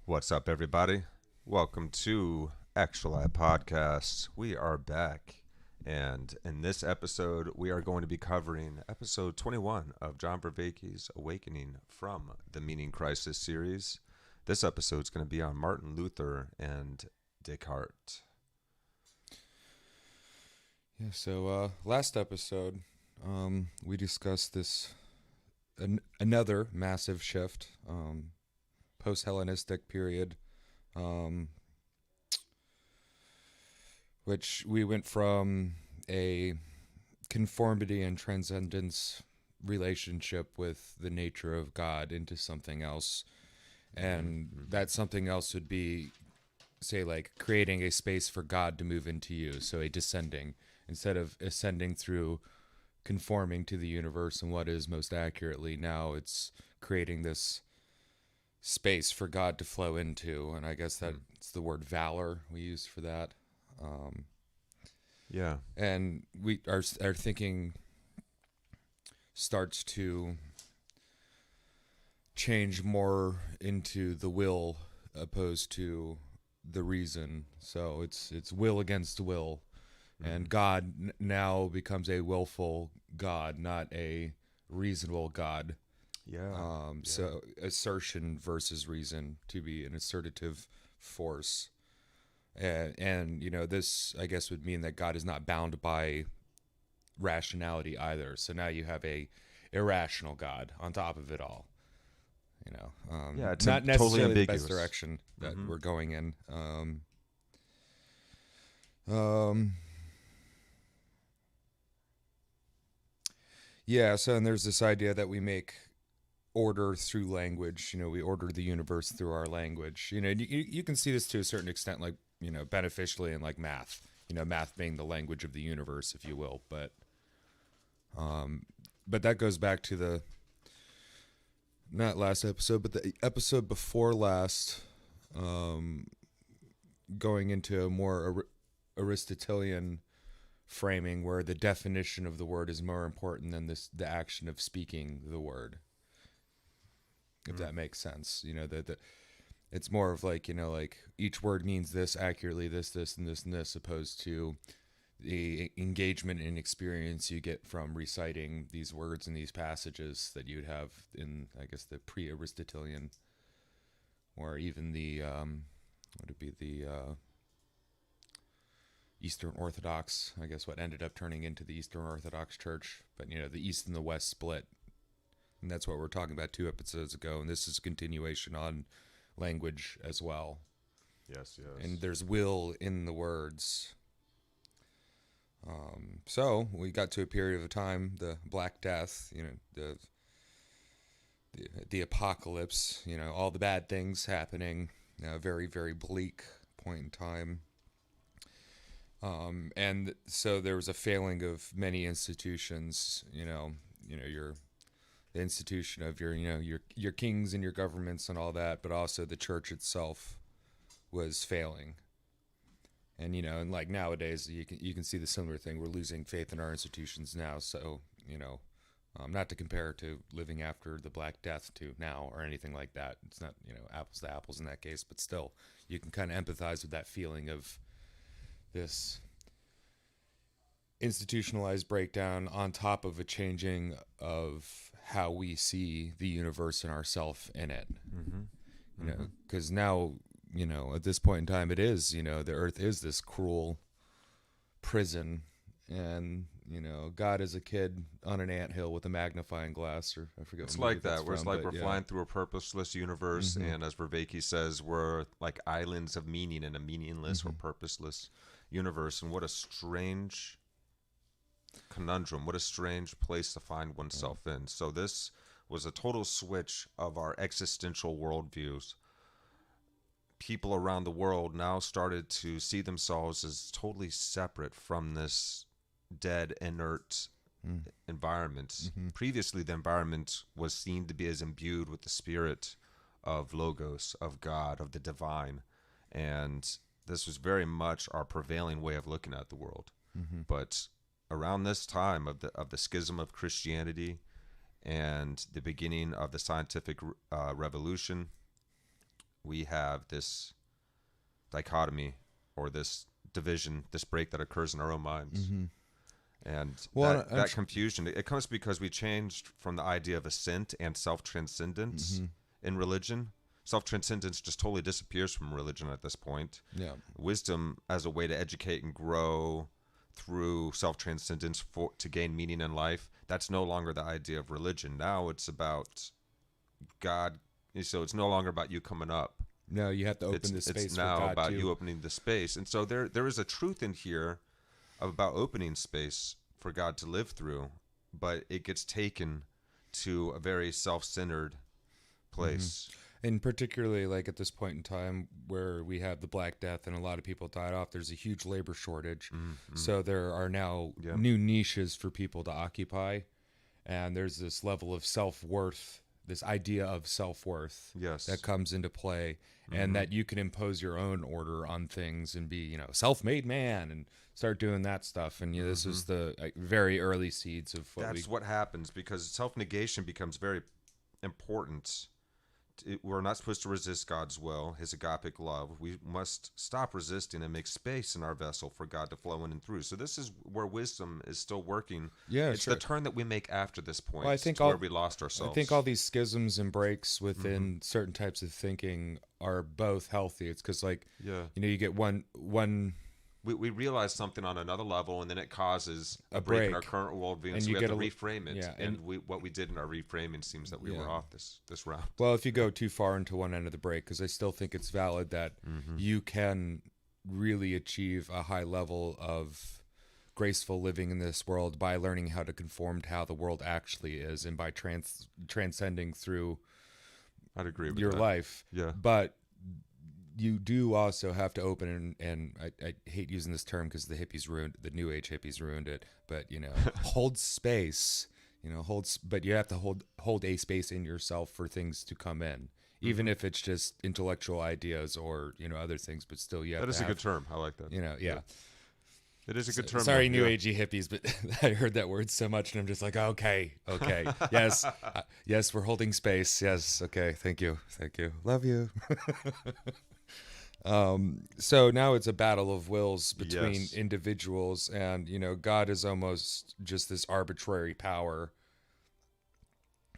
What's up, everybody? Welcome to Actual Eye Podcast. We are back, and in this episode, we are going to be covering episode 21 of John Vervaeke's Awakening from the Meaning Crisis series. This episode is going to be on Martin Luther and Descartes. Yeah, so last episode, we discussed this another massive shift, post-Hellenistic period, which we went from a conformity and transcendence relationship with the nature of God into something else. And that something else would be, say, like creating a space for God to move into you, so a descending. Instead of ascending through conforming to the universe and what is most accurately, now it's creating this space for God to flow into. And I guess that's the word valor we use for that. Yeah. And our thinking starts to change more into the will opposed to the reason. So it's will against will. And God now becomes a willful God, not a reasonable God. Yeah. So assertion versus reason to be an assertive force. And this, I guess, would mean that God is not bound by rationality either. So now you have a irrational God on top of it all. Yeah, it's not totally necessarily the ambiguous. best direction that we're going in. Yeah, so and there's this idea that we make order through language. We order the universe through our language. You can see this to a certain extent, like, beneficially in like math. Math being the language of the universe, if you will. But that goes back to the, not last episode, but the episode before last, going into a more Aristotelian framing where the definition of the word is more important than the action of speaking the word, if that makes sense. It's more of like, like each word means this accurately, this and this and this, opposed to the engagement and experience you get from reciting these words in these passages that you'd have in, I guess, the pre-Aristotelian, or even the would it be the Eastern Orthodox, I guess, what ended up turning into the Eastern Orthodox Church. But, the East and the West split. And that's what we're talking about 2 episodes ago. And this is a continuation on language as well. Yes. And there's will in the words. So we got to a period of time, the Black Death, the apocalypse, all the bad things happening, very, very bleak point in time. And so there was a failing of many institutions, the institution of your kings and your governments and all that, but also the church itself was failing. And, and like nowadays you can see the similar thing. We're losing faith in our institutions now. So, not to compare to living after the Black Death to now or anything like that. It's not, apples to apples in that case, but still you can kind of empathize with that feeling of this institutionalized breakdown on top of a changing of how we see the universe and ourself in it. Because now, at this point in time, it is, the earth is this cruel prison, and, God is a kid on an anthill with a magnifying glass, or I forget. It's like that, where it's like we're flying through a purposeless universe, and as Vervaeke says, we're like islands of meaning in a meaningless or purposeless universe. And what a strange conundrum, what a strange place to find oneself in. So this was a total switch of our existential worldviews. People around the world now started to see themselves as totally separate from this dead, inert environment. Previously, the environment was seen to be as imbued with the spirit of Logos, of God, of the divine. And this was very much our prevailing way of looking at the world. But around this time of the schism of Christianity and the beginning of the scientific revolution, we have this dichotomy or this division, this break that occurs in our own minds. And that confusion, it comes because we changed from the idea of ascent and self-transcendence in religion. Self-transcendence just totally disappears from religion at this point. Yeah. Wisdom as a way to educate and grow through self-transcendence to gain meaning in life, that's no longer the idea of religion. Now it's about God. So it's no longer about you coming up. No, you have to open the space it's for now God about too. you opening the space. And so there is a truth in here about opening space for God to live through, but it gets taken to a very self-centered place. And particularly like at this point in time where we have the Black Death and a lot of people died off, there's a huge labor shortage. So there are now new niches for people to occupy. And there's this level of self-worth, this idea of self-worth that comes into play, and that you can impose your own order on things and be, self-made man and start doing that stuff. And this is the very early seeds of what happens, because self-negation becomes very important. We're not supposed to resist God's will, his agapic love. We must stop resisting and make space in our vessel for God to flow in and through. So this is where wisdom is still working. Yeah, it's the turn that we make after this point. Well, I think where we lost ourselves. I think all these schisms and breaks within certain types of thinking are both healthy. It's because you get one. We realize something on another level, and then it causes a break in our current worldview, and so we have to reframe it. Yeah, and what we did in our reframing seems that we were off this route. Well, if you go too far into one end of the break, because I still think it's valid that you can really achieve a high level of graceful living in this world by learning how to conform to how the world actually is, and by transcending through I'd agree with your that. life. Yeah. But you do also have to open, and I hate using this term because the New Age hippies ruined it, but hold space, but you have to hold a space in yourself for things to come in, even if it's just intellectual ideas or other things, but still you have that is a good term. I like that. Yeah. It is a good term. Sorry, New Agey hippies, but I heard that word so much, and I'm just like, okay, yes, yes, we're holding space. Yes, okay, thank you, love you. So now it's a battle of wills between individuals, and God is almost just this arbitrary power.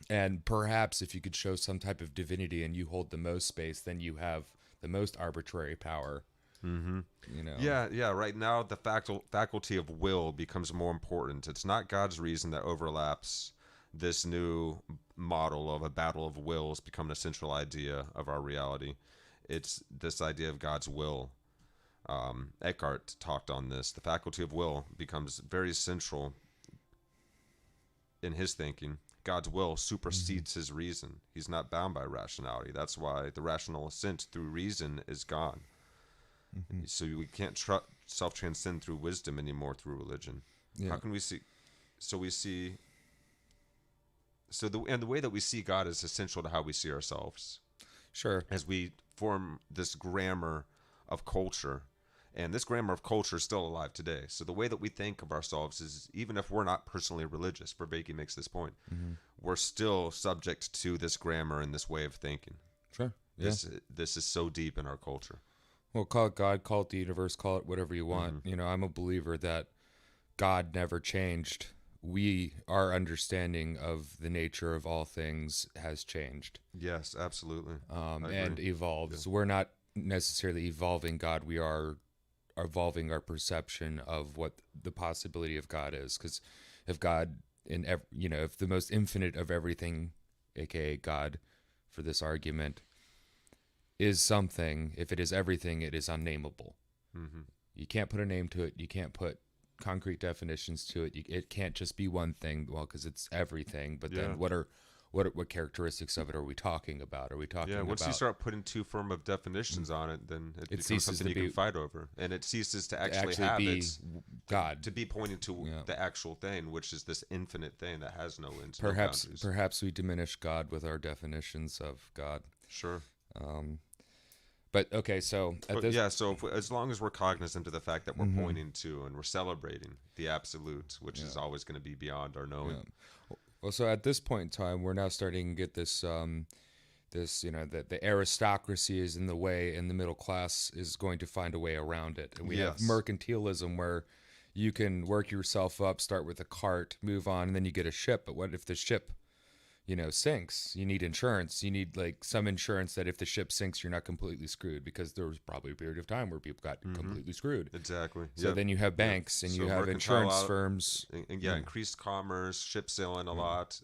And perhaps if you could show some type of divinity and you hold the most space, then you have the most arbitrary power. Yeah. Right now, the faculty of will becomes more important. It's not God's reason that overlaps this new model of a battle of wills becoming a central idea of our reality. It's this idea of God's will. Eckhart talked on this. The faculty of will becomes very central in his thinking. God's will supersedes his reason. He's not bound by rationality. That's why the rational assent through reason is gone. So we can't self-transcend through wisdom anymore through religion. How can we see? So the way that we see God is essential to how we see ourselves. Sure. As we form this grammar of culture, and this grammar of culture is still alive today. So the way that we think of ourselves is, even if we're not personally religious, Vervaeke makes this point, we're still subject to this grammar and this way of thinking. Sure. Yeah. This is so deep in our culture. Well, call it God, call it the universe, call it whatever you want. I'm a believer that God never changed. Our understanding of the nature of all things has changed. Yes, absolutely. And evolved. So we're not necessarily evolving God. We are evolving our perception of what the possibility of God is. Because if God, if the most infinite of everything, aka God, for this argument, is something, if it is everything, it is unnameable. You can't put a name to it. You can't put concrete definitions to it. It can't just be one thing, because it's everything. But then what characteristics of it are we talking about? Are we talking about... once you start putting too firm of definitions on it, then it becomes something you can fight over. And it ceases to actually have be God. To be pointing to the actual thing, which is this infinite thing that has no ends. Perhaps we diminish God with our definitions of God. Sure. But okay, so as long as we're cognizant of the fact that we're pointing to and we're celebrating the absolute, which is always going to be beyond our knowing. Well, so at this point in time, we're now starting to get this this, that the aristocracy is in the way and the middle class is going to find a way around it. And we have mercantilism where you can work yourself up, start with a cart, move on, and then you get a ship. But what if the ship, sinks? You need insurance. You need like some insurance that if the ship sinks, you're not completely screwed, because there was probably a period of time where people got completely screwed. Exactly. So then you have banks and you have insurance firms. And increased commerce, ship sailing a lot.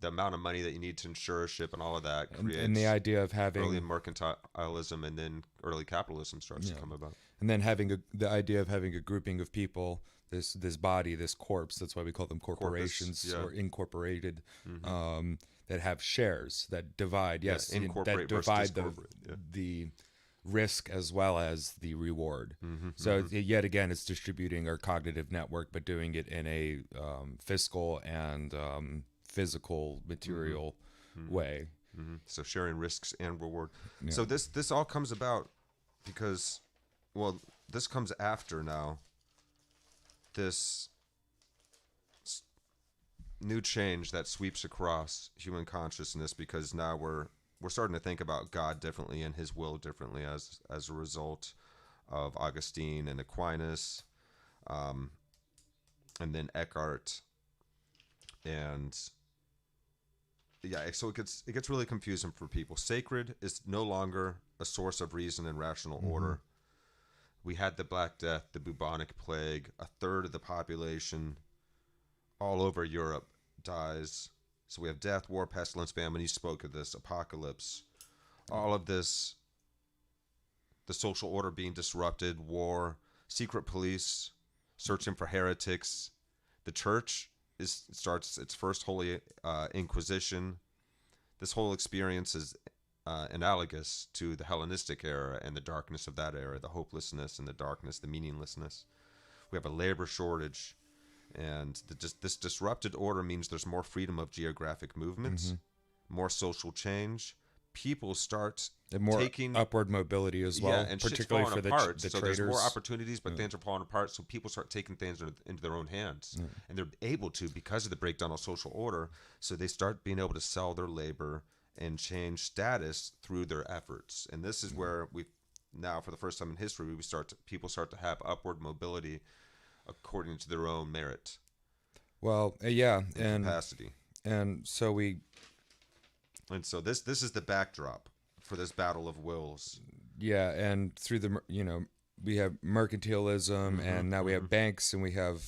The amount of money that you need to insure a ship and all of that creates and the idea of having early mercantilism, and then early capitalism starts to come about. And then having the idea of having a grouping of people, this body, this corpse, that's why we call them corporations or incorporated, that have shares that divide, that divide the risk as well as the reward. So yet again, it's distributing our cognitive network, but doing it in a fiscal and physical, material way. So sharing risks and reward. So this all comes about because, this comes after now this new change that sweeps across human consciousness, because now we're starting to think about God differently and his will differently as a result of Augustine and Aquinas, and then Eckhart, and so it gets really confusing for people. Sacred is no longer a source of reason and rational order. We had the Black Death, the bubonic plague. A third of the population all over Europe dies. So we have death, war, pestilence, famine. You spoke of this, apocalypse. All of this, the social order being disrupted, war, secret police searching for heretics. The church starts its first holy inquisition. This whole experience is analogous to the Hellenistic era and the darkness of that era, the hopelessness and the darkness, the meaninglessness. We have a labor shortage, and this disrupted order means there's more freedom of geographic movements, more social change. People start taking upward mobility as well, and particularly for the so traders. There's more opportunities, but things are falling apart. So people start taking things into their own hands, and they're able to because of the breakdown of social order. So they start being able to sell their labor and change status through their efforts. And this is where now, for the first time in history, people start to have upward mobility according to their own merit. And capacity. And so this is the backdrop for this battle of wills. Yeah, and through the we have mercantilism, and now we have banks, and we have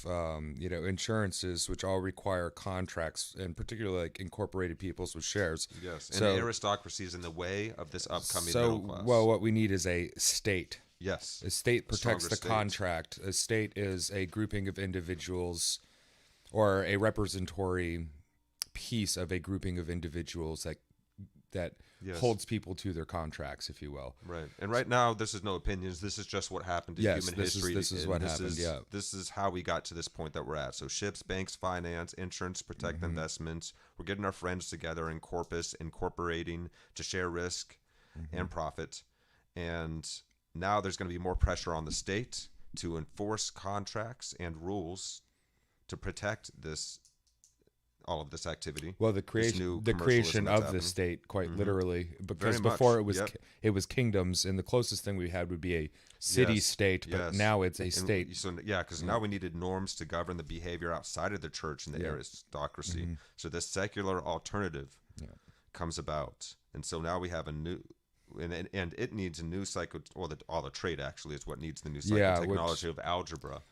insurances, which all require contracts, and particularly like incorporated peoples with shares. Yes, and the aristocracy is in the way of this upcoming middle class. Well, what we need is a state. Yes, a state protects the contract. A state is a grouping of individuals, or a representatory piece of a grouping of individuals that holds people to their contracts, if you will. Right. And right now, this is no opinions. This is just what happened in human history. This is what happened, This is how we got to this point that we're at. So ships, banks, finance, insurance, protect investments. We're getting our friends together in corpus, incorporating to share risk and profit. And now there's going to be more pressure on the state to enforce contracts and rules to protect all of this activity. Well, the creation of the state, quite literally, because before it was kingdoms, and the closest thing we had would be a city-state, but now it's a state. Because now we needed norms to govern the behavior outside of the church and the aristocracy. So this secular alternative comes about, and so now we have a new. And it needs a new all the trade actually is what needs the new psychotechnology of algebra.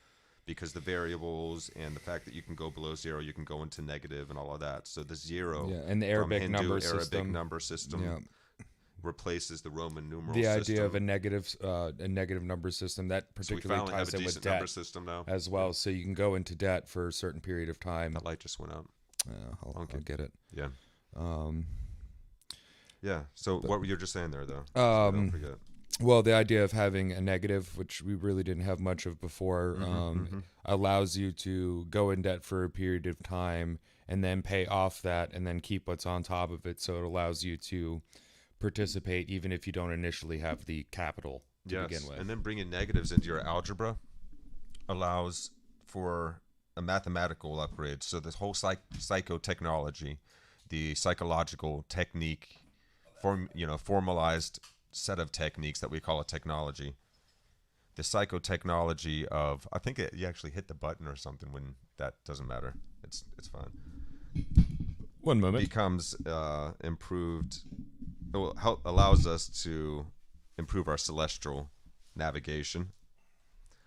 Because the variables and the fact that you can go below zero, you can go into negative and all of that. So the zero and the Arabic number system replaces the Roman numeral system. The idea of a negative number system that particularly ties in with debt system now as well. So you can go into debt for a certain period of time. That light just went out. I'll get it. Yeah. So what were you just saying there, though? Don't forget. Well, the idea of having a negative, which we really didn't have much of before, allows you to go in debt for a period of time and then pay off that and then keep what's on top of it. So it allows you to participate even if you don't initially have the capital to begin with. And then bringing negatives into your algebra allows for a mathematical upgrade. So this whole psychotechnology, the psychological technique formalized set of techniques that we call a technology. The psychotechnology of, I think you actually hit the button or something when that doesn't matter. It's fine. One moment. Becomes improved. It will allows us to improve our celestial navigation.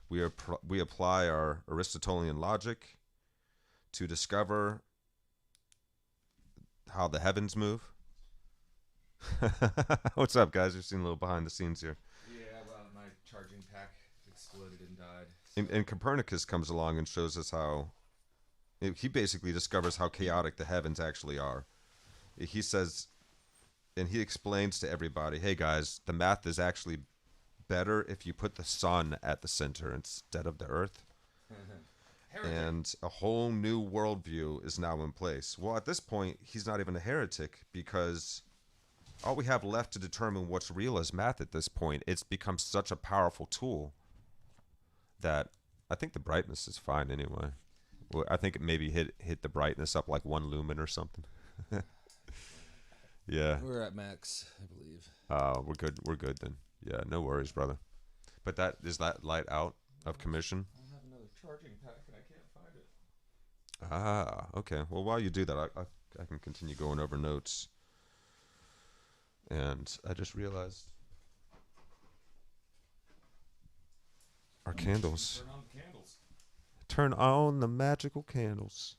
We apply our Aristotelian logic to discover how the heavens move. What's up, guys? You're seeing a little behind the scenes here. Yeah, well, my charging pack exploded and died. And Copernicus comes along and shows us how he basically discovers how chaotic the heavens actually are. He says, and he explains to everybody, hey guys, the math is actually better if you put the sun at the center instead of the earth. And a whole new worldview is now in place. Well, at this point, he's not even a heretic, because all we have left to determine what's real is math at this point. It's become such a powerful tool that I think the brightness is fine anyway. Well, I think it maybe hit the brightness up like 1 lumen or something. Yeah. We're at max, I believe. We're good. We're good then. Yeah, no worries, brother. But is that light out of commission? I have another charging pack and I can't find it. Ah, okay. Well, while you do that, I can continue going over notes. And I just realized our candles. Turn on the candles. Turn on the magical candles.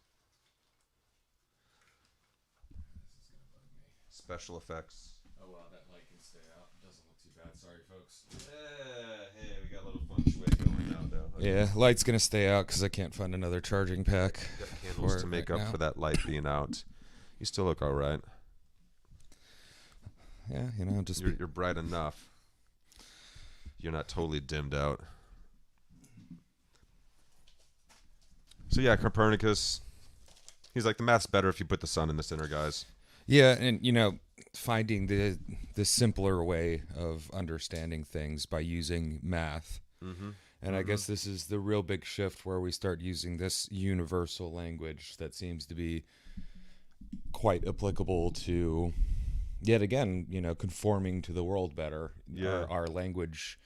This is gonna bug me. Special effects. Oh well, that light can stay out. It doesn't look too bad. Sorry, folks. Hey, we got a little feng shui going now, though. Okay. Yeah, light's gonna stay out because I can't find another charging pack. Got candles to make up for that light being out. You still look all right. Yeah, just you're bright enough. You're not totally dimmed out. So yeah, Copernicus, he's like, the math's better if you put the sun in the center, guys. Yeah, and finding the simpler way of understanding things by using math. Mm-hmm. And I guess this is the real big shift where we start using this universal language that seems to be quite applicable to, yet again, conforming to the world better. Yeah. Our language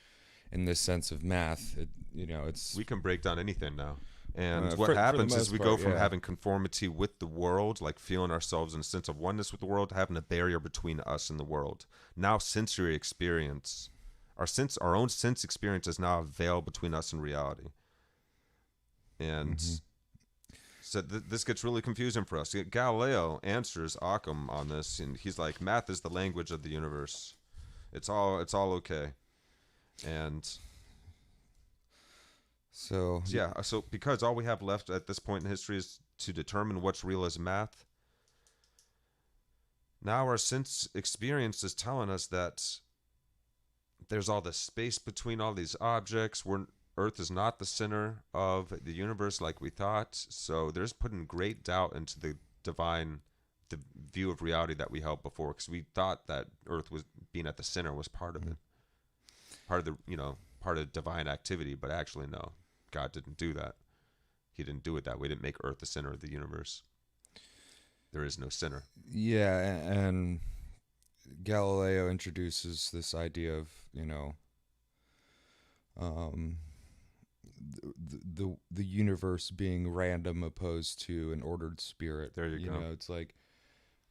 in this sense of math, it's... We can break down anything now. And what for happens is we go from yeah. having conformity with the world, like feeling ourselves in a sense of oneness with the world, to having a barrier between us and the world. Now sensory experience, our own sense experience is now a veil between us and reality. And so this gets really confusing for us. Galileo answers Occam on this, and he's like, math is the language of the universe. It's all okay. And... So because all we have left at this point in history is to determine what's real as math, now our sense experience is telling us that there's all this space between all these objects. Earth is not the center of the universe like we thought. So there's putting great doubt into the view of reality that we held before, because we thought that Earth was being at the center was part of it, part of divine activity. But actually, no. God didn't do that. He didn't do it that way. He didn't make Earth the center of the universe. There is no center. Yeah, and Galileo introduces this idea of, the universe being random opposed to an ordered spirit. There you go. It's like,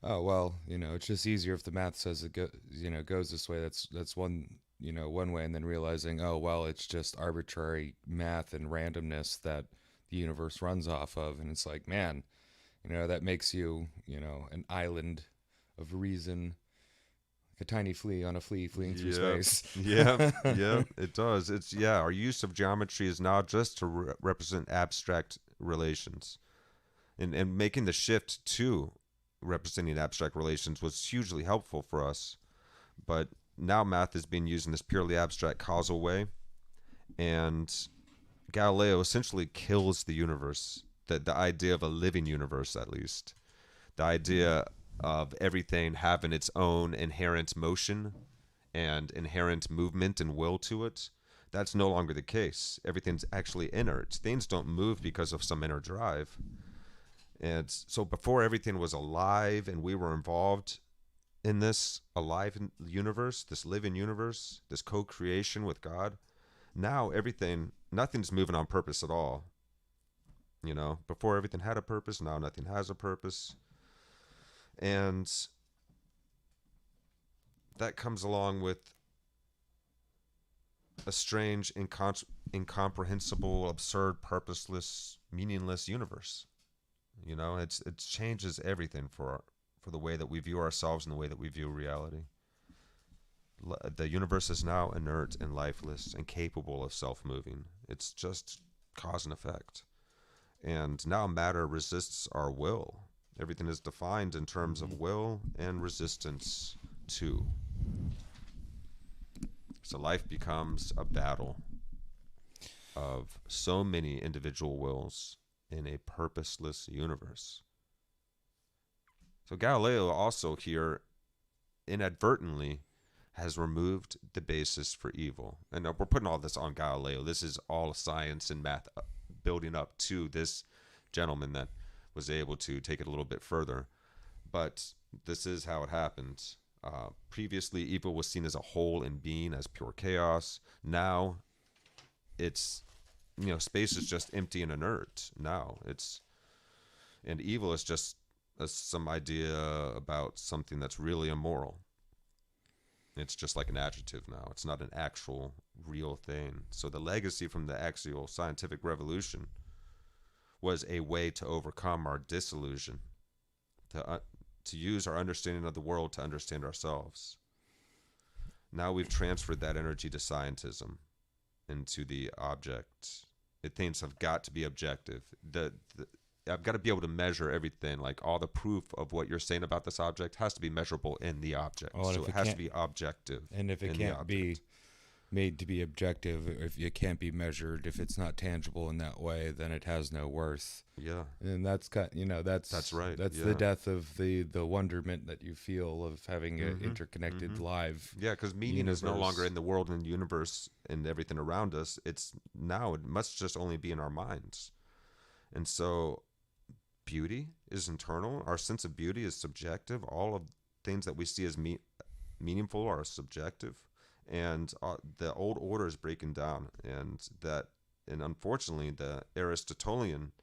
oh well, it's just easier if the math says it goes this way. That's one way, and then realizing, oh well, it's just arbitrary math and randomness that the universe runs off of. And it's like, man, that makes you an island of reason, like a tiny flea on a flea fleeing through space. Yeah, it does. Our use of geometry is now just to represent abstract relations, and making the shift to representing abstract relations was hugely helpful for us. But now math is being used in this purely abstract causal way, and Galileo essentially kills the universe, the idea of a living universe, at least. The idea of everything having its own inherent motion and inherent movement and will to it. That's no longer the case. Everything's actually inert. Things don't move because of some inner drive. And so before everything was alive and we were involved, in this alive universe, this living universe, this co-creation with God, now nothing's moving on purpose at all. You know, before everything had a purpose, now nothing has a purpose. And that comes along with a strange, incomprehensible, absurd, purposeless, meaningless universe. You know, it changes everything for the way that we view ourselves and the way that we view reality. The universe is now inert and lifeless, incapable of self-moving. It's just cause and effect. And now matter resists our will. Everything is defined in terms of will and resistance to. So life becomes a battle of so many individual wills in a purposeless universe. So Galileo also here inadvertently has removed the basis for evil. And we're putting all this on Galileo. This is all science and math building up to this gentleman that was able to take it a little bit further. But this is how it happened. Previously, evil was seen as a whole in being, as pure chaos. Now, it's, space is just empty and inert. And evil is just some idea about something that's really immoral. It's just like an adjective now. It's not an actual, real thing. So the legacy from the axial scientific revolution was a way to overcome our disillusion, to use our understanding of the world to understand ourselves. Now we've transferred that energy to scientism, into the object. Things have got to be objective. I've got to be able to measure everything. Like all the proof of what you're saying about this object has to be measurable in the object. So it has to be objective. And if it can't be made to be objective, if it can't be measured, if it's not tangible in that way, then it has no worth. Yeah. And that's that's right. That's the death of the wonderment that you feel of having an interconnected live. Yeah, because meaning is no longer in the world and the universe and everything around us. It must just only be in our minds. And so beauty is internal. Our sense of beauty is subjective. All of things that we see as meaningful are subjective. And the old order is breaking down, and unfortunately the Aristotelian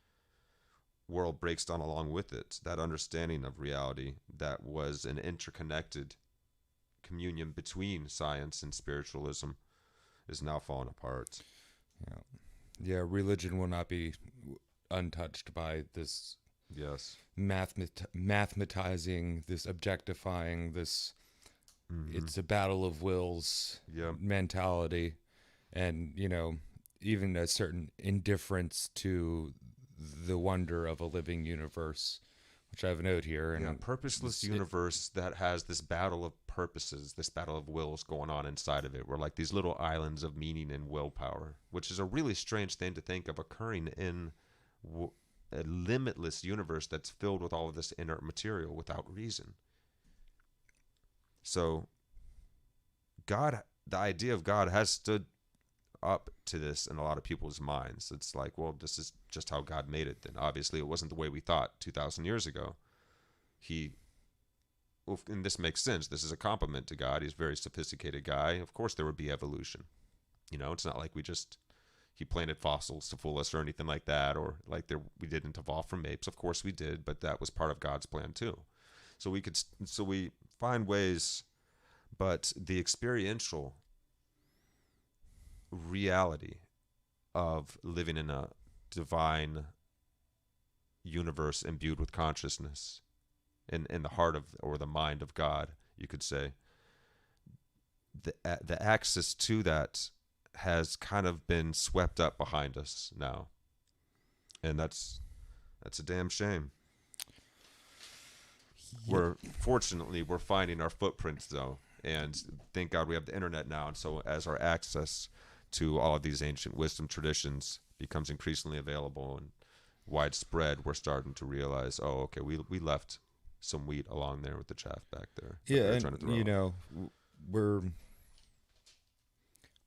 world breaks down along with it. That understanding of reality that was an interconnected communion between science and spiritualism is now falling apart. Yeah, religion will not be untouched by this. Yes, mathematizing, this objectifying, this. It's a battle of wills mentality, and even a certain indifference to the wonder of a living universe, which I have a note here. And a purposeless universe that has this battle of purposes, this battle of wills going on inside of it. We're like these little islands of meaning and willpower, which is a really strange thing to think of occurring in a limitless universe that's filled with all of this inert material without reason. So God, the idea of God has stood up to this in a lot of people's minds. It's like, well, this is just how God made it then. Obviously, it wasn't the way we thought 2,000 years ago. And this makes sense. This is a compliment to God. He's a very sophisticated guy. Of course, there would be evolution. It's not like he planted fossils to fool us or anything like that, or like we didn't evolve from apes. Of course we did, but that was part of God's plan too. So we find ways, but the experiential reality of living in a divine universe imbued with consciousness in the heart of, or the mind of God, you could say, the access to that has kind of been swept up behind us now. And that's a damn shame. Fortunately we're finding our footprints though, and thank God we have the internet now. And so as our access to all of these ancient wisdom traditions becomes increasingly available and widespread, we're starting to realize, oh, okay, we left some wheat along there with the chaff back there. Yeah, and we're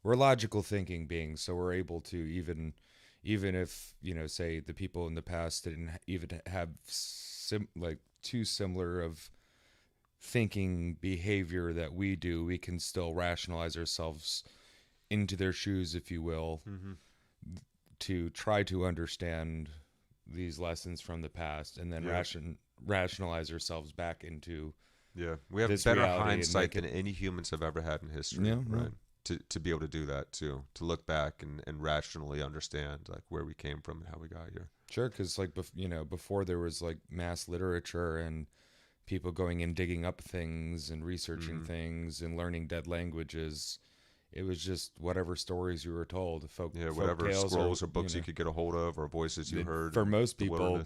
logical thinking beings, so we're able to even if say the people in the past didn't even have too similar of thinking behavior that we do, we can still rationalize ourselves into their shoes, if you will, to try to understand these lessons from the past, and then rationalize ourselves back into we have this better reality hindsight than any humans have ever had in history, right? To be able to do that too, to look back and rationally understand like where we came from and how we got here. Sure, because like before there was like mass literature and people going and digging up things and researching things and learning dead languages. It was just whatever stories you were told, whatever tales scrolls or books you could get a hold of, or voices you heard. For most people,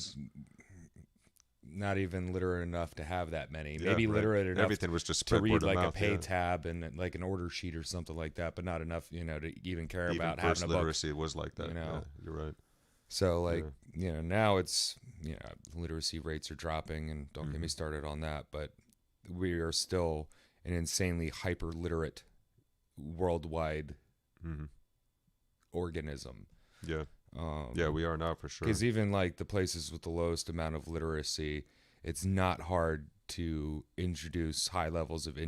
not even literate enough to have that many. Maybe literate enough Everything was just to read like mouth, a pay tab and like an order sheet or something like that, but not enough, to even care about having a book. Literacy was like that. You're right. So like, now it's, literacy rates are dropping, and don't get me started on that, but we are still an insanely hyper literate worldwide organism. We are now for sure. Because even like the places with the lowest amount of literacy, it's not hard to introduce high levels of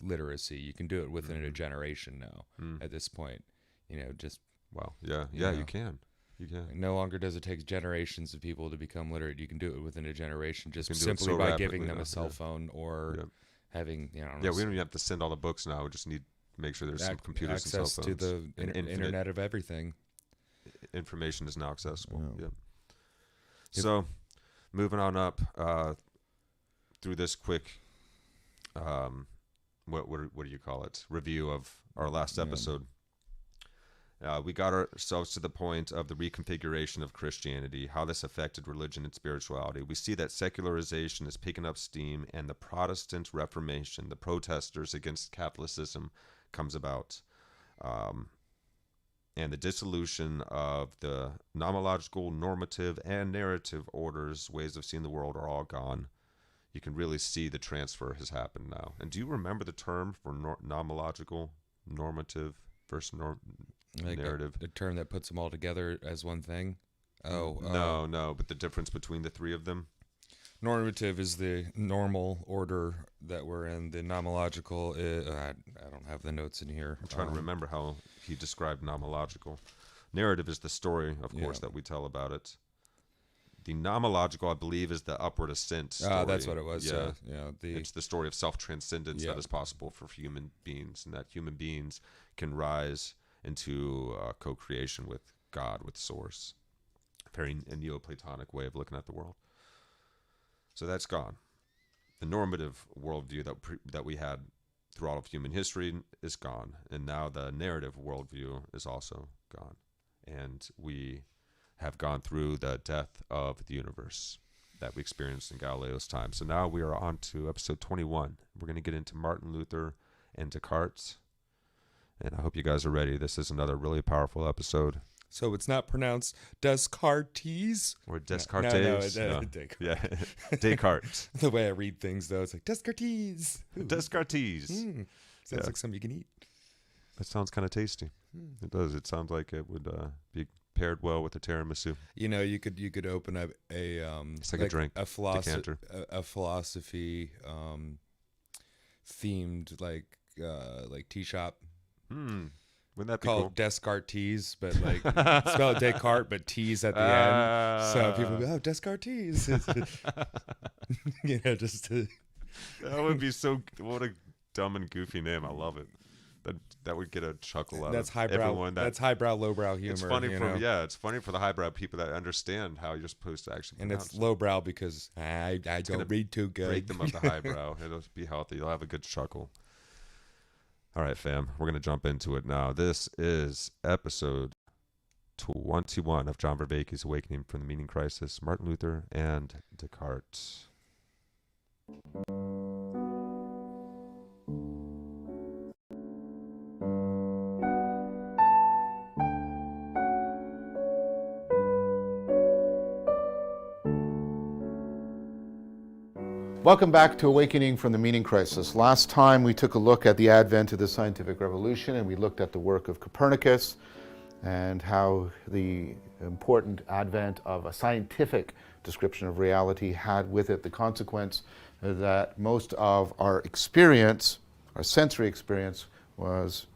literacy. You can do it within a generation now. At this point, just you can. You can. No longer does it take generations of people to become literate. You can do it within a generation, just simply by giving them a cell phone or having we don't even have to send all the books now. We just need to make sure there's some computers and cell phones. Access to the internet of everything. Information is now accessible. So, moving on up through this quick, what do you call it? Review of our last episode. We got ourselves to the point of the reconfiguration of Christianity, how this affected religion and spirituality. We see that secularization is picking up steam, and the Protestant Reformation, the protesters against Catholicism, comes about. And the dissolution of the nomological, normative, and narrative orders, ways of seeing the world, are all gone. You can really see the transfer has happened now. And do you remember the term for nomological, normative versus narrative? A term that puts them all together as one thing? No, but the difference between the three of them? Normative is the normal order that we're in. The nomological, I don't have the notes in here. I'm trying to remember how he described nomological. Narrative is the story, of course, that we tell about it. The nomological, I believe, is the upward ascent story. That's what it was. It's the story of self-transcendence that is possible for human beings, and that human beings can rise into co-creation with God, with Source. Very a Neoplatonic way of looking at the world. So that's gone. The normative worldview that we had through all of human history is gone. And now the narrative worldview is also gone. And we have gone through the death of the universe that we experienced in Galileo's time. So now we are on to episode 21. We're going to get into Martin Luther and Descartes. And I hope you guys are ready. This is another really powerful episode. So it's not pronounced Descartes? Or Descartes? No. Descartes. Yeah, Descartes. The way I read things, though, it's like Descartes. Ooh. Descartes. Sounds like something you can eat. That sounds kind of tasty. It does. It sounds like it would be paired well with a tiramisu. You could open up a it's like a drink, a philosophy themed like tea shop. Wouldn't that be called cool? Descartes, but like spell it Descartes, but T's at the end. So people go, Descartes. Just to... That would be so. What a dumb and goofy name. I love it. That would get a chuckle out of everyone. That's highbrow, lowbrow humor. It's funny it's funny for the highbrow people that understand how you're supposed to actually. And it's lowbrow because I don't read too good. Break them of the highbrow. It'll be healthy. You'll have a good chuckle. All right, fam. We're going to jump into it now. This is episode 21 of John Vervaeke's Awakening from the Meaning Crisis, Martin Luther and Descartes. Welcome back to Awakening from the Meaning Crisis. Last time we took a look at the advent of the scientific revolution, and we looked at the work of Copernicus and how the important advent of a scientific description of reality had with it the consequence that most of our experience, our sensory experience, was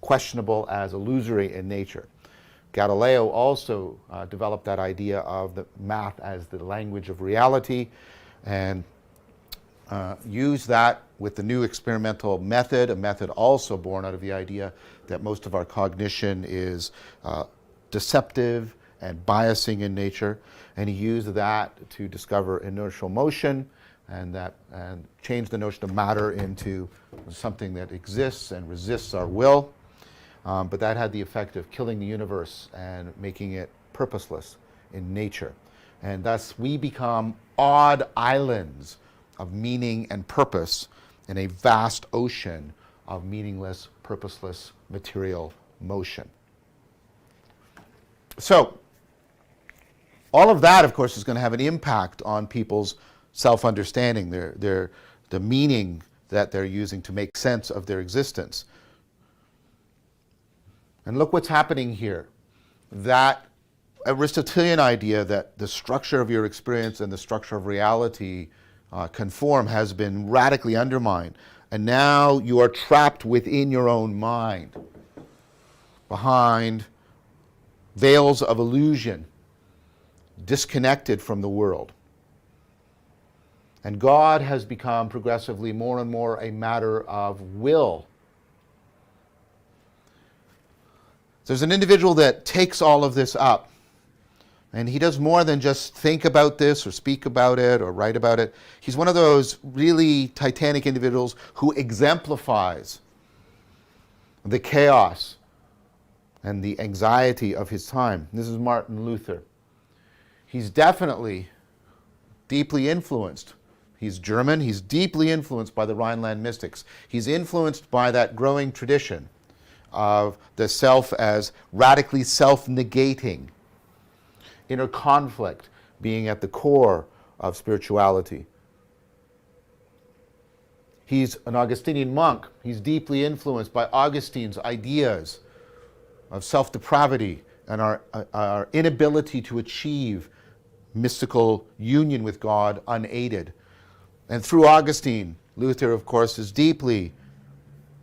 questionable as illusory in nature. Galileo also developed that idea of the math as the language of reality, and used that with the new experimental method, a method also born out of the idea that most of our cognition is deceptive and biasing in nature, and he used that to discover inertial motion and change the notion of matter into something that exists and resists our will. But that had the effect of killing the universe and making it purposeless in nature. And thus we become odd islands of meaning and purpose in a vast ocean of meaningless, purposeless material motion. So, all of that, of course, is going to have an impact on people's self-understanding, the meaning that they're using to make sense of their existence. And look what's happening here. That Aristotelian idea that the structure of your experience and the structure of reality conform has been radically undermined. And now you are trapped within your own mind, behind veils of illusion, disconnected from the world. And God has become progressively more and more a matter of will. There's an individual that takes all of this up, and he does more than just think about this or speak about it or write about it. He's one of those really titanic individuals who exemplifies the chaos and the anxiety of his time. This is Martin Luther. He's definitely deeply influenced. He's German. He's deeply influenced by the Rhineland mystics. He's influenced by that growing tradition of the self as radically self-negating, inner conflict being at the core of spirituality. He's an Augustinian monk. He's deeply influenced by Augustine's ideas of self-depravity and our inability to achieve mystical union with God unaided. And through Augustine, Luther, of course, is deeply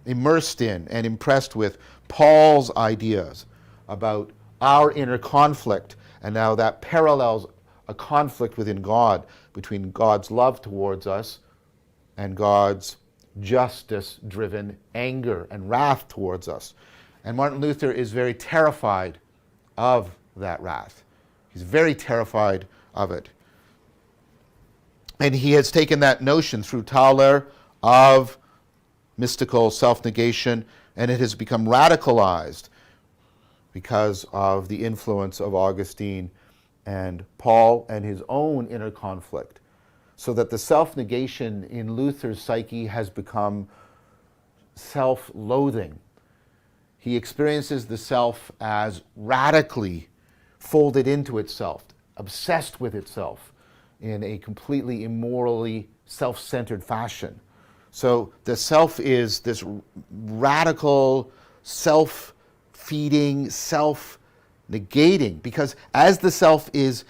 immersed in and impressed with Paul's ideas about our inner conflict, and now that parallels a conflict within God between God's love towards us and God's justice-driven anger and wrath towards us. And Martin Luther is very terrified of that wrath. He's very terrified of it. And he has taken that notion through Tauler of mystical self-negation, and it has become radicalized because of the influence of Augustine and Paul and his own inner conflict. So that the self-negation in Luther's psyche has become self-loathing. He experiences the self as radically folded into itself, obsessed with itself in a completely immorally self-centered fashion. So the self is this radical, self-feeding, self-negating, because as the self is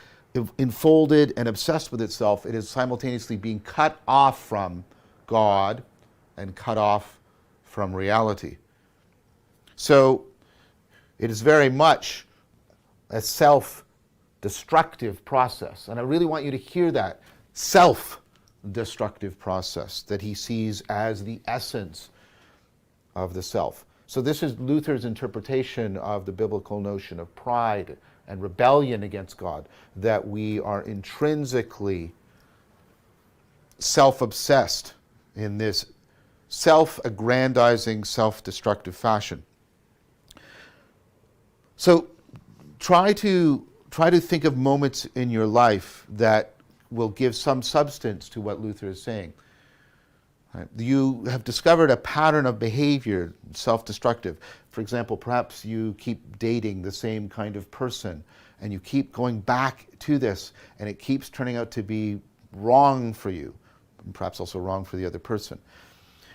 enfolded and obsessed with itself, it is simultaneously being cut off from God and cut off from reality. So it is very much a self-destructive process. And I really want you to hear that. Self-destructive process that he sees as the essence of the self. So this is Luther's interpretation of the biblical notion of pride and rebellion against God, that we are intrinsically self-obsessed in this self-aggrandizing, self-destructive fashion. So try to think of moments in your life that will give some substance to what Luther is saying. You have discovered a pattern of behavior, self-destructive. For example, perhaps you keep dating the same kind of person and you keep going back to this and it keeps turning out to be wrong for you, and perhaps also wrong for the other person.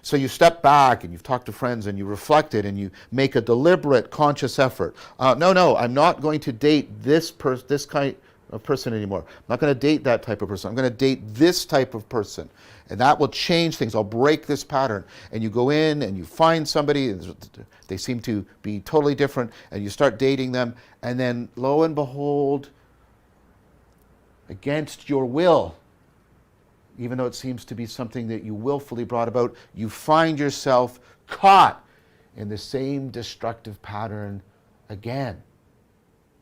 So you step back and you've talked to friends and you reflected and you make a deliberate, conscious effort. No, I'm not going to date this kind person anymore. I'm not going to date that type of person. I'm going to date this type of person. And that will change things. I'll break this pattern. And you go in and you find somebody, and they seem to be totally different, and you start dating them. And then lo and behold, against your will, even though it seems to be something that you willfully brought about, you find yourself caught in the same destructive pattern again.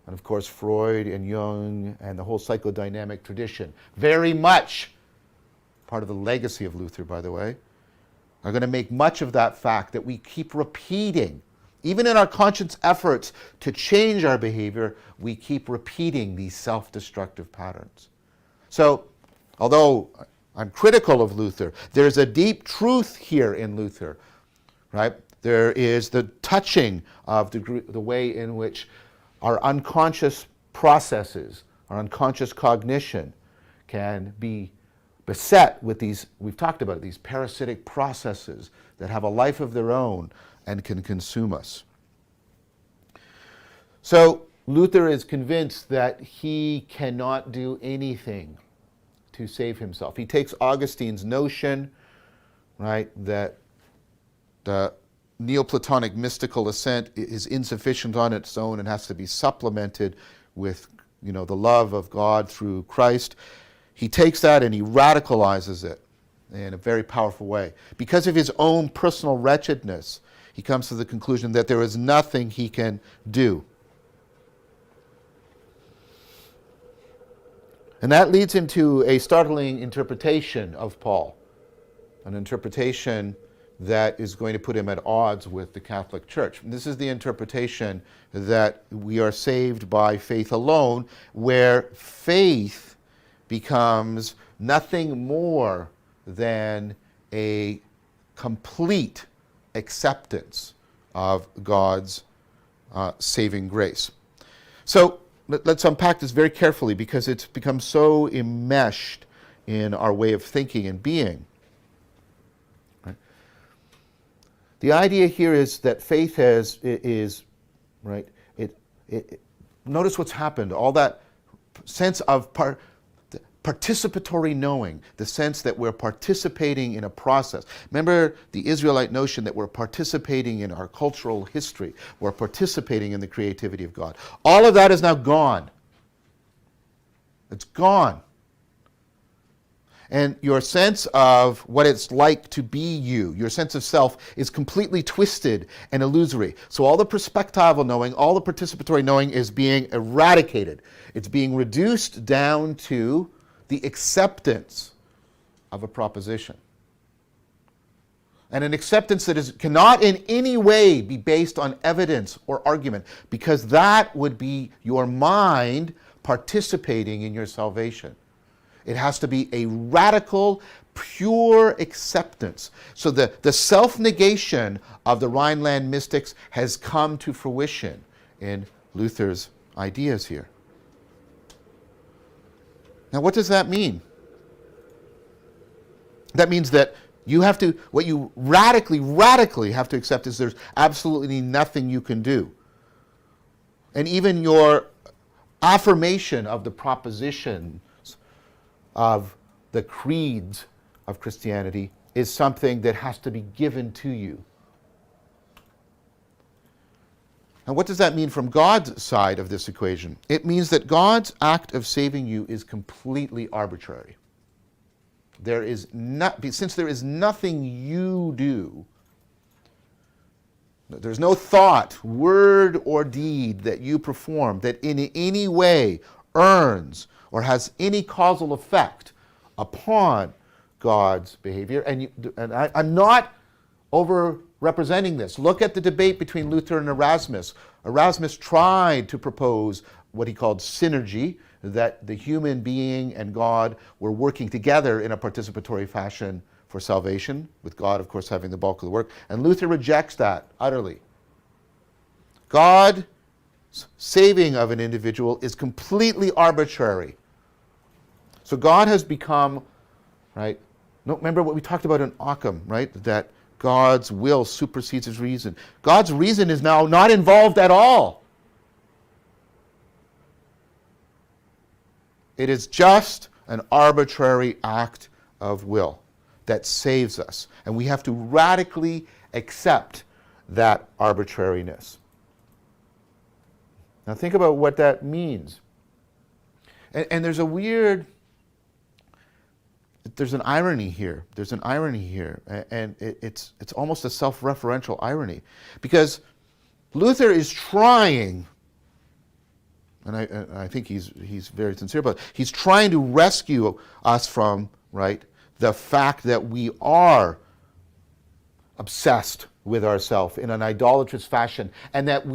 And of course, Freud and Jung and the whole psychodynamic tradition, very much part of the legacy of Luther, by the way, are going to make much of that fact that we keep repeating. Even in our conscious efforts to change our behavior, we keep repeating these self-destructive patterns. So, although I'm critical of Luther, there's a deep truth here in Luther, right? There is the touching of the way in which our unconscious processes, our unconscious cognition can be beset with these, we've talked about it, these parasitic processes that have a life of their own and can consume us. So Luther is convinced that he cannot do anything to save himself. He takes Augustine's notion, right, that the Neoplatonic mystical assent is insufficient on its own and has to be supplemented with, the love of God through Christ. He takes that and he radicalizes it in a very powerful way. Because of his own personal wretchedness, he comes to the conclusion that there is nothing he can do. And that leads him to a startling interpretation of Paul, an interpretation that is going to put him at odds with the Catholic Church. And this is the interpretation that we are saved by faith alone, where faith becomes nothing more than a complete acceptance of God's saving grace. So let's unpack this very carefully because it's become so enmeshed in our way of thinking and being. Right? The idea here is that faith notice what's happened, all that sense of participatory knowing, the sense that we're participating in a process. Remember the Israelite notion that we're participating in our cultural history, we're participating in the creativity of God. All of that is now gone. It's gone. And your sense of what it's like to be you, your sense of self, is completely twisted and illusory. So all the perspectival knowing, all the participatory knowing is being eradicated. It's being reduced down to the acceptance of a proposition. And an acceptance that cannot in any way be based on evidence or argument, because that would be your mind participating in your salvation. It has to be a radical, pure acceptance. So the self-negation of the Rhineland mystics has come to fruition in Luther's ideas here. Now, what does that mean? That means that what you radically have to accept is there's absolutely nothing you can do. And even your affirmation of the propositions of the creeds of Christianity is something that has to be given to you. And what does that mean from God's side of this equation? It means that God's act of saving you is completely arbitrary. Since there is nothing you do, there's no thought, word, or deed that you perform that in any way earns or has any causal effect upon God's behavior. And I'm not over-representing this. Look at the debate between Luther and Erasmus. Erasmus tried to propose what he called synergy, that the human being and God were working together in a participatory fashion for salvation, with God, of course, having the bulk of the work. And Luther rejects that utterly. God's saving of an individual is completely arbitrary. So God has become, right? No, remember what we talked about in Occam, right? That God's will supersedes his reason. God's reason is now not involved at all. It is just an arbitrary act of will that saves us. And we have to radically accept that arbitrariness. Now think about what that means. And there's an irony here. There's an irony here. And it's almost a self-referential irony. Because Luther is trying, and I think he's very sincere about it, he's trying to rescue us from, right, the fact that we are obsessed with ourselves in an idolatrous fashion, and that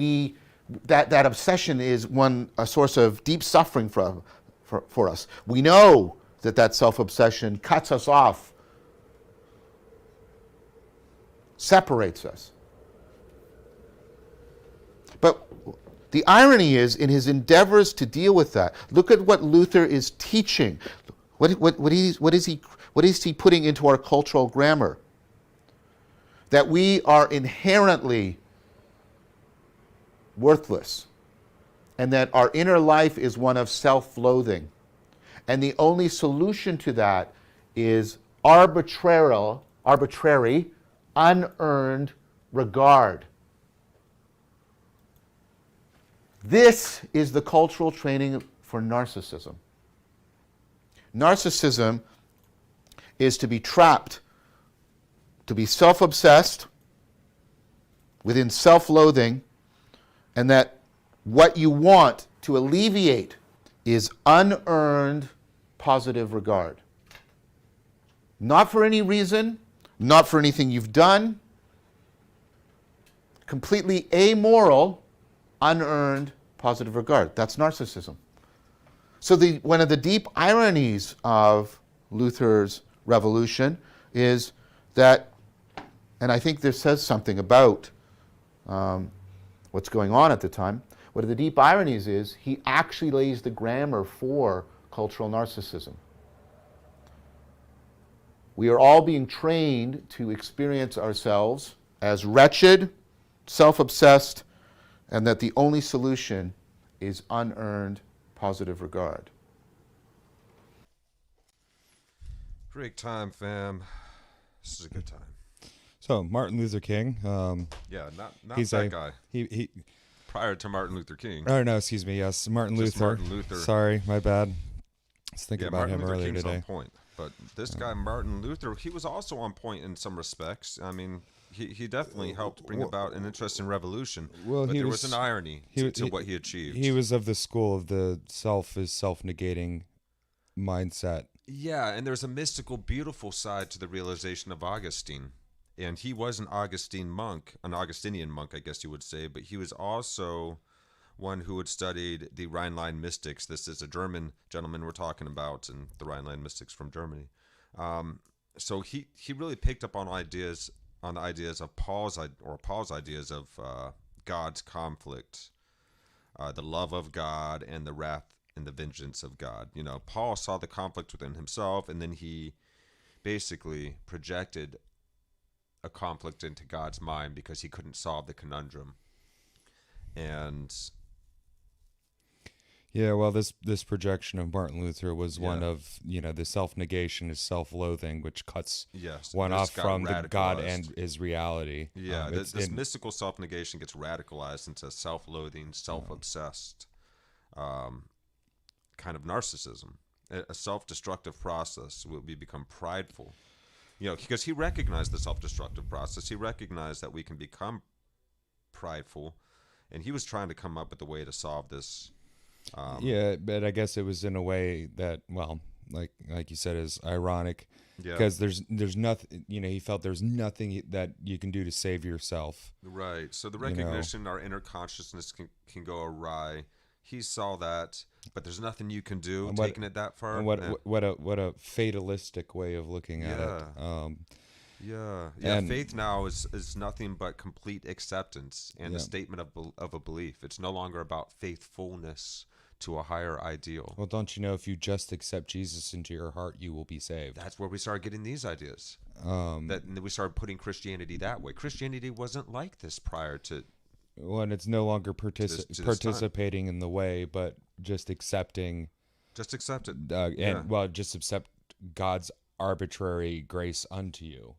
that obsession is a source of deep suffering for us. We know that self-obsession cuts us off, separates us. But the irony is, in his endeavors to deal with that, look at what Luther is teaching. What is he putting into our cultural grammar? That we are inherently worthless, and that our inner life is one of self-loathing. And the only solution to that is arbitrary, unearned regard. This is the cultural training for narcissism. Narcissism is to be trapped, to be self-obsessed, within self-loathing, and that what you want to alleviate is unearned positive regard. Not for any reason, not for anything you've done, completely amoral, unearned positive regard. That's narcissism. So one of the deep ironies of Luther's revolution is that, and I think this says something about what's going on at the time, one of the deep ironies is he actually lays the grammar for cultural narcissism. We are all being trained to experience ourselves as wretched, self-obsessed, and that the only solution is unearned positive regard. Great time, fam. This is a good time. So Martin Luther King. Yeah, not he's that guy. He Prior to Martin Luther King. Oh no, excuse me. Yes, Martin Just Luther. Martin Luther. Sorry, my bad. I was thinking about Martin him Luther earlier King's today. on point. But this guy, Martin Luther, he was also on point in some respects. I mean, he definitely helped bring about an interesting revolution. Well, but there was an irony to what he achieved. He was of the school of the self is self-negating mindset. Yeah, and there's a mystical, beautiful side to the realization of Augustine. And he was an Augustinian monk, I guess you would say, but he was also one who had studied the Rhineland mystics. This is a German gentleman we're talking about, and the Rhineland mystics from Germany. So he really picked up on the ideas of Paul's ideas of God's conflict, the love of God, and the wrath and the vengeance of God. You know, Paul saw the conflict within himself, and then he basically projected a conflict into God's mind because he couldn't solve the conundrum. And yeah, well, this projection of Martin Luther was one of, the self-negation is self-loathing, which cuts one off from the God and his reality. Yeah, this mystical self-negation gets radicalized into self-loathing, self-obsessed kind of narcissism, a self-destructive process where we become prideful. Because he recognized the self-destructive process. He recognized that we can become prideful, and he was trying to come up with a way to solve this. But I guess it was in a way that, well, like you said, is ironic. Yeah. Because there's nothing, he felt there's nothing that you can do to save yourself. Right. So the recognition, our inner consciousness can go awry. He saw that, but there's nothing you can do taking it that far. And what a fatalistic way of looking at it. Faith now is nothing but complete acceptance and a statement of a belief. It's no longer about faithfulness to a higher ideal. Well, don't you know, if you just accept Jesus into your heart, you will be saved. That's where we started getting these ideas. That we started putting Christianity that way. Christianity wasn't like this prior to. Well, and it's no longer participating in the way, but just accepting Just accept it. Just accept God's arbitrary grace unto you.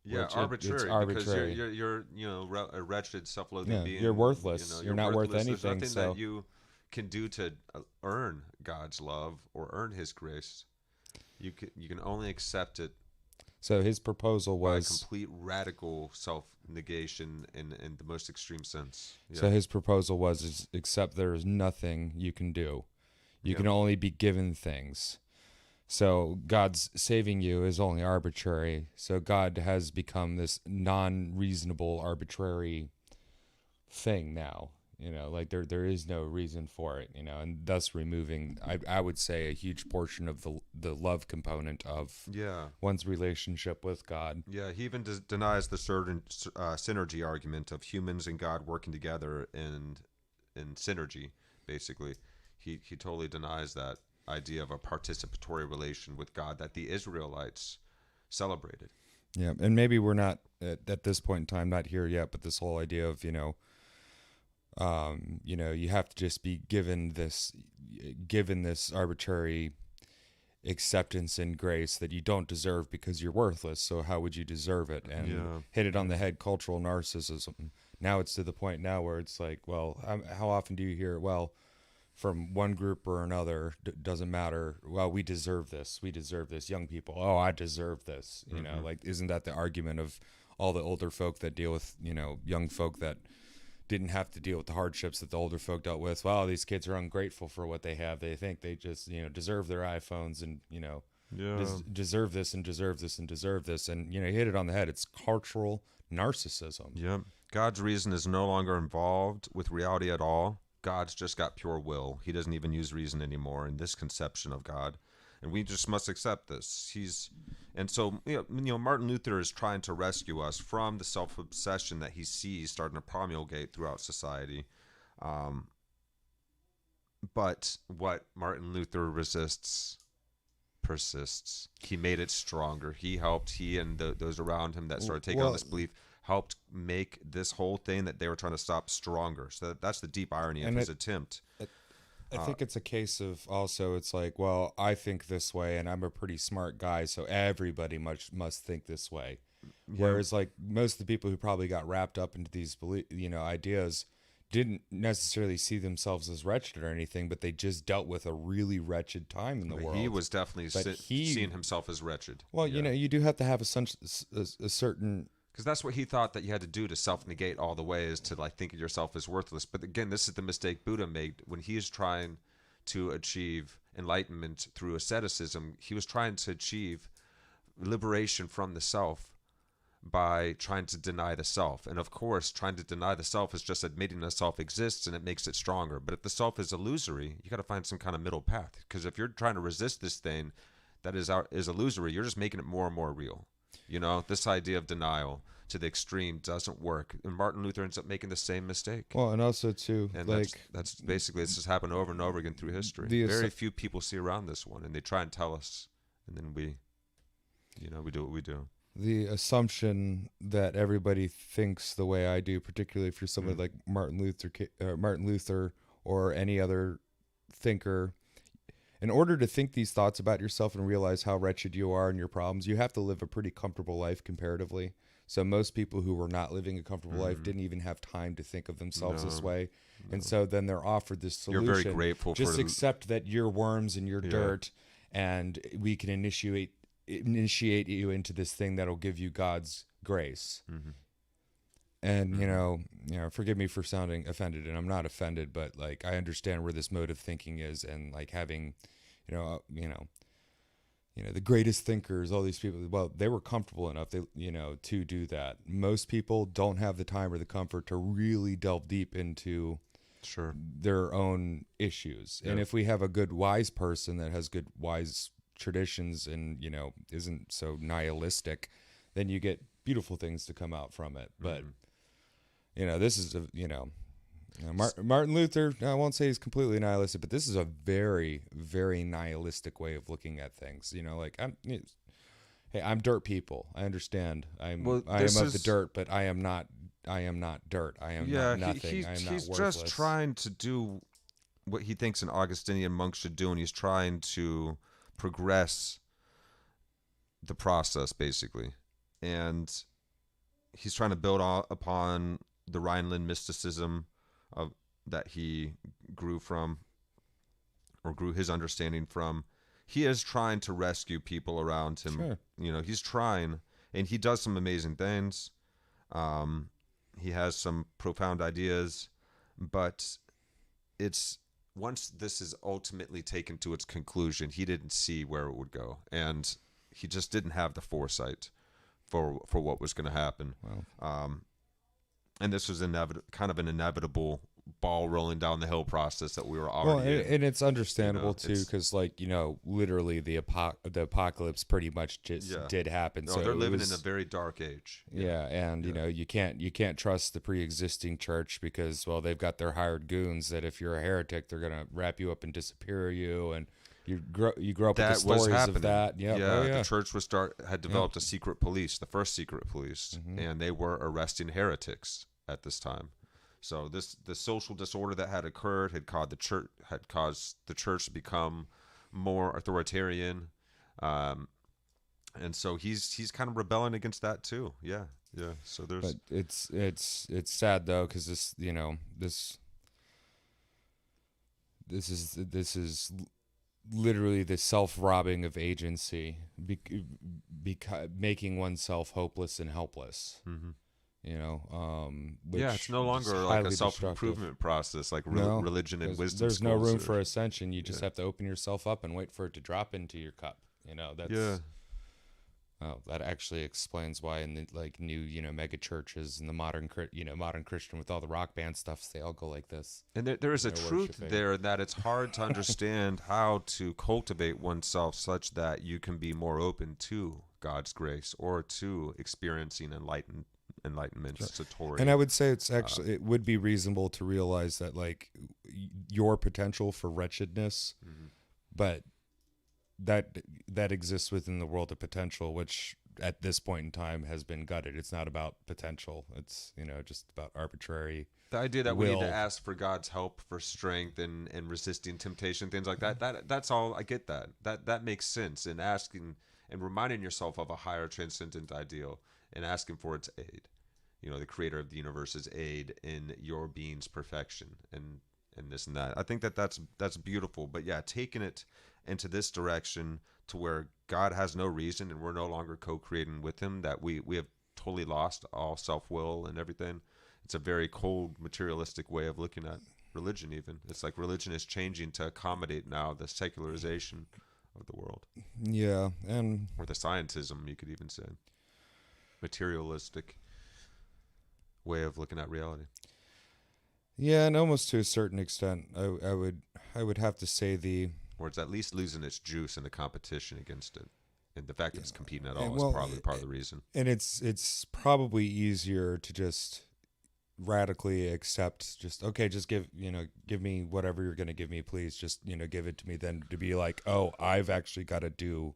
Yeah, arbitrary. It's arbitrary. Because you're a wretched, self-loathing being. You're worthless. You're not worth anything. There's nothing that you can do to earn God's love or earn His grace. You can only accept it. So his proposal was complete radical self-negation in the most extreme sense. Yeah. So his proposal was accept there is nothing you can do. You can only be given things. So God's saving you is only arbitrary. So God has become this non-reasonable, arbitrary thing now. Like there is no reason for it, and thus removing, I would say, a huge portion of the love component of one's relationship with God. Yeah, he even denies the certain synergy argument of humans and God working together in synergy, basically. He totally denies that idea of a participatory relation with God that the Israelites celebrated. Yeah, and maybe we're not, at this point in time, not here yet, but this whole idea of, you have to just be given this arbitrary acceptance and grace that you don't deserve because you're worthless. So how would you deserve it? And hit it on the head, cultural narcissism. Now it's to the point now where it's like, well, how often do you hear, well, from one group or another, doesn't matter. Well, we deserve this. We deserve this. Young people, oh, I deserve this. Like, isn't that the argument of all the older folk that deal with, young folk that didn't have to deal with the hardships that the older folk dealt with? Well, these kids are ungrateful for what they have. They think they just, deserve their iPhones and, deserve this and deserve this and deserve this. And, you hit it on the head. It's cultural narcissism. Yep. God's reason is no longer involved with reality at all. God's just got pure will. He doesn't even use reason anymore in this conception of God. And we just must accept this. So Martin Luther is trying to rescue us from the self-obsession that he sees starting to promulgate throughout society. But what Martin Luther resists persists. He made it stronger. He and those around him that started taking on this belief helped make this whole thing that they were trying to stop stronger. So that's the deep irony of his attempt. I think it's a case of also, it's like, well, I think this way and I'm a pretty smart guy, so everybody must think this way. Whereas like most of the people who probably got wrapped up into these ideas didn't necessarily see themselves as wretched or anything, but they just dealt with a really wretched time in the world. He was definitely seeing himself as wretched. Well, you do have to have a certain... Because that's what he thought that you had to do to self-negate all the way, is to like think of yourself as worthless. But again, this is the mistake Buddha made when he is trying to achieve enlightenment through asceticism. He was trying to achieve liberation from the self by trying to deny the self. And of course, trying to deny the self is just admitting the self exists, and it makes it stronger. But if the self is illusory, you got to find some kind of middle path. Because if you're trying to resist this thing that is illusory, you're just making it more and more real. This idea of denial to the extreme doesn't work. And Martin Luther ends up making the same mistake. Well, and also, too, and that's basically, this has happened over and over again through history. Very few people see around this one, and they try and tell us, and then we do what we do. The assumption that everybody thinks the way I do, particularly if you're somebody like Martin Luther or any other thinker, in order to think these thoughts about yourself and realize how wretched you are and your problems, you have to live a pretty comfortable life comparatively. So most people who were not living a comfortable life didn't even have time to think of themselves this way. No. And so then they're offered this solution. You're very grateful for just accept that you're worms and you're dirt, and we can initiate you into this thing that'll give you God's grace. Mm-hmm. And forgive me for sounding offended, and I'm not offended, but like I understand where this mode of thinking is, and like having, the greatest thinkers, all these people, well, they were comfortable enough, to do that. Most people don't have the time or the comfort to really delve deep into their own issues. Yep. And if we have a good wise person that has good wise traditions and isn't so nihilistic, then you get beautiful things to come out from it. But this is Martin Luther, I won't say he's completely nihilistic, but this is a very, very nihilistic way of looking at things. I'm dirt people. I understand. I am of the dirt, but I am not dirt. I am not nothing. I am not worthless. He's just trying to do what he thinks an Augustinian monk should do, and he's trying to progress the process basically, and he's trying to build upon the Rhineland mysticism of that he grew from, or grew his understanding from. He is trying to rescue people around him. Sure. You know, he's trying, and he does some amazing things. He has some profound ideas, but it's once this is ultimately taken to its conclusion, he didn't see where it would go, and he just didn't have the foresight for what was going to happen. Wow. And this was kind of an inevitable ball rolling down the hill process that we were already in. And it's understandable too, it's- because literally the apocalypse pretty much just did happen. No, So they're it living was- in a very dark age. Yeah, and you can't trust the pre-existing church because they've got their hired goons that if you're a heretic they're gonna wrap you up and disappear you, and you grow up with the That was stories happening. of that. Yep. Yeah, Oh, yeah. the church had developed a secret police, the first secret police, and they were arresting heretics at this time. So the social disorder that had occurred had caused the church to become more authoritarian, and so he's kind of rebelling against that too. Yeah. So there's. But it's sad though, because this is literally the self-robbing of agency, making oneself hopeless and helpless. Mm-hmm. Which It's no longer is like a highly self-improvement process, like No, religion and 'cause wisdom. there's no schools room or- for ascension. You just have to open yourself up and wait for it to drop into your cup. That's that actually explains why in the new mega churches and the modern Christian with all the rock band stuff, they all go like this. And there is a They're truth worshiping. there that it's hard to understand how to cultivate oneself such that you can be more open to God's grace or to experiencing enlightenment, satori. And I would say it would be reasonable to realize that your potential for wretchedness, but that exists within the world of potential, which at this point in time has been gutted. It's not about potential. It's just about arbitrary. The idea that we need will. to ask for God's help for strength and resisting temptation, things like that's all. I get that. That makes sense. And asking and reminding yourself of a higher transcendent ideal and asking for its aid. The creator of the universe's aid in your being's perfection and this and that. I think that's beautiful. But yeah, taking it into this direction to where God has no reason and we're no longer co-creating with him, that we have totally lost all self-will and everything. It's a very cold, materialistic way of looking at religion even. It's like religion is changing to accommodate now the secularization of the world. Yeah, and or the scientism, you could even say. Materialistic way of looking at reality. Yeah, and almost to a certain extent, I would have to say or it's at least losing its juice in the competition against it. And the fact that it's competing at all well, is probably part of the reason. And it's probably easier to just radically accept, just give me whatever you're going to give me, please, just give it to me, than to be like, oh, I've actually got to do,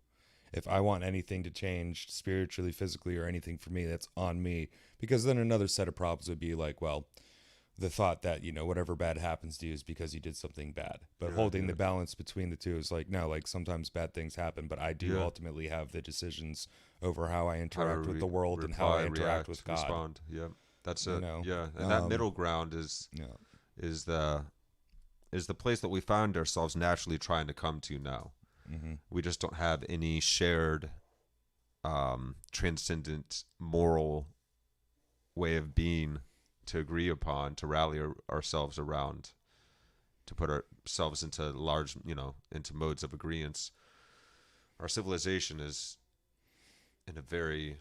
if I want anything to change spiritually, physically, or anything for me, that's on me. Because then another set of problems would be like, well, the thought that whatever bad happens to you is because you did something bad. But holding the balance between the two is like, no, sometimes bad things happen, but I do ultimately have the decisions over how I interact with the world and how I interact with God. Respond. Yeah, that's it. Yeah, and that middle ground is the place that we find ourselves naturally trying to come to now. Mm-hmm. We just don't have any shared transcendent moral way of being to agree upon, to rally ourselves around, to put ourselves into large, into modes of agreement. Our civilization is in a very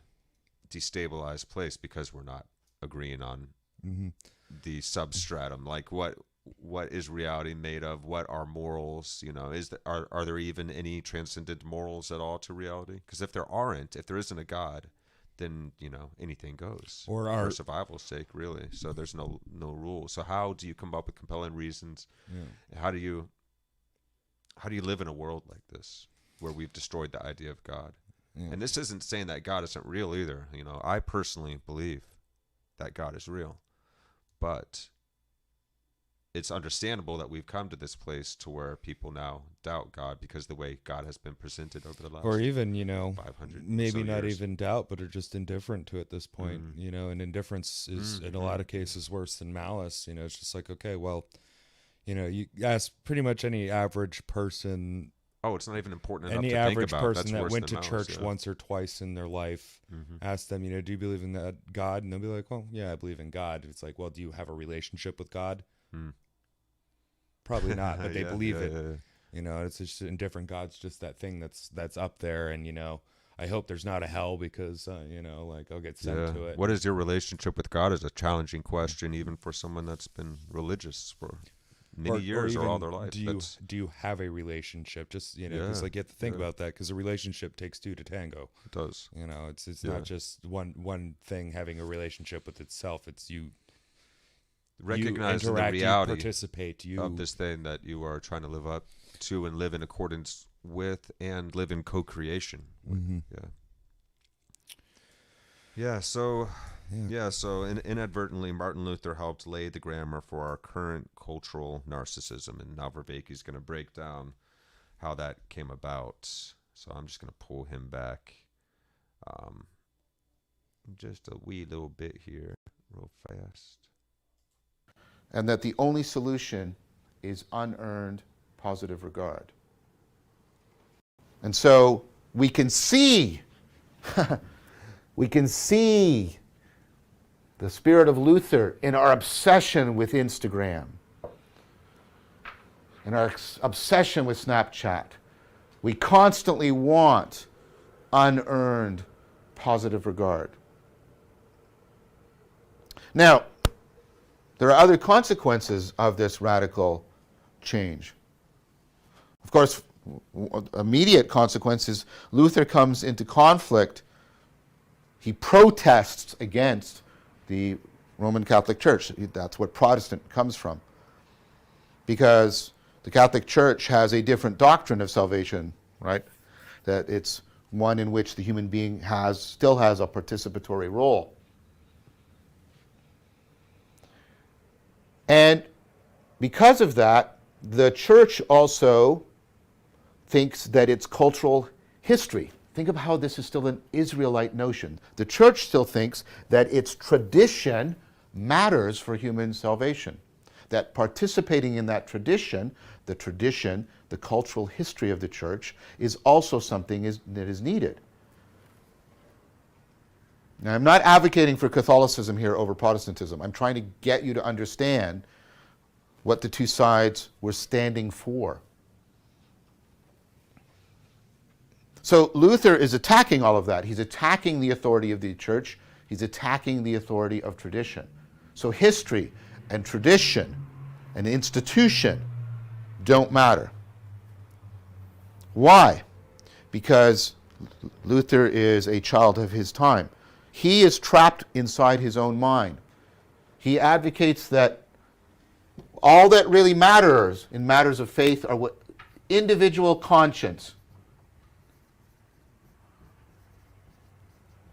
destabilized place because we're not agreeing on the substratum, like what is reality made of, what are morals, are there even any transcendent morals at all to reality? Because if there isn't a God, then anything goes, or for survival's sake, really. So there's no rules. So how do you come up with compelling reasons? How do you live in a world like this where we've destroyed the idea of God? And this isn't saying that God isn't real either. I personally believe that God is real, but it's understandable that we've come to this place to where people now doubt God because the way God has been presented over the last, or even 500 maybe so not years. even doubt, but are just indifferent to it at this point. And indifference is in a lot of cases worse than malice. It's just like, okay, well, you ask pretty much any average person, Oh, it's not even important enough any to think average about. person That's that worse went to than church malice, yeah. once or twice in their life, ask them, do you believe in that God? And they'll be like, well, yeah, I believe in God. It's like, well, do you have a relationship with God? Probably not, but they believe it. Yeah. It's just indifferent. God's just that thing that's up there, and I hope there's not a hell because like I'll get sent to it. What is your relationship with God is a challenging question, even for someone that's been religious for many years or all their life. Do you have a relationship? Just because like you have to think about that, because a relationship takes two to tango. It does. It's not just one thing having a relationship with itself. It's you. Recognizing the interact, reality you participate, of this thing that you are trying to live up to and live in accordance with and live in co-creation with. So inadvertently Martin Luther helped lay the grammar for our current cultural narcissism, and now Vervaeke is going to break down how that came about. So I'm just going to pull him back just a wee little bit here real fast. And that the only solution is unearned positive regard. And so we can see, the spirit of Luther in our obsession with Instagram, in our obsession with Snapchat. We constantly want unearned positive regard. Now, there are other consequences of this radical change. Of course, immediate consequences, Luther comes into conflict. He protests against the Roman Catholic Church. That's what Protestant comes from. Because the Catholic Church has a different doctrine of salvation, right? That it's one in which the human being still has a participatory role. And because of that, the church also thinks that it's cultural history. Think of how this is still an Israelite notion. The church still thinks that its tradition matters for human salvation. That participating in that tradition, the cultural history of the church, is also something that is needed. Now, I'm not advocating for Catholicism here over Protestantism. I'm trying to get you to understand what the two sides were standing for. So Luther is attacking all of that. He's attacking the authority of the church. He's attacking the authority of tradition. So history and tradition and institution don't matter. Why? Because Luther is a child of his time. He is trapped inside his own mind. He advocates that all that really matters in matters of faith are what individual conscience.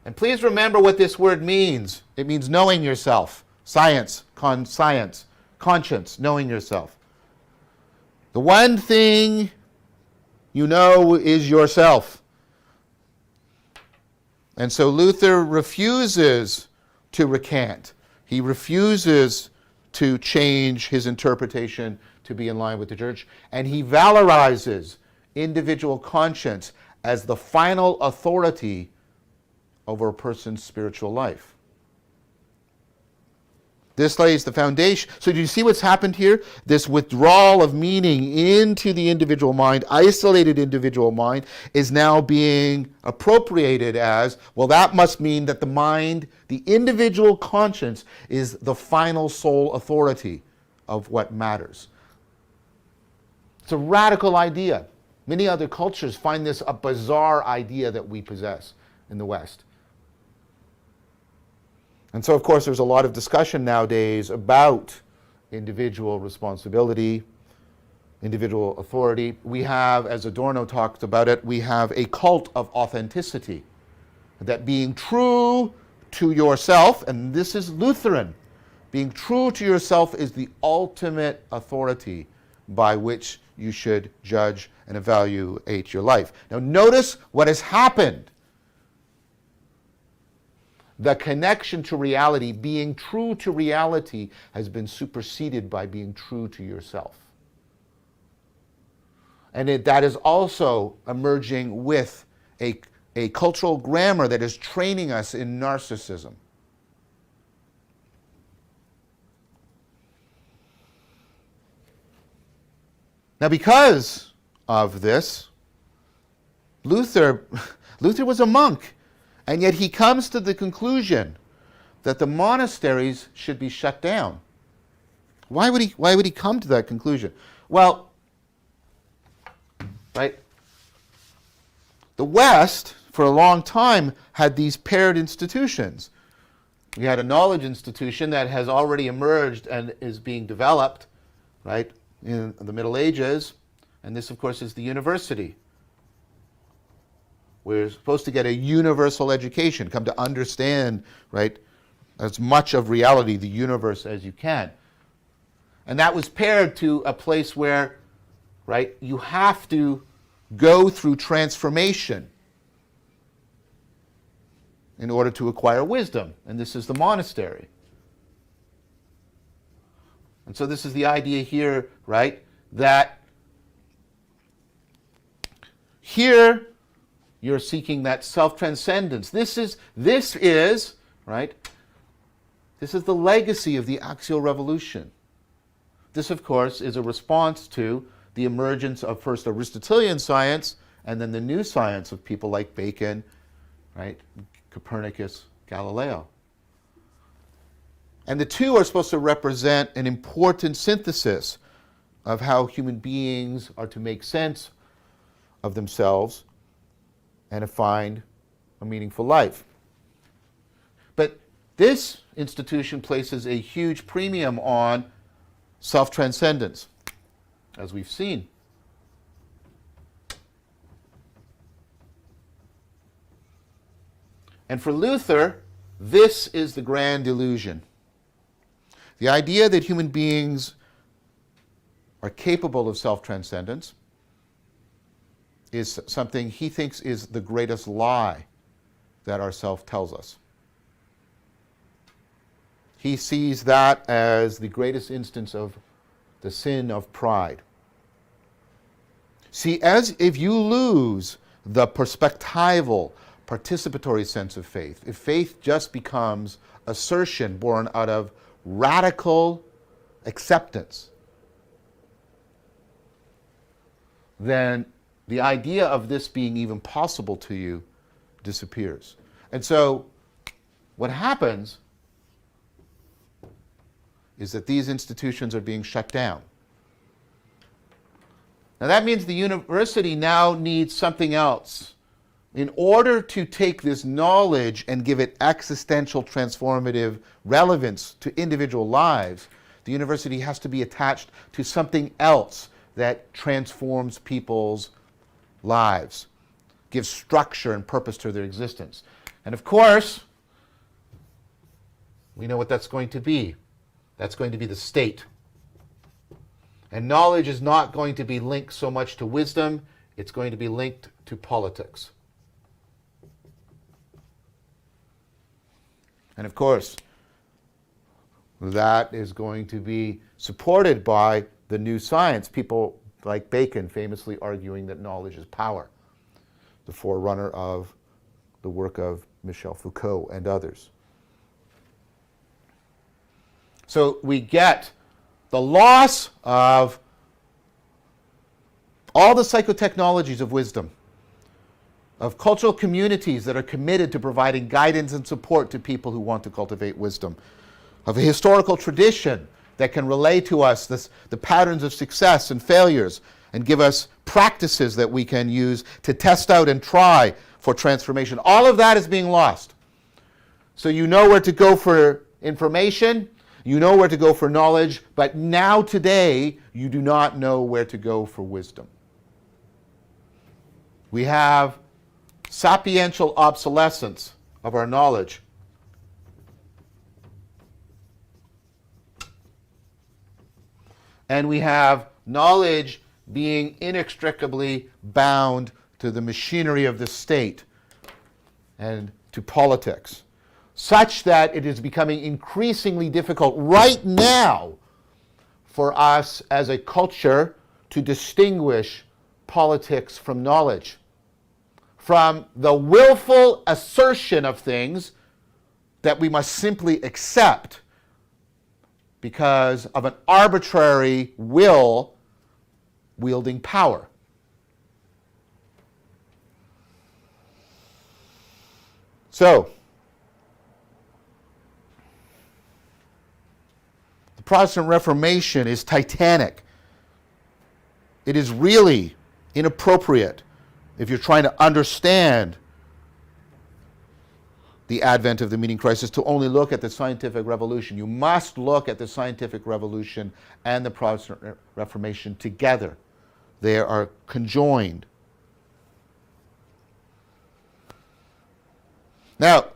And please remember what this word means. It means knowing yourself. Science, conscience, knowing yourself. The one thing you know is yourself. And so Luther refuses to recant. He refuses to change his interpretation to be in line with the church. And he valorizes individual conscience as the final authority over a person's spiritual life. This lays the foundation. So do you see what's happened here? This withdrawal of meaning into the individual mind, isolated individual mind, is now being appropriated as, well, that must mean that the mind, the individual conscience, is the final sole authority of what matters. It's a radical idea. Many other cultures find this a bizarre idea that we possess in the West. And so, of course, there's a lot of discussion nowadays about individual responsibility, individual authority. We have, as Adorno talked about it, we have a cult of authenticity. That being true to yourself, and this is Lutheran, Being true to yourself is the ultimate authority by which you should judge and evaluate your life. Now notice what has happened. The connection to reality, being true to reality, has been superseded by being true to yourself. And that is also emerging with a cultural grammar that is training us in narcissism. Now, because of this, Luther was a monk, and yet he comes to the conclusion that the monasteries should be shut down. Why would he come to that conclusion? Well, right, the West, for a long time, had these paired institutions. We had a knowledge institution that has already emerged and is being developed, right, in the Middle Ages, and this, of course, is the university. We're supposed to get a universal education, come to understand, right, as much of reality, the universe, as you can. And that was paired to a place where, right, you have to go through transformation in order to acquire wisdom, and this is the monastery. And so this is the idea here, right, that here you're seeking that self-transcendence. This is, right, this is the legacy of the axial revolution. This, of course, is a response to the emergence of first Aristotelian science and then the new science of people like Bacon, right, Copernicus, Galileo. And the two are supposed to represent an important synthesis of how human beings are to make sense of themselves and to find a meaningful life. But this institution places a huge premium on self-transcendence, as we've seen. And for Luther, this is the grand illusion. The idea that human beings are capable of self-transcendence is something he thinks is the greatest lie that our self tells us. He sees that as the greatest instance of the sin of pride. See, as if you lose the perspectival, participatory sense of faith, if faith just becomes assertion born out of radical acceptance, then the idea of this being even possible to you disappears. And so what happens is that these institutions are being shut down. Now that means the university now needs something else. In order to take this knowledge and give it existential transformative relevance to individual lives, the university has to be attached to something else that transforms people's lives, gives structure and purpose to their existence. And of course, we know what that's going to be. That's going to be the state. And knowledge is not going to be linked so much to wisdom, it's going to be linked to politics. And of course, that is going to be supported by the new science, people like Bacon famously arguing that knowledge is power, the forerunner of the work of Michel Foucault and others. So we get the loss of all the psychotechnologies of wisdom, of cultural communities that are committed to providing guidance and support to people who want to cultivate wisdom, of a historical tradition that can relay to us the patterns of success and failures and give us practices that we can use to test out and try for transformation. All of that is being lost. So you know where to go for information, you know where to go for knowledge, but now today you do not know where to go for wisdom. We have sapiential obsolescence of our knowledge. and we have knowledge being inextricably bound to the machinery of the state and to politics, such that it is becoming increasingly difficult right now for us as a culture to distinguish politics from knowledge, from the willful assertion of things that we must simply accept because of an arbitrary will wielding power. So, the Protestant Reformation is titanic. It is really inappropriate if you're trying to understand the advent of the meaning crisis to only look at the scientific revolution. You must look at the scientific revolution and the Protestant Reformation together. They are conjoined. Now,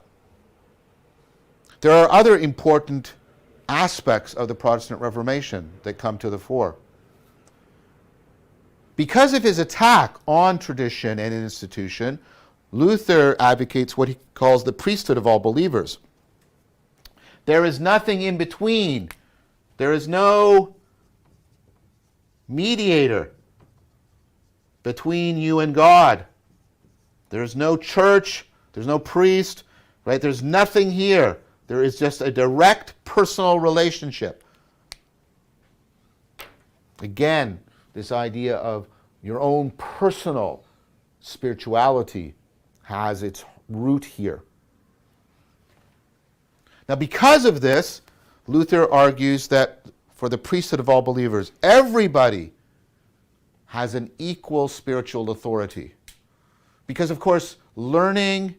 there are other important aspects of the Protestant Reformation that come to the fore. Because of his attack on tradition and institution, Luther advocates what he calls the priesthood of all believers. There is nothing in between. There is no mediator between you and God. There's no church. There's no priest. Right? There's nothing here. There is just a direct personal relationship. Again, this idea of your own personal spirituality has its root here. Now, because of this, Luther argues that for the priesthood of all believers, everybody has an equal spiritual authority. Because, of course, learning,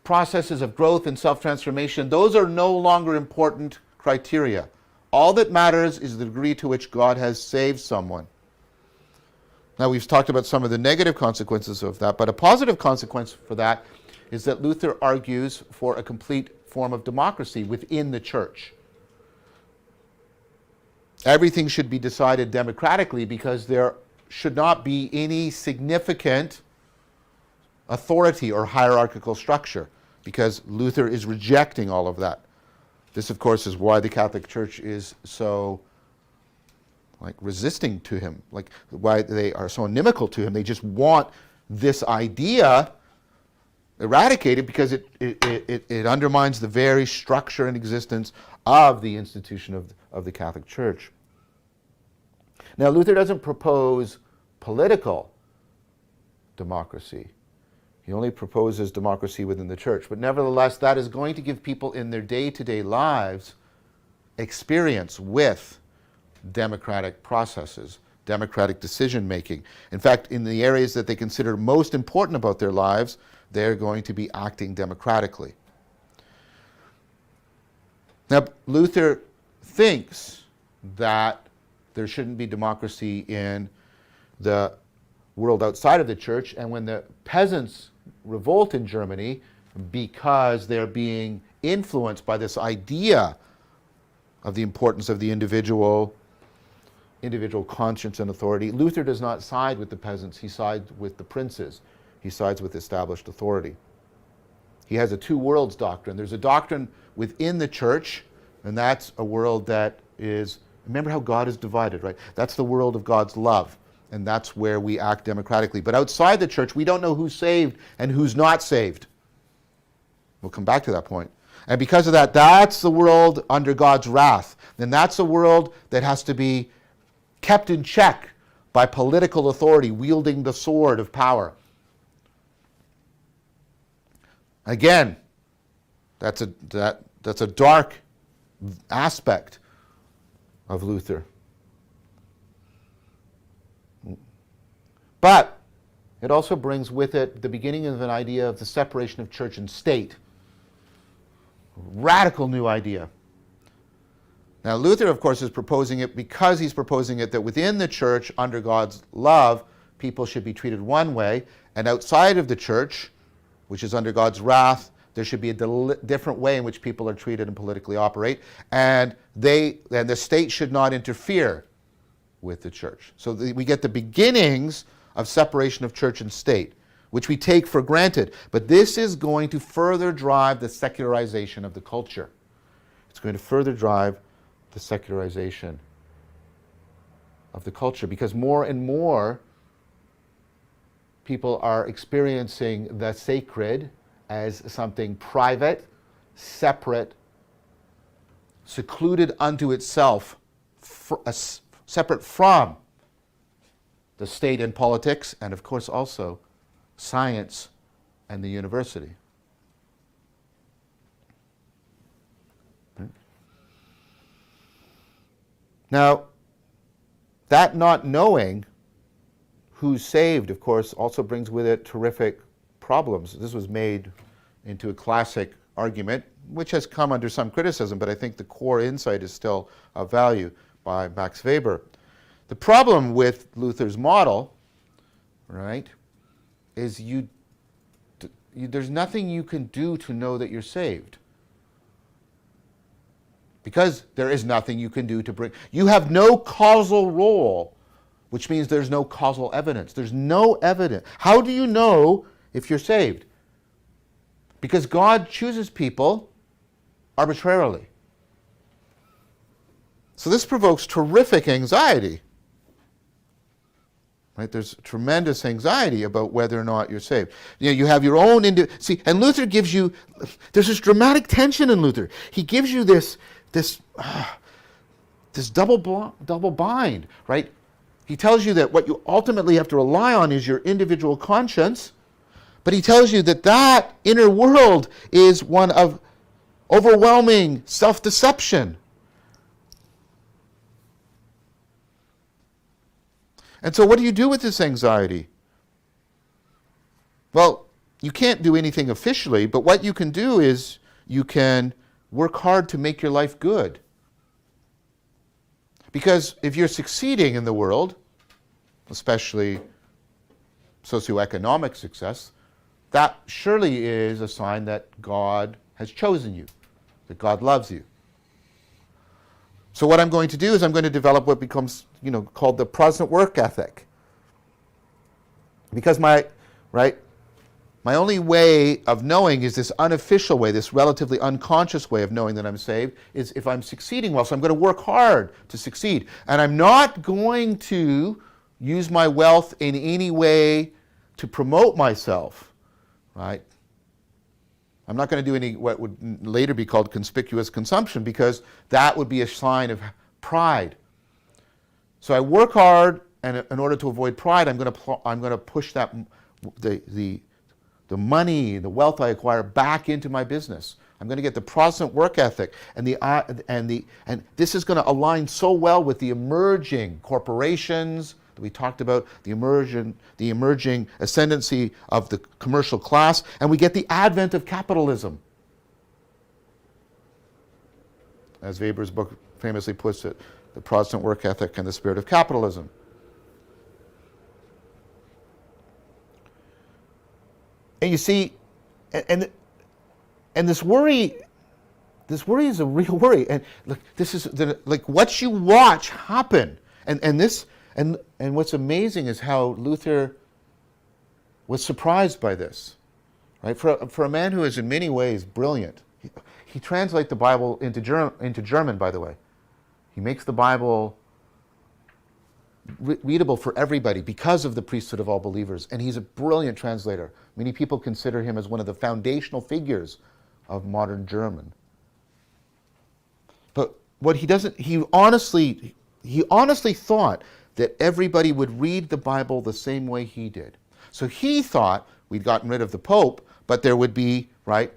processes of growth and self-transformation, those are no longer important criteria. All that matters is the degree to which God has saved someone. Now, we've talked about some of the negative consequences of that, but a positive consequence for that is that Luther argues for a complete form of democracy within the church. Everything should be decided democratically because there should not be any significant authority or hierarchical structure, because Luther is rejecting all of that. This, of course, is why the Catholic Church is so resisting to him, why they are so inimical to him. They just want this idea eradicated because it undermines the very structure and existence of the institution of the Catholic Church. Now, Luther doesn't propose political democracy. He only proposes democracy within the church. But nevertheless, that is going to give people in their day-to-day lives experience with democratic processes, democratic decision-making. In fact, in the areas that they consider most important about their lives, they're going to be acting democratically. Now, Luther thinks that there shouldn't be democracy in the world outside of the church, and when the peasants revolt in Germany because they're being influenced by this idea of the importance of the individual conscience and authority, Luther does not side with the peasants. He sides with the princes. He sides with established authority. He has a two worlds doctrine. There's a doctrine within the church, and that's a world that is, remember how God is divided, right? That's the world of God's love, and that's where we act democratically. But outside the church, we don't know who's saved and who's not saved. We'll come back to that point. And because of that, that's the world under God's wrath. And that's a world that has to be kept in check by political authority, wielding the sword of power. Again, that's a dark aspect of Luther. But it also brings with it the beginning of an idea of the separation of church and state. Radical new idea. Now, Luther, of course, is proposing it because he's proposing it that within the church, under God's love, people should be treated one way, and outside of the church, which is under God's wrath, There should be a different way in which people are treated and politically operate, and the state should not interfere with the church. So we get the beginnings of separation of church and state, which we take for granted. But this is going to further drive the secularization of the culture. It's going to further drive the secularization of the culture, because more and more people are experiencing the sacred as something private, separate, secluded unto itself, separate from the state and politics, and of course also science and the university. Now, that not knowing who's saved, of course, also brings with it terrific problems. This was made into a classic argument, which has come under some criticism, but I think the core insight is still of value, by Max Weber. The problem with Luther's model, right, is there's nothing you can do to know that you're saved. Because there is nothing you can do to bring... You have no causal role, which means there's no causal evidence. There's no evidence. How do you know if you're saved? Because God chooses people arbitrarily. So this provokes terrific anxiety. Right? There's tremendous anxiety about whether or not you're saved. You know, you have your own... See, and Luther gives you... There's this dramatic tension in Luther. He gives you this double bind, right? He tells you that what you ultimately have to rely on is your individual conscience, but he tells you that that inner world is one of overwhelming self-deception. And so what do you do with this anxiety? Well, you can't do anything officially, but what you can do is you can work hard to make your life good. Because if you're succeeding in the world, especially socioeconomic success, that surely is a sign that God has chosen you, that God loves you. So what I'm going to do is I'm going to develop what becomes, called the Protestant work ethic. Because my only way of knowing is this unofficial way, this relatively unconscious way of knowing that I'm saved, is if I'm succeeding well. So I'm going to work hard to succeed. And I'm not going to use my wealth in any way to promote myself, right? I'm not going to do any what would later be called conspicuous consumption, because that would be a sign of pride. So I work hard, and in order to avoid pride, I'm going to push that the money, the wealth I acquire back into my business. I'm going to get the Protestant work ethic, and this is going to align so well with the emerging corporations that we talked about, the emerging ascendancy of the commercial class, and we get the advent of capitalism. As Weber's book famously puts it, the Protestant work ethic and the spirit of capitalism. And you see, and this worry is a real worry. And look, this is like what you watch happen. And what's amazing is how Luther was surprised by this, right? For a man who is in many ways brilliant, he translates the Bible into German, by the way. He makes the Bible readable for everybody because of the priesthood of all believers, and he's a brilliant translator. Many people consider him as one of the foundational figures of modern German. But what he honestly thought that everybody would read the Bible the same way he did. So he thought we'd gotten rid of the Pope, but there would be a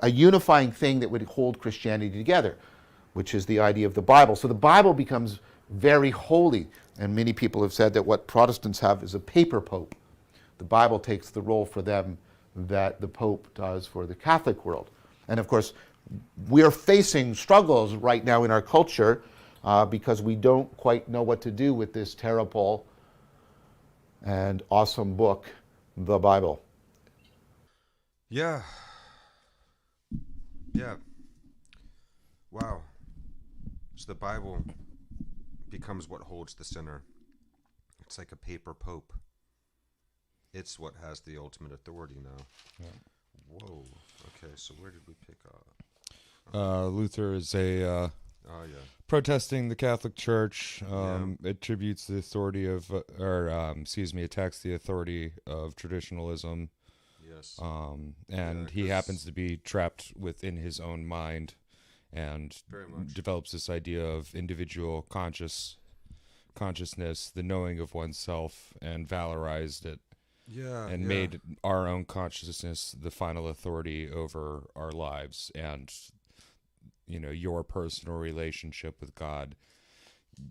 unifying thing that would hold Christianity together, which is the idea of the Bible. So the Bible becomes very holy, and many people have said that what Protestants have is a paper pope. The Bible takes the role for them that the Pope does for the Catholic world. And of course, we are facing struggles right now in our culture because we don't quite know what to do with this terrible and awesome book, the Bible. Yeah. Yeah. Wow. So the Bible becomes what holds the sinner. It's like a paper pope. It's what has the ultimate authority now. Yeah. Whoa. Okay, so where did we pick up? Luther is a Oh, yeah. protesting the Catholic Church. Yeah. Attributes the authority of, attacks the authority of traditionalism. Yes. And he happens to be trapped within his own mind, and Very much. develops this idea of individual consciousness, the knowing of oneself, and valorized it. Yeah. And made our own consciousness the final authority over our lives. And, your personal relationship with God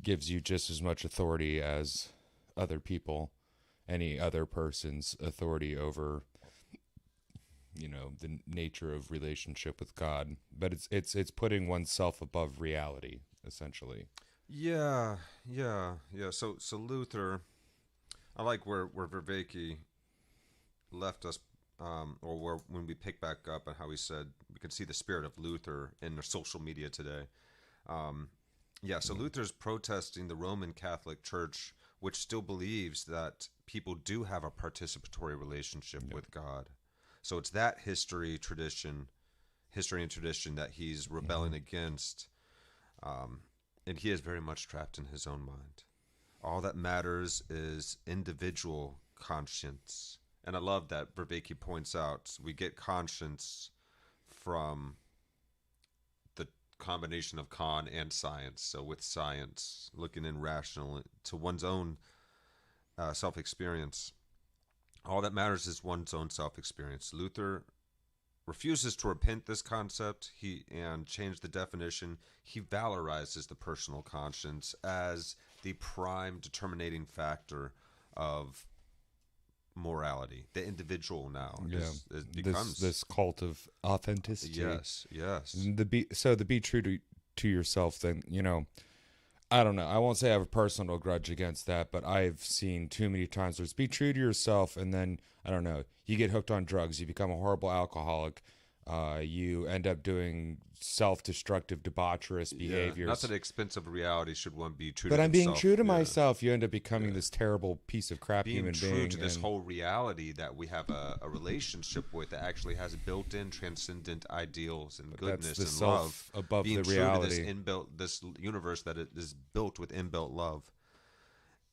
gives you just as much authority as other people, any other person's authority over, the nature of relationship with God. But it's putting oneself above reality, essentially. Yeah. So Luther, I like where Vervaeke left us, or where when we pick back up and how he said we can see the spirit of Luther in the social media today. So Luther's protesting the Roman Catholic Church, which still believes that people do have a participatory relationship with God. So it's that history and tradition that he's rebelling against, and he is very much trapped in his own mind. All that matters is individual conscience. And I love that Vervaeke points out we get conscience from the combination of con and science. So with science, looking in rational to one's own self-experience. All that matters is one's own self-experience. Luther refuses to repent this concept and change the definition. He valorizes the personal conscience as the prime determining factor of morality. The individual now becomes this cult of authenticity. Yes. To be true to yourself, then, I don't know. I won't say I have a personal grudge against that, but I've seen too many times where it's be true to yourself, and then, I don't know, you get hooked on drugs, you become a horrible alcoholic, you end up doing self-destructive, debaucherous behaviors. Not that expensive reality should one be true but to I'm himself. being true to myself. You end up becoming this terrible piece of crap being human true being. to this whole reality that we have a relationship with that actually has built-in transcendent ideals and goodness the and self love above being the true reality. to this universe that it is built with inbuilt love.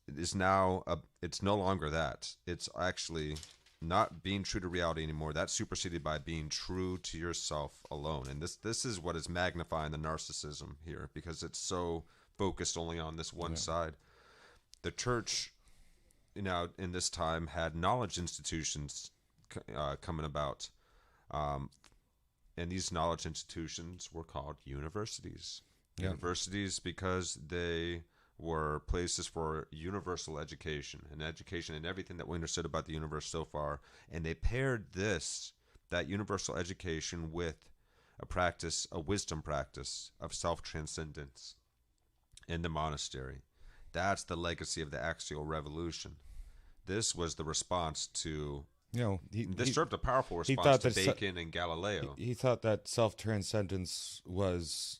It is now it's no longer that. It's actually not being true to reality anymore. That's superseded by being true to yourself alone. And this is what is magnifying the narcissism here, because it's so focused only on this one side. The church, in this time, had knowledge institutions coming about. And these knowledge institutions were called universities. Universities because they were places for universal education and everything that we understood about the universe so far. And they paired that universal education with a wisdom practice of self-transcendence in the monastery. That's the legacy of the Axial Revolution. This was the response to... this served a powerful response to Bacon and Galileo. He thought that self-transcendence was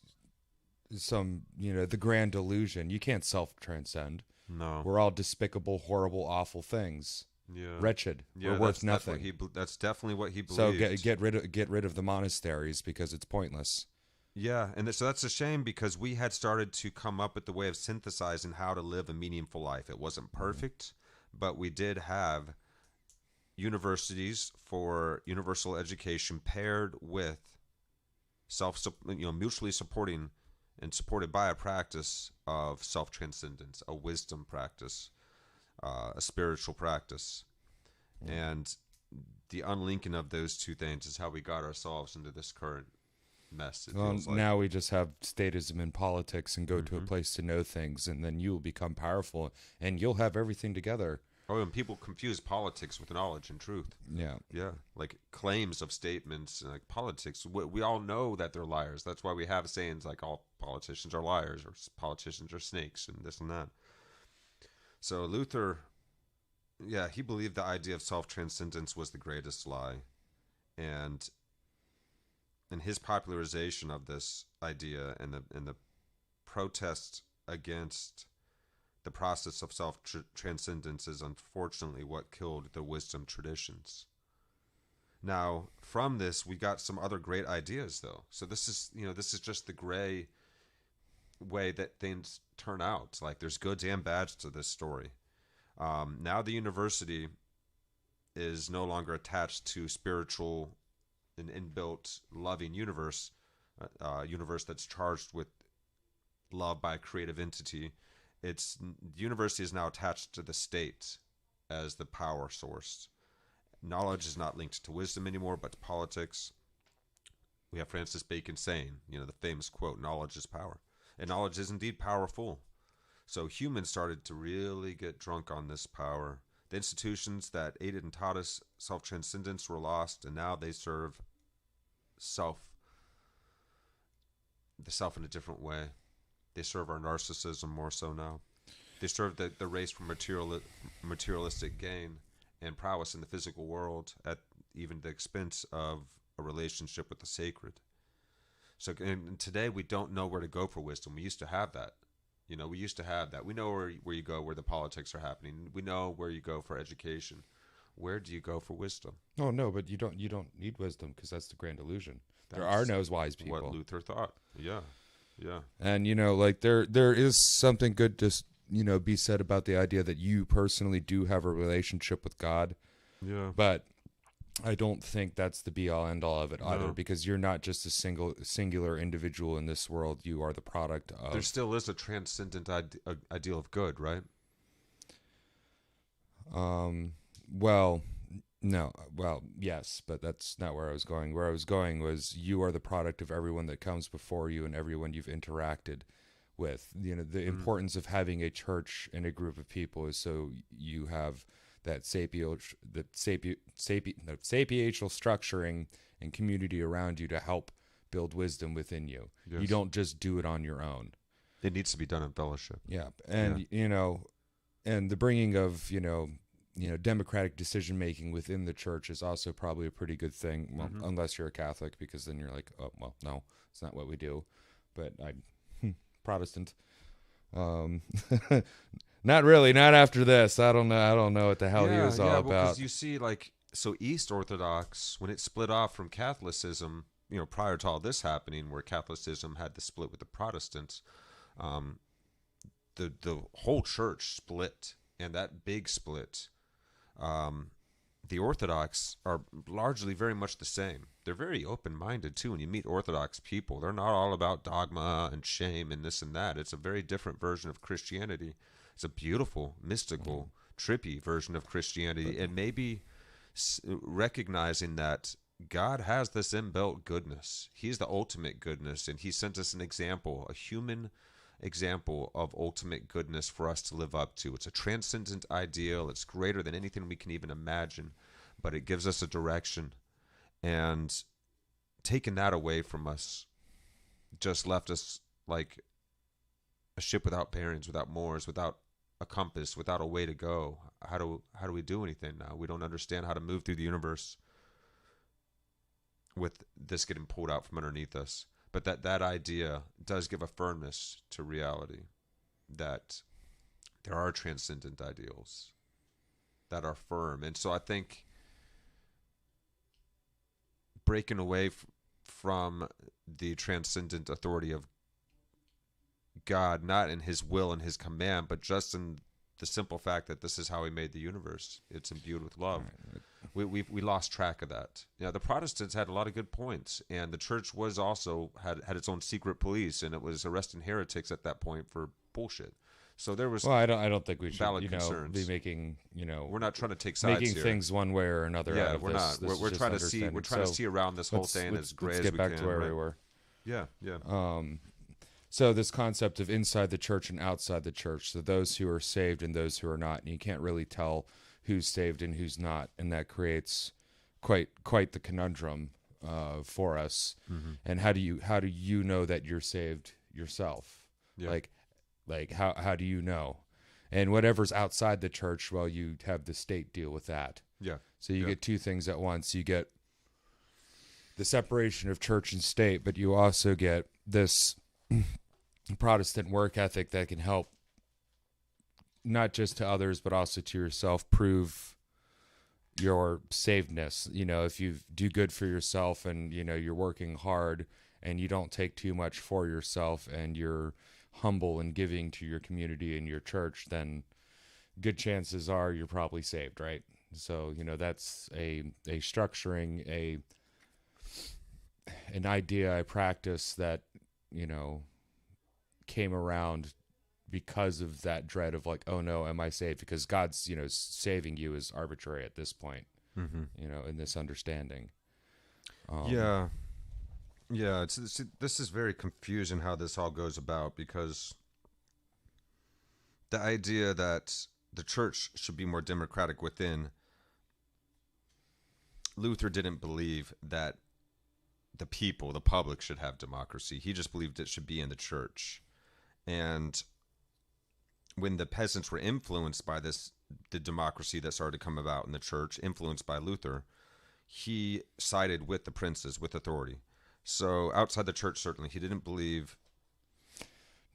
the grand illusion. You can't self-transcend. No. We're all despicable, horrible, awful things. Yeah. Wretched. We're worth nothing. That's definitely what he believed. So get rid of the monasteries because it's pointless. Yeah, and so that's a shame, because we had started to come up with the way of synthesizing how to live a meaningful life. It wasn't perfect, but we did have universities for universal education paired with mutually supporting and supported by a practice of self-transcendence, a wisdom practice, a spiritual practice. And the unlinking of those two things is how we got ourselves into this current mess. Now we just have statism in politics and go to a place to know things, and then you will become powerful and you'll have everything together. Oh, and people confuse politics with knowledge and truth. Yeah. Like claims of statements, like politics. We all know that they're liars. That's why we have sayings like all politicians are liars or politicians are snakes and this and that. So Luther, he believed the idea of self-transcendence was the greatest lie. and in his popularization of this idea and the protest against the process of self-transcendence is unfortunately what killed the wisdom traditions. Now, from this, we got some other great ideas, though. So this is just the gray way that things turn out. Like, there's goods and bads to this story. Now the university is no longer attached to spiritual and inbuilt loving universe that's charged with love by a creative entity. The university is now attached to the state as the power source. Knowledge is not linked to wisdom anymore, but to politics. We have Francis Bacon saying, the famous quote, "Knowledge is power." And knowledge is indeed powerful. So humans started to really get drunk on this power. The institutions that aided and taught us self-transcendence were lost, and now they serve the self in a different way. They serve our narcissism more so now. They serve the race for materialistic gain and prowess in the physical world at even the expense of a relationship with the sacred. So and today we don't know where to go for wisdom. We used to have that. We used to have that. We know where you go where the politics are happening. We know where you go for education. Where do you go for wisdom? Oh no, but you don't need wisdom, because that's the grand illusion. There are no wise people. What Luther thought. Yeah. And there is something good to be said about the idea that you personally do have a relationship with God. Yeah. But I don't think that's the be all end all of it either, because you're not just a singular individual in this world. You are the product of. There still is a transcendent ideal of good, right? Well, no. Well, yes, but that's not where I was going. Where I was going was you are the product of everyone that comes before you and everyone you've interacted with. The importance of having a church and a group of people is so you have that sapiential structuring and community around you to help build wisdom within you. Yes. You don't just do it on your own. It needs to be done in fellowship. Yeah, and and the bringing of democratic decision making within the church is also probably a pretty good thing. Well, unless you're a Catholic, because then you're like, oh well, no, it's not what we do. But I'm Protestant. Not really. Not after this. I don't know what the hell he was all about. Because you see, East Orthodox, when it split off from Catholicism, prior to all this happening, where Catholicism had the split with the Protestants, the whole church split, and that big split, the Orthodox are largely very much the same. They're very open-minded, too. When you meet Orthodox people, they're not all about dogma and shame and this and that. It's a very different version of Christianity. It's a beautiful, mystical, trippy version of Christianity, and maybe recognizing that God has this inbuilt goodness. He's the ultimate goodness, and he sent us an example, a human example of ultimate goodness for us to live up to. It's a transcendent ideal. It's greater than anything we can even imagine, but it gives us a direction. And taking that away from us just left us like a ship without bearings, without moors, without a compass, without a way to go. How do we do anything now? We don't understand how to move through the universe with this getting pulled out from underneath us. But that idea does give a firmness to reality, that there are transcendent ideals that are firm. And so I think breaking away from the transcendent authority of God, not in his will and his command, but just in the simple fact that this is how he made the universe. It's imbued with love. We lost track of that. The Protestants had a lot of good points, and the church was also had its own secret police, and it was arresting heretics at that point for bullshit. So there was I don't think we should concerns. Be making we're not trying to take sides making here. things one way or another. Yeah, out of we're this. not. We're trying to see. We're trying to see around this whole thing as gray as we can. Let's get back to where we were. Yeah. So this concept of inside the church and outside the church, so those who are saved and those who are not, and you can't really tell who's saved and who's not, and that creates quite the conundrum for us. Mm-hmm. And how do you know that you're saved yourself? Yeah. Like how do you know? And whatever's outside the church, well, you have the state deal with that. Yeah. So you get two things at once. You get the separation of church and state, but you also get this Protestant work ethic that can help not just to others, but also to yourself, prove your savedness. You know, if you do good for yourself and, you know, you're working hard and you don't take too much for yourself and you're humble and giving to your community and your church, then good chances are you're probably saved, right? So, you know, that's a structuring, an idea, a practice that, you know, came around because of that dread of like, oh no, am I saved? Because God's, you know, saving you is arbitrary at this point, you know, in this understanding. Yeah. This is very confusing how this all goes about, because the idea that the church should be more democratic within, Luther didn't believe that the people, the public, should have democracy. He just believed it should be in the church. And when the peasants were influenced by the democracy that started to come about in the church, influenced by Luther, he sided with the princes, with authority. So outside the church, certainly, he didn't believe.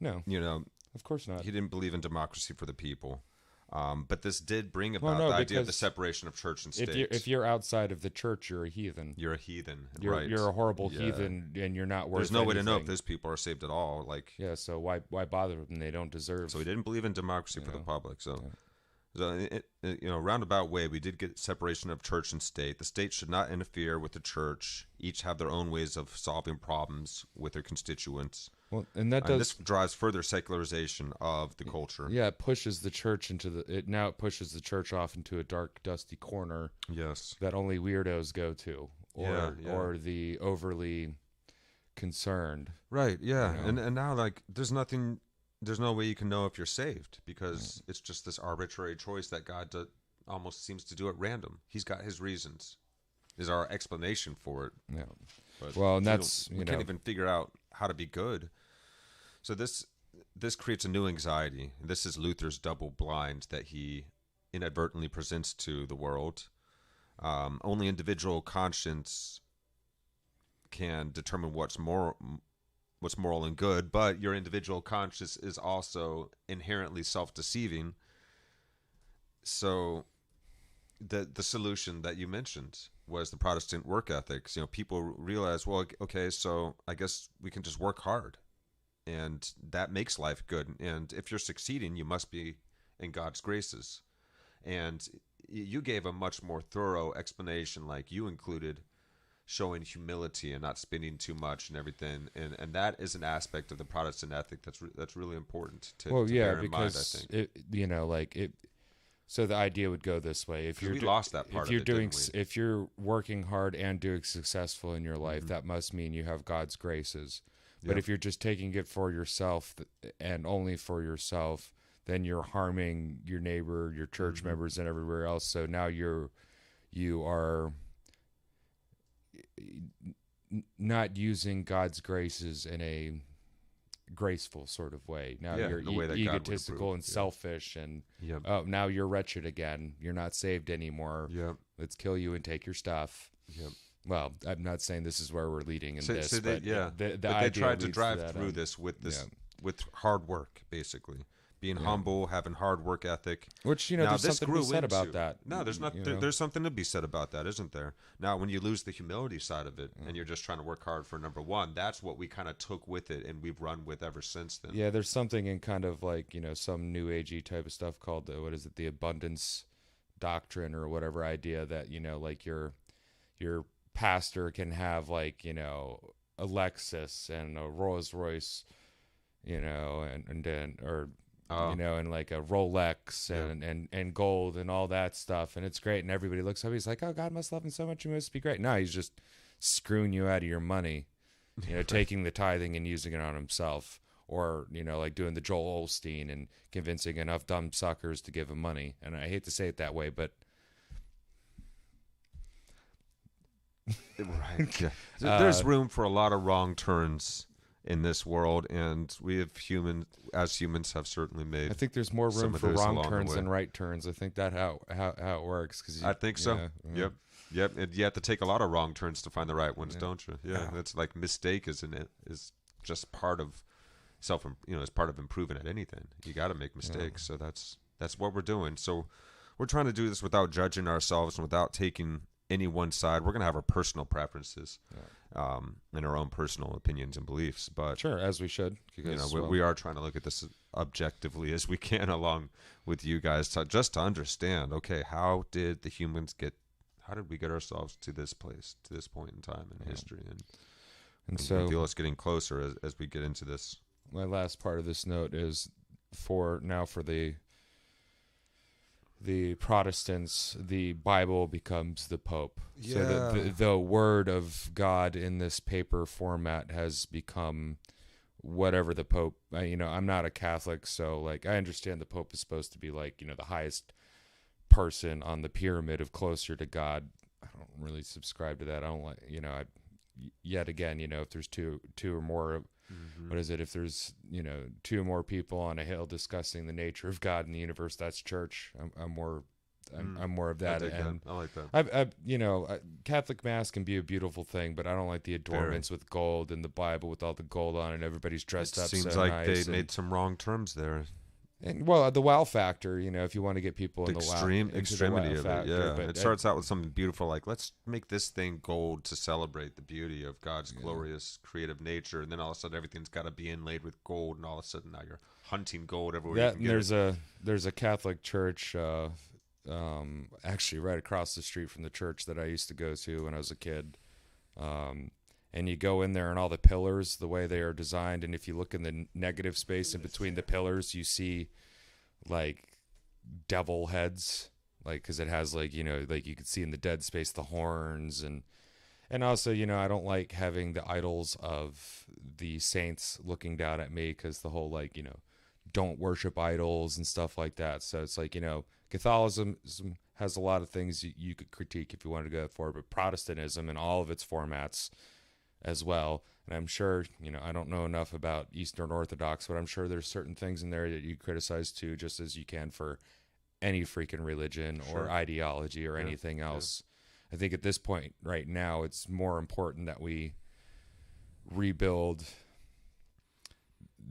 No, you know, of course not. He didn't believe in democracy for the people. But this did bring about the idea of the separation of church and state. If you're outside of the church, you're a heathen. You're a heathen, you're, right? You're a horrible heathen, and you're not worth. There's no way to know if anything. those people are saved at all. Like, yeah, so why bother them? They don't deserve. So he didn't believe in democracy for the public. So, you know, roundabout way, we did get separation of church and state. The state should not interfere with the church. Each have their own ways of solving problems with their constituents. Well, and that this drives further secularization of the culture. Yeah, it pushes the church now it pushes the church off into a dark, dusty corner. Yes, that only weirdos go to, or the overly concerned. Right. Yeah, you know? and now, like, there's no way you can know if you're saved, because it's just this arbitrary choice that God almost seems to do at random. He's got his reasons. Is our explanation for it. Yeah. But well, and that's we can't even figure out how to be good. So this creates a new anxiety. This is Luther's double blind that he inadvertently presents to the world. Only individual conscience can determine what's moral and good, but your individual conscience is also inherently self-deceiving. So the solution that you mentioned was the Protestant work ethics. You know, people realize, well, okay, so I guess we can just work hard, and that makes life good. And if you're succeeding, you must be in God's graces. And you gave a much more thorough explanation, like you included showing humility and not spending too much and everything. And that is an aspect of the Protestant ethic that's really important to bear in mind, I think. So the idea would go this way: if we lost that part, if you're working hard and doing successful in your life, that must mean you have God's graces. But if you're just taking it for yourself and only for yourself, then you're harming your neighbor, your church members, and everywhere else. So now you are not using God's graces in a graceful sort of way. Now you're egotistical and selfish, and now you're wretched again. You're not saved anymore. Let's kill you and take your stuff. Well, I'm not saying this is where we're leading in this, but they tried to drive through this with hard work, basically. Being humble, having hard work ethic. Which, there's something to be said about that. No, there's not. There's something to be said about that, isn't there? Now, when you lose the humility side of it and you're just trying to work hard for number one, that's what we kind of took with it and we've run with ever since then. Yeah, there's something in kind of like, some new agey type of stuff called, the abundance doctrine or whatever idea that, like your pastor can have like, a Lexus and a Rolls Royce, and like a Rolex and gold and all that stuff. And it's great. And everybody looks up. He's like, oh, God must love him so much. He must be great. No, he's just screwing you out of your money, taking the tithing and using it on himself. Or, like doing the Joel Osteen and convincing enough dumb suckers to give him money. And I hate to say it that way, but... Right. Yeah. There's room for a lot of wrong turns in this world, and we have humans have certainly made. I think there's more room for wrong turns than right turns. I think that's how it works. I think so. Yep. Yep, and you have to take a lot of wrong turns to find the right ones, don't you? Yeah, Yeah. that's like mistake, isn't it? Is just part of is part of improving at anything. You got to make mistakes, so that's what we're doing. So we're trying to do this without judging ourselves and without taking any one side. We're gonna have our personal preferences, and our own personal opinions and beliefs, but Sure, as we should. Because, we are trying to look at this objectively as we can, along with you guys, just to understand. Okay, how did we get ourselves to this place, to this point in time in history, and so I feel us getting closer as we get into this. my last part of this note is for the Protestants, the Bible becomes the Pope. Yeah. So the Word of God in this paper format has become whatever the Pope. I'm not a Catholic, so like I understand the Pope is supposed to be like the highest person on the pyramid of closer to God. I don't really subscribe to that. I don't like yet again, if there's two or more. What is it? If there's two or more people on a hill discussing the nature of God in the universe, that's church. I'm more of that. I like that. Catholic Mass can be a beautiful thing, but I don't like the adornments with gold and the Bible with all the gold on it. And everybody's dressed up. Seems so like nice they made some wrong terms there. And the wow factor, if you want to get people in the extremity of factor, it, yeah. but It starts out with something beautiful, like let's make this thing gold to celebrate the beauty of God's glorious creative nature, and then all of a sudden everything's got to be inlaid with gold, and all of a sudden now you're hunting gold everywhere. That, you can get there's a Catholic church, actually right across the street from the church that I used to go to when I was a kid. And you go in there and all the pillars, the way they are designed, and if you look in the negative space in between the pillars, you see like devil heads, like because it has like like you could see in the dead space the horns, and also I don't like having the idols of the saints looking down at me, because the whole like don't worship idols and stuff like that. So it's like Catholicism has a lot of things you could critique if you wanted to go for, but Protestantism in all of its formats as well. And I'm sure, I don't know enough about Eastern Orthodox, but I'm sure there's certain things in there that you criticize too, just as you can for any freaking religion or ideology or anything else. I think at this point right now, it's more important that we rebuild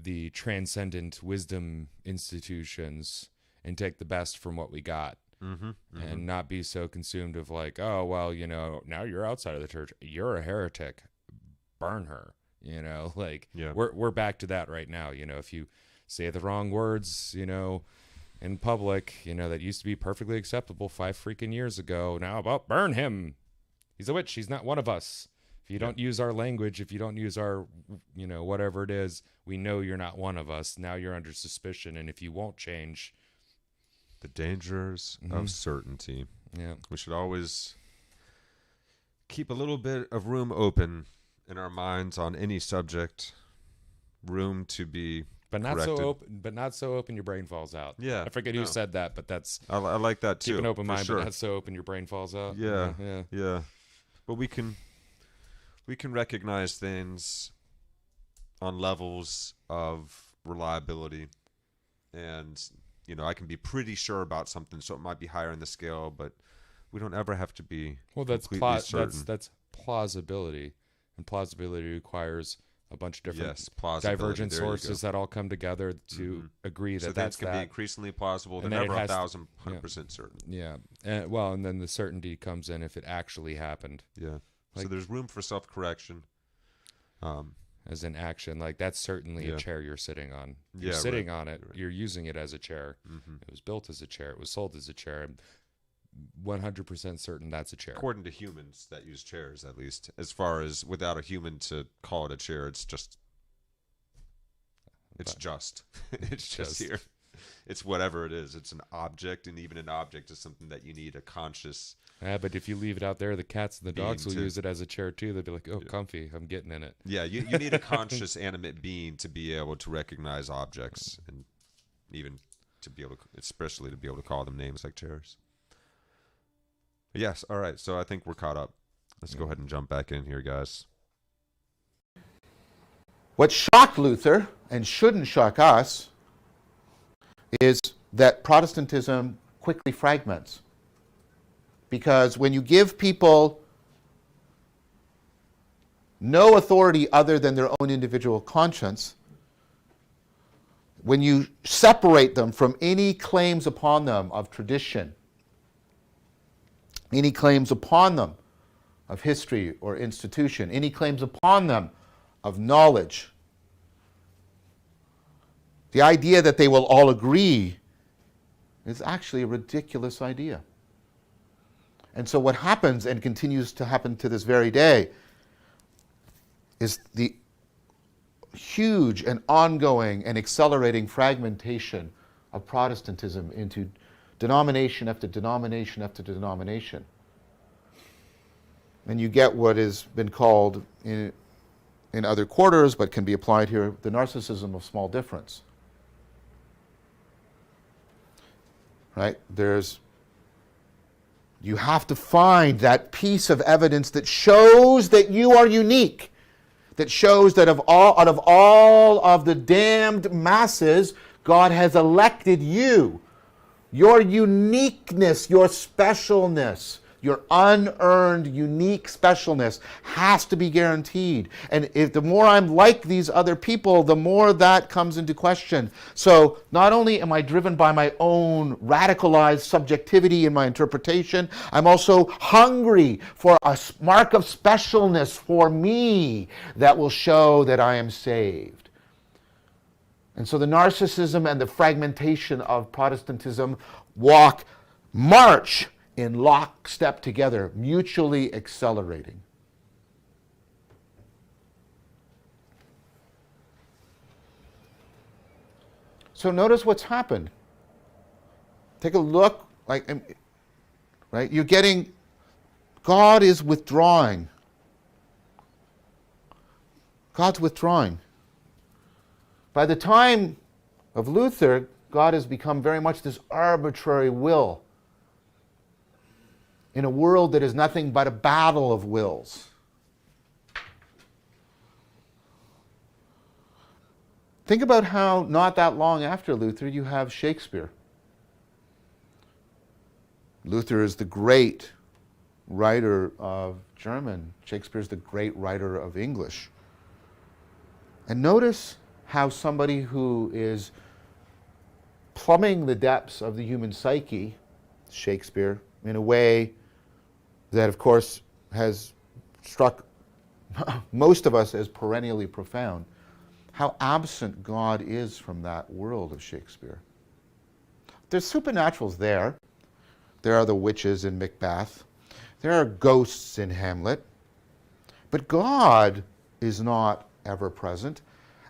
the transcendent wisdom institutions and take the best from what we got. And not be so consumed of like, oh, well, now you're outside of the church, you're a heretic, burn her, we're back to that right now. If you say the wrong words, in public, that used to be perfectly acceptable 5 freaking years ago. Now about burn him. He's a witch. He's not one of us. If you don't use our language, if you don't use our, whatever it is, we know you're not one of us. Now you're under suspicion. And if you won't change, the dangers of certainty. Yeah. We should always keep a little bit of room open in our minds on any subject, room to be corrected. Not so open your brain falls out. Yeah. I forget who said that, but that's I like that too. Keep an open mind, sure. but not so open your brain falls out. Yeah. But we can recognize things on levels of reliability, and I can be pretty sure about something, so it might be higher in the scale, but we don't ever have to be completely certain. That's plausibility, and plausibility requires a bunch of different plausibility. divergent sources that all come together to agree that so that's things can be increasingly plausible. They're then never 1,000% certain. Yeah, and then the certainty comes in if it actually happened. Yeah. So there's room for self-correction. As in action, like that's certainly a chair you're sitting on. You're sitting on it. Right. You're using it as a chair. It was built as a chair. It was sold as a chair. I'm 100% certain that's a chair. According to humans that use chairs, at least. As far as without a human to call it a chair, it's just here. It's whatever it is. It's an object, and even an object is something that you need a conscious. Yeah, but if you leave it out there, the cats and the dogs will use it as a chair too. They'll be like, "Oh, comfy, I'm getting in it." Yeah, you need a conscious, animate being to be able to recognize objects, and even especially to be able to call them names like chairs. But yes, all right. So I think we're caught up. Let's go ahead and jump back in here, guys. What shocked Luther, and shouldn't shock us, is that Protestantism quickly fragments. Because when you give people no authority other than their own individual conscience, when you separate them from any claims upon them of tradition, any claims upon them of history or institution, any claims upon them of knowledge, the idea that they will all agree is actually a ridiculous idea. And so what happens, and continues to happen to this very day, is the huge and ongoing and accelerating fragmentation of Protestantism into denomination after denomination after denomination. And you get what has been called in other quarters, but can be applied here, the narcissism of small difference. Right? You have to find that piece of evidence that shows that you are unique, that shows that out of all of the damned masses, God has elected you. Your uniqueness, your specialness, your unearned, unique specialness has to be guaranteed. And if the more I'm like these other people, the more that comes into question. So not only am I driven by my own radicalized subjectivity in my interpretation, I'm also hungry for a mark of specialness for me that will show that I am saved. And so the narcissism and the fragmentation of Protestantism march in lockstep together, mutually accelerating. So notice what's happened. Take a look, right? You're getting, God is withdrawing. God's withdrawing. By the time of Luther, God has become very much this arbitrary will in a world that is nothing but a battle of wills. Think about how not that long after Luther you have Shakespeare. Luther is the great writer of German. Shakespeare is the great writer of English. And notice how somebody who is plumbing the depths of the human psyche, Shakespeare, in a way that, of course, has struck most of us as perennially profound, how absent God is from that world of Shakespeare. There's supernaturals there. There are the witches in Macbeth. There are ghosts in Hamlet. But God is not ever present.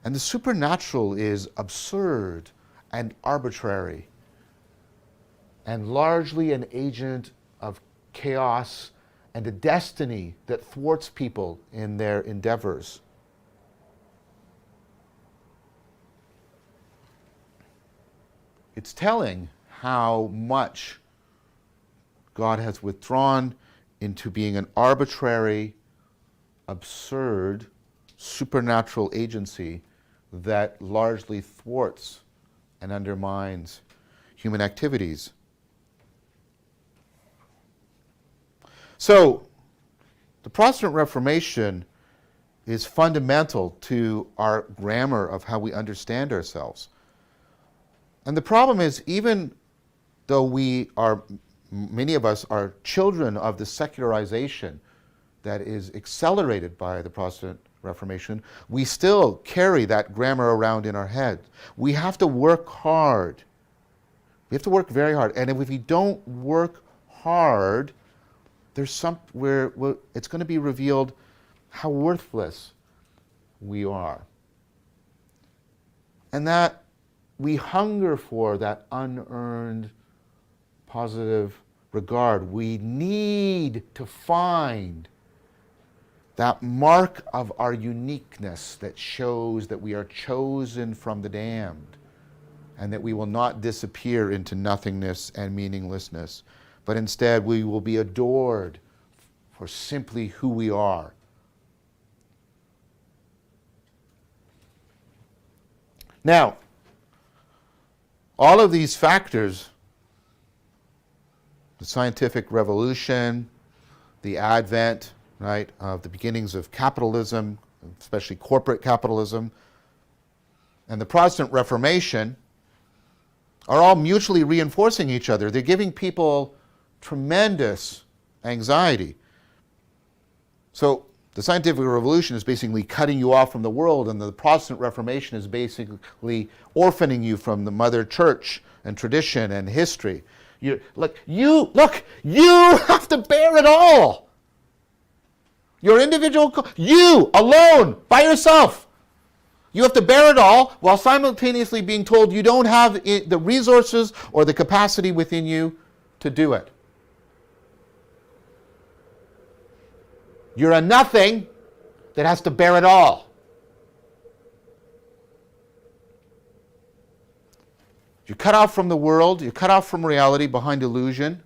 And the supernatural is absurd and arbitrary and largely an agent of chaos and a destiny that thwarts people in their endeavors. It's telling how much God has withdrawn into being an arbitrary, absurd, supernatural agency that largely thwarts and undermines human activities. So, the Protestant Reformation is fundamental to our grammar of how we understand ourselves. And the problem is, even though many of us are children of the secularization that is accelerated by the Protestant Reformation, we still carry that grammar around in our head. We have to work hard. We have to work very hard. And if we don't work hard, there's somewhere it's going to be revealed how worthless we are. And that we hunger for that unearned positive regard. We need to find that mark of our uniqueness that shows that we are chosen from the damned and that we will not disappear into nothingness and meaninglessness, but instead we will be adored for simply who we are. Now, all of these factors the scientific revolution, the advent, right, of the beginnings of capitalism, especially corporate capitalism, and the Protestant Reformation are all mutually reinforcing each other. They're giving people tremendous anxiety. So the scientific revolution is basically cutting you off from the world, and the Protestant Reformation is basically orphaning you from the mother church and tradition and history. You have to bear it all. Your individual, you alone, by yourself. You have to bear it all while simultaneously being told you don't have the resources or the capacity within you to do it. You're a nothing that has to bear it all. You're cut off from the world. You're cut off from reality behind illusion.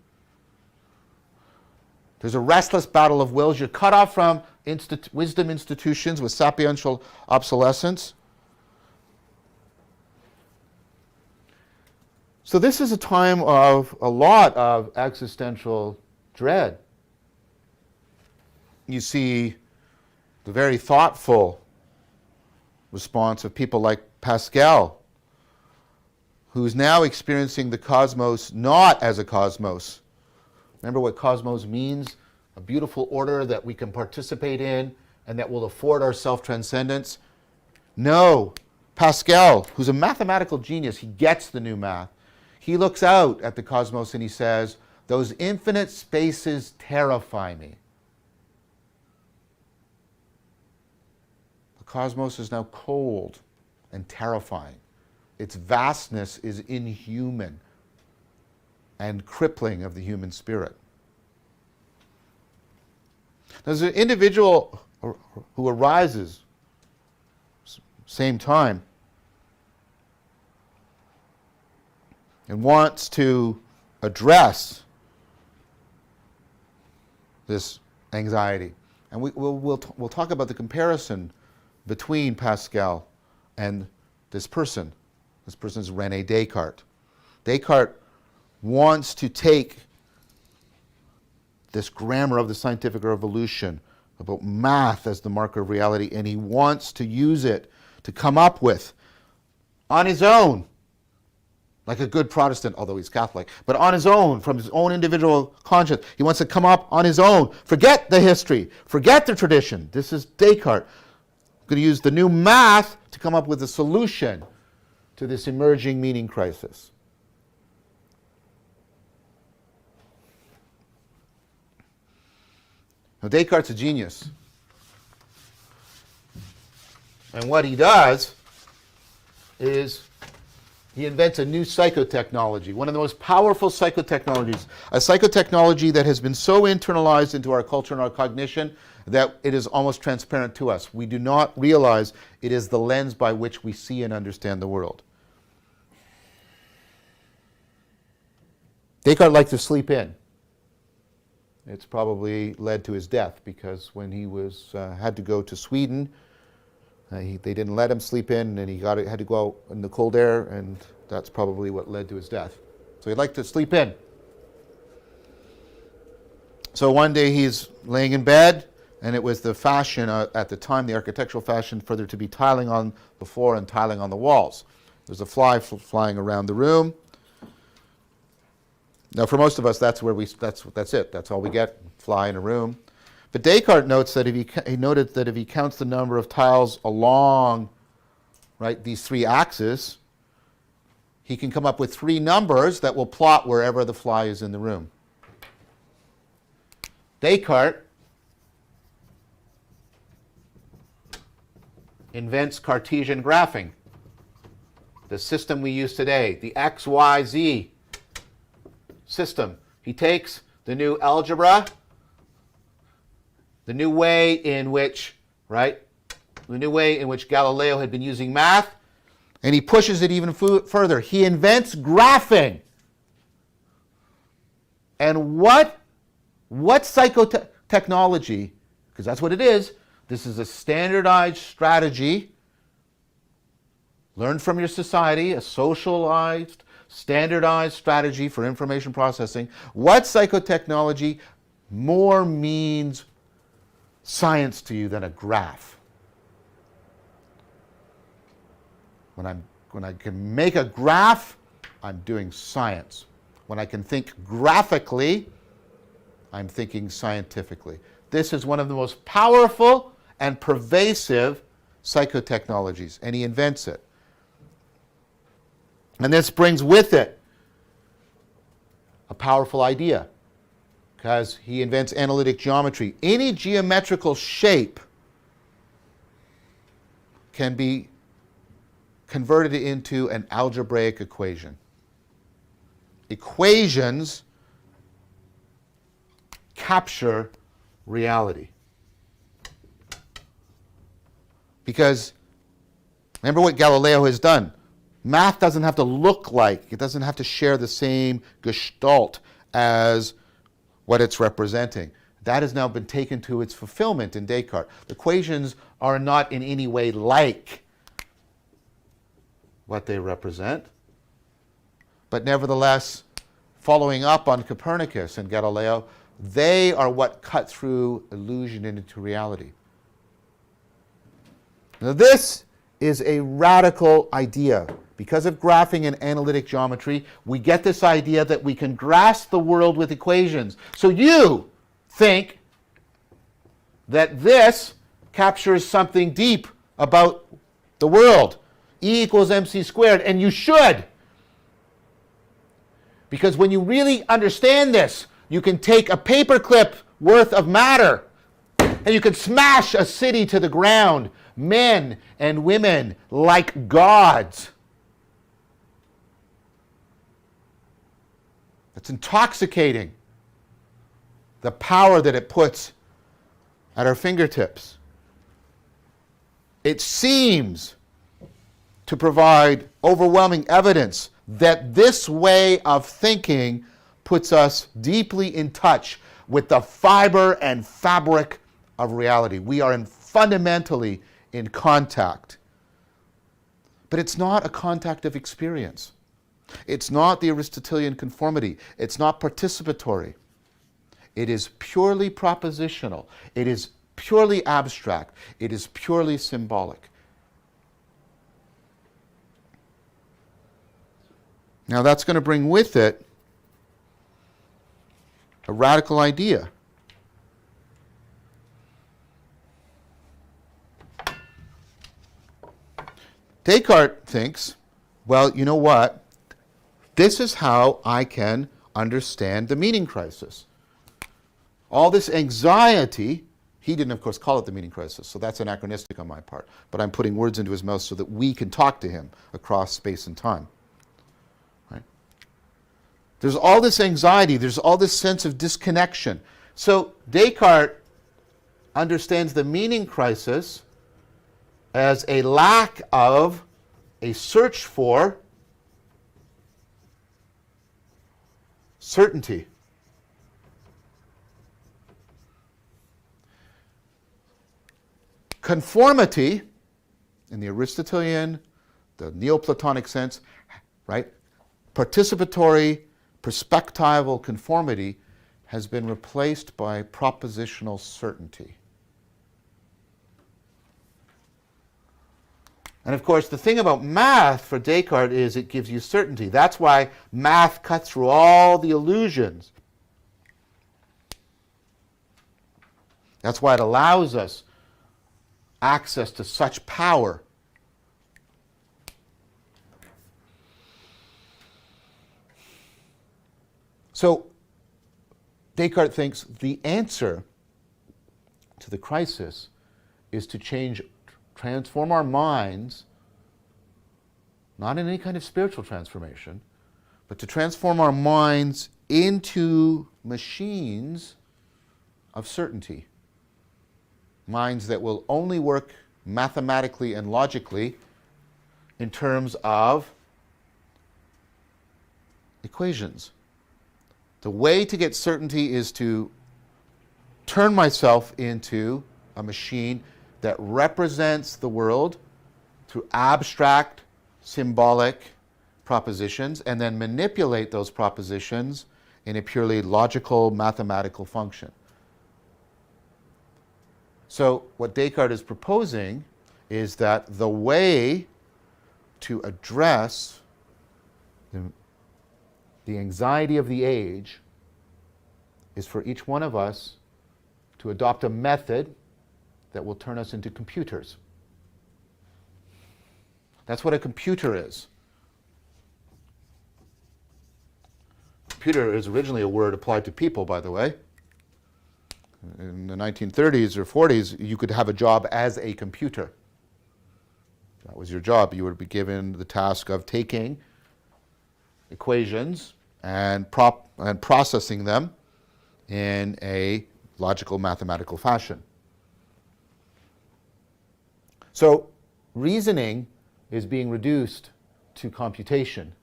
There's a restless battle of wills. You're cut off from wisdom institutions with sapiential obsolescence. So this is a time of a lot of existential dread. You see the very thoughtful response of people like Pascal, who's now experiencing the cosmos not as a cosmos. Remember what cosmos means? A beautiful order that we can participate in and that will afford our self-transcendence. No, Pascal, who's a mathematical genius, he gets the new math. He looks out at the cosmos and he says, those infinite spaces terrify me. The cosmos is now cold and terrifying. Its vastness is inhuman and crippling of the human spirit. There's an individual who arises, same time, and wants to address this anxiety. And we'll talk about the comparison between Pascal and this person. This person is René Descartes. Descartes wants to take this grammar of the scientific revolution about math as the marker of reality, and he wants to use it to come up with, on his own, like a good Protestant, although he's Catholic, but on his own, from his own individual conscience. He wants to come up on his own. Forget the history. Forget the tradition. This is Descartes. I'm going to use the new math to come up with a solution to this emerging meaning crisis. Now, Descartes is a genius. And what he does is he invents a new psychotechnology, one of the most powerful psychotechnologies, a psychotechnology that has been so internalized into our culture and our cognition that it is almost transparent to us. We do not realize it is the lens by which we see and understand the world. Descartes liked to sleep in. It's probably led to his death, because when he had to go to Sweden, they didn't let him sleep in, and he had to go out in the cold air, and that's probably what led to his death. So he liked to sleep in. So one day he's laying in bed, and it was the fashion at the time, the architectural fashion, for there to be tiling on the floor and tiling on the walls. There's a fly flying around the room. Now, for most of us, that's it. That's all we get, fly in a room. But Descartes notes that he noted that if he counts the number of tiles along, right, these three axes, he can come up with three numbers that will plot wherever the fly is in the room. Descartes invents Cartesian graphing, the system we use today, the XYZ system. He takes the new algebra, the new way in which, Galileo had been using math, and he pushes it even further. He invents graphing. And what psychotechnology, because that's what it is, this is a standardized strategy learned from your society, a socialized standardized strategy for information processing, what psychotechnology more means science to you than a graph? When I can make a graph, I'm doing science. When I can think graphically, I'm thinking scientifically. This is one of the most powerful and pervasive psychotechnologies, and he invents it. And this brings with it a powerful idea, because he invents analytic geometry. Any geometrical shape can be converted into an algebraic equation. Equations capture reality. Because remember what Galileo has done. Math doesn't have to look like, it doesn't have to share the same gestalt as what it's representing. That has now been taken to its fulfillment in Descartes. The equations are not in any way like what they represent, but nevertheless, following up on Copernicus and Galileo, they are what cut through illusion into reality. Now this is a radical idea. Because of graphing and analytic geometry, we get this idea that we can grasp the world with equations. So you think that this captures something deep about the world. E equals mc squared, and you should. Because when you really understand this, you can take a paperclip worth of matter and you can smash a city to the ground, men and women like gods. It's intoxicating, the power that it puts at our fingertips. It seems to provide overwhelming evidence that this way of thinking puts us deeply in touch with the fiber and fabric of reality. We are fundamentally in contact. But it's not a contact of experience. It's not the Aristotelian conformity. It's not participatory. It is purely propositional. It is purely abstract. It is purely symbolic. Now that's going to bring with it a radical idea. Descartes thinks, well, you know what? This is how I can understand the meaning crisis. All this anxiety, he didn't, of course, call it the meaning crisis, so that's anachronistic on my part. But I'm putting words into his mouth so that we can talk to him across space and time. Right? There's all this anxiety, there's all this sense of disconnection. So Descartes understands the meaning crisis as a lack of a search for certainty. Conformity, in the Aristotelian, the Neoplatonic sense, right? Participatory, perspectival conformity has been replaced by propositional certainty. And of course, the thing about math for Descartes is it gives you certainty. That's why math cuts through all the illusions. That's why it allows us access to such power. So Descartes thinks the answer to the crisis is to transform our minds, not in any kind of spiritual transformation, but to transform our minds into machines of certainty. Minds that will only work mathematically and logically in terms of equations. The way to get certainty is to turn myself into a machine that represents the world through abstract, symbolic, propositions and then manipulate those propositions in a purely logical, mathematical function. So what Descartes is proposing is that the way to address the anxiety of the age is for each one of us to adopt a method that will turn us into computers. That's what a computer is. Computer is originally a word applied to people, by the way. In the 1930s or 40s, you could have a job as a computer. That was your job. You would be given the task of taking equations and processing them in a logical, mathematical fashion. So reasoning is being reduced to computation.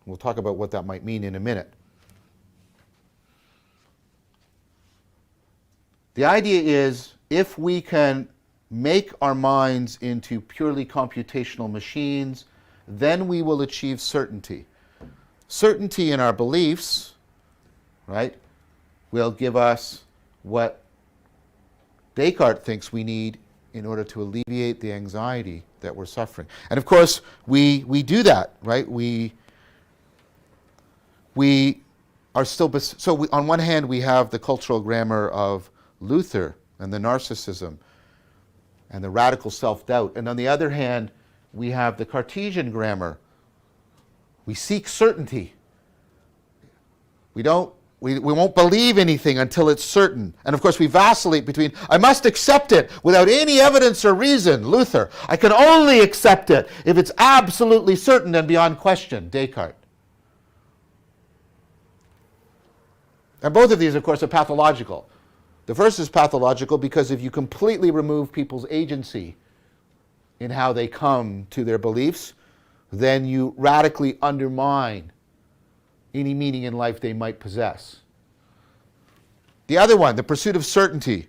We'll talk about what that might mean in a minute. The idea is, if we can make our minds into purely computational machines, then we will achieve certainty. Certainty in our beliefs, right, will give us what Descartes thinks we need in order to alleviate the anxiety that we're suffering. And of course, we do that, right? We are still, on one hand, we have the cultural grammar of Luther and the narcissism and the radical self-doubt. And on the other hand, we have the Cartesian grammar. We seek certainty. We won't believe anything until it's certain. And of course, we vacillate between, I must accept it without any evidence or reason, Luther. I can only accept it if it's absolutely certain and beyond question, Descartes. And both of these, of course, are pathological. The first is pathological because if you completely remove people's agency in how they come to their beliefs, then you radically undermine any meaning in life they might possess. The other one, the pursuit of certainty.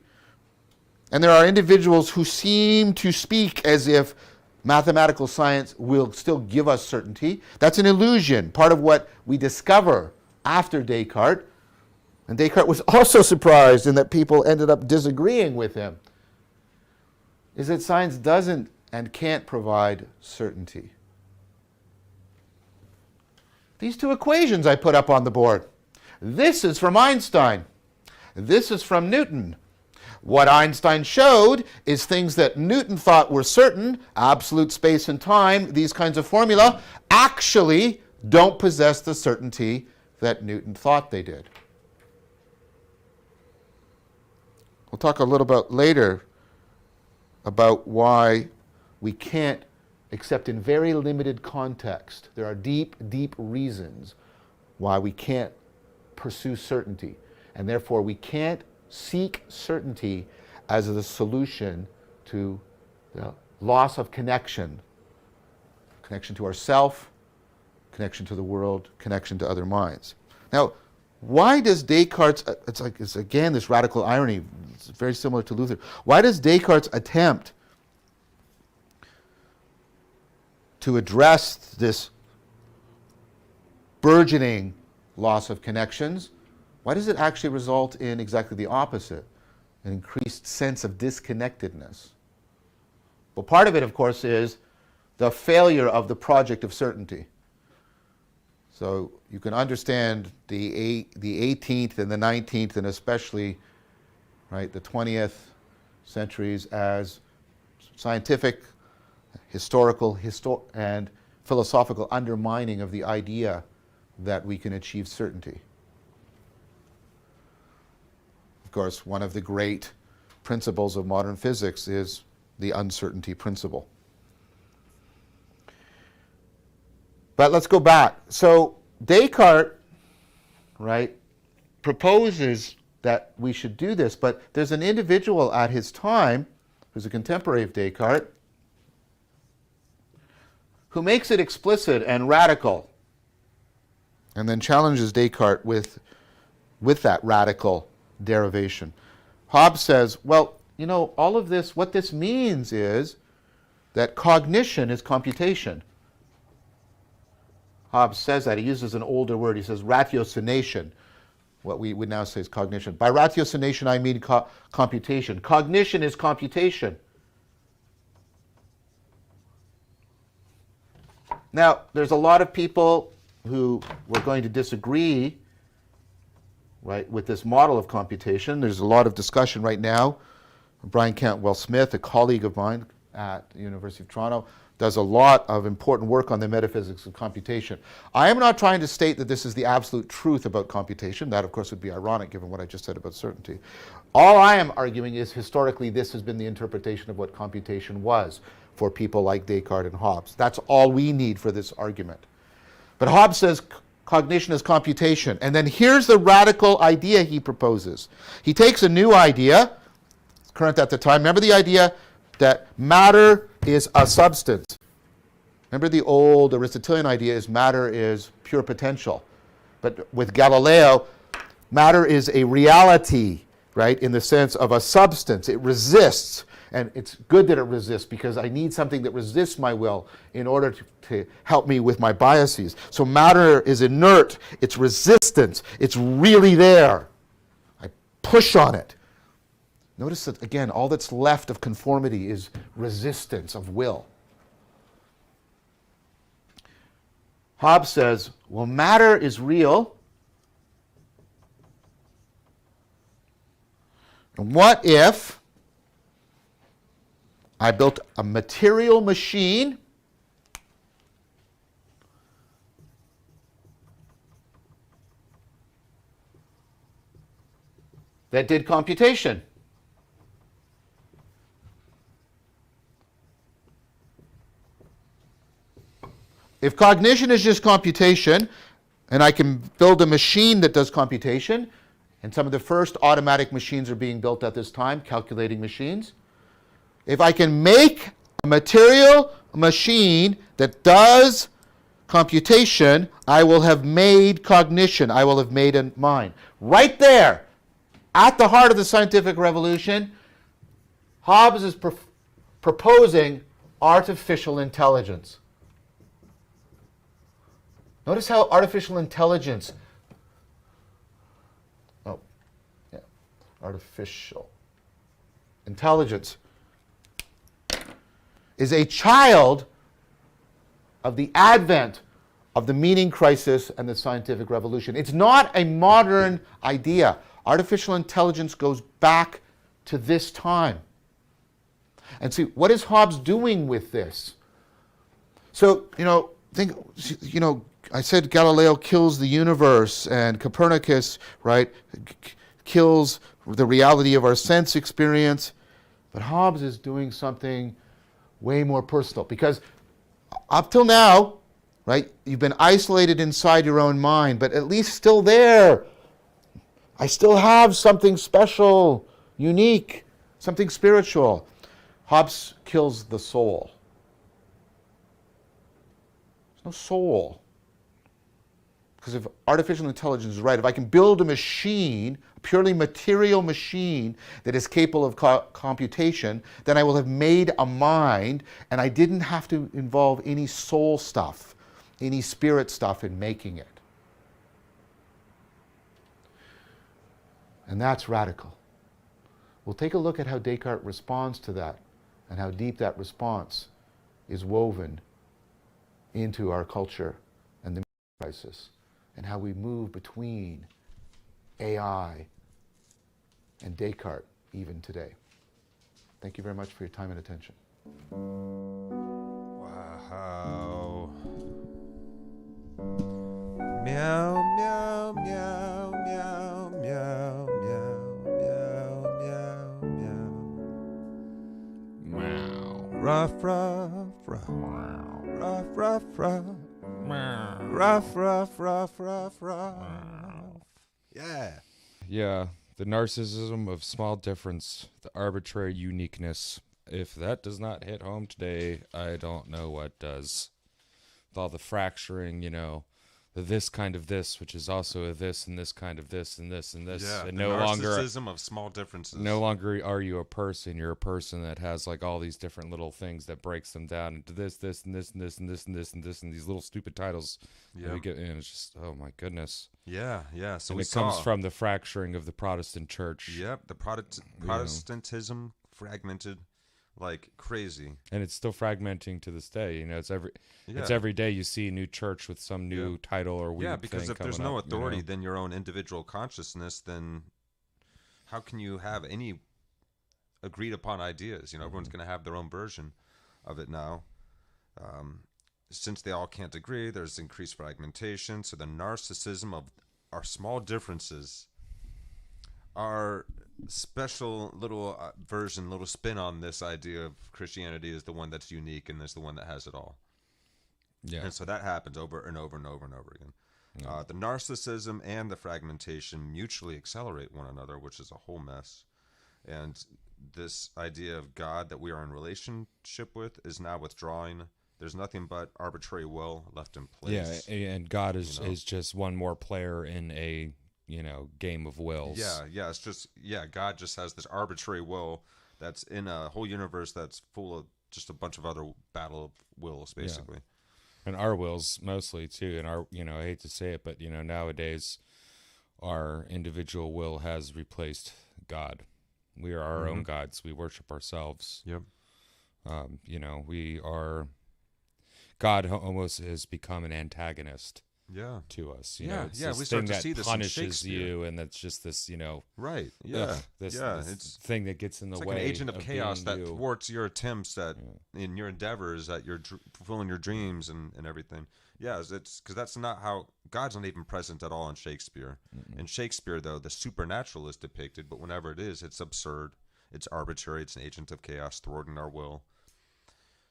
And there are individuals who seem to speak as if mathematical science will still give us certainty. That's an illusion, part of what we discover after Descartes. And Descartes was also surprised in that people ended up disagreeing with him, is that science doesn't and can't provide certainty. These two equations I put up on the board. This is from Einstein. This is from Newton. What Einstein showed is things that Newton thought were certain, absolute space and time, these kinds of formula, actually don't possess the certainty that Newton thought they did. We'll talk a little bit later about why we can't, except in very limited context. There are deep, deep reasons why we can't pursue certainty. And therefore, we can't seek certainty as the solution to the loss of connection. Connection to ourself, connection to the world, connection to other minds. Now, why does Descartes, it's again this radical irony, it's very similar to Luther. Why does Descartes attempt to address this burgeoning loss of connections? Why does it actually result in exactly the opposite, an increased sense of disconnectedness? Well, part of it, of course, is the failure of the project of certainty. So you can understand the 18th and the 19th, and especially the 20th centuries as scientific, historical, and philosophical undermining of the idea that we can achieve certainty. Of course, one of the great principles of modern physics is the uncertainty principle. But let's go back. So Descartes, proposes that we should do this, but there's an individual at his time, who's a contemporary of Descartes, who makes it explicit and radical, and then challenges Descartes with that radical derivation. Hobbes says, well, all of this, what this means is that cognition is computation. Hobbes says that. He uses an older word. He says ratiocination, what we would now say is cognition. By ratiocination, I mean computation. Cognition is computation. Now, there's a lot of people who were going to disagree, right, with this model of computation. There's a lot of discussion right now. Brian Cantwell-Smith, a colleague of mine at the University of Toronto, does a lot of important work on the metaphysics of computation. I am not trying to state that this is the absolute truth about computation. That, of course, would be ironic given what I just said about certainty. All I am arguing is historically this has been the interpretation of what computation was for people like Descartes and Hobbes. That's all we need for this argument. But Hobbes says cognition is computation. And then here's the radical idea he proposes. He takes a new idea, current at the time. Remember the idea that matter is a substance. Remember the old Aristotelian idea is matter is pure potential. But with Galileo, matter is a reality, right, in the sense of a substance. It resists. And it's good that it resists because I need something that resists my will in order to help me with my biases. So matter is inert. It's resistance. It's really there. I push on it. Notice that, again, all that's left of conformity is resistance of will. Hobbes says, well, matter is real. And what if I built a material machine that did computation? If cognition is just computation, and I can build a machine that does computation, and some of the first automatic machines are being built at this time, calculating machines. If I can make a material machine that does computation, I will have made cognition. I will have made a mind. Right there, at the heart of the scientific revolution, Hobbes is proposing artificial intelligence. Notice how artificial intelligence, artificial intelligence is a child of the advent of the meaning crisis and the scientific revolution. It's not a modern idea. Artificial intelligence goes back to this time. And see, what is Hobbes doing with this? So, I said Galileo kills the universe and Copernicus, right, kills the reality of our sense experience. But Hobbes is doing something way more personal because up till now, right, you've been isolated inside your own mind, but at least still there. I still have something special, unique, something spiritual. Hobbes kills the soul. There's no soul. Because if artificial intelligence is right, if I can build a machine, a purely material machine that is capable of computation, then I will have made a mind, and I didn't have to involve any soul stuff, any spirit stuff in making it. And that's radical. We'll take a look at how Descartes responds to that and how deep that response is woven into our culture and the crisis, and how we move between AI and Descartes even today. Thank you very much for your time and attention. Wow. Meow, meow, meow, meow, meow, meow, meow, meow, meow. Meow. Ruff, ruff, ruff. Ruff, ruff, ruff. Ruff, ruff, ruff, ruff, ruff. Yeah. Yeah, the narcissism of small difference, the arbitrary uniqueness. If that does not hit home today, I don't know what does. With all the fracturing, this kind of this, which is also a this and this kind of this and this and this. Yeah, And the no longer narcissism of small differences. no longer are you a person. You're a person that has like all these different little things that breaks them down into this, this, and this, and this, and this, and this, and this, and these little stupid titles. Yeah. That we get, and it's just, oh my goodness. Yeah, yeah. So And we it comes saw, from the fracturing of the Protestant church. Yep, the Protestantism fragmented like crazy. And it's still fragmenting to this day. You know, it's Yeah. every day you see a new church with some new title or weird Yeah, because thing if there's coming no up, authority you know? than your own individual consciousness, then how can you have any agreed upon ideas? You know, everyone's going to have their own version of it now. Since they all can't agree, there's increased fragmentation. So the narcissism of our small differences, our special little version, little spin on this idea of Christianity is the one that's unique and is the one that has it all. Yeah. And so that happens over and over and over and over again. The narcissism and the fragmentation mutually accelerate one another, which is a whole mess. And this idea of God that we are in relationship with is now withdrawing. There's nothing but arbitrary will left in place. Yeah, and God is just one more player in a, game of wills. Yeah, it's just, God just has this arbitrary will that's in a whole universe that's full of just a bunch of other battle of wills, basically. Yeah. And our wills mostly too. And our, I hate to say it, but nowadays our individual will has replaced God. We are our own gods. We worship ourselves. Yep. We are. God almost has become an antagonist. Yeah. To us. It's this we thing start to that see this punishes in you, and that's just this, Right. Yeah. this it's thing that gets in the like way. an agent of chaos that you. thwarts your attempts in your endeavors at your fulfilling your dreams and everything. Yeah, it's because that's not how God's not even present at all in Shakespeare. In Shakespeare, though, the supernatural is depicted, but whenever it is, it's absurd, it's arbitrary, it's an agent of chaos thwarting our will.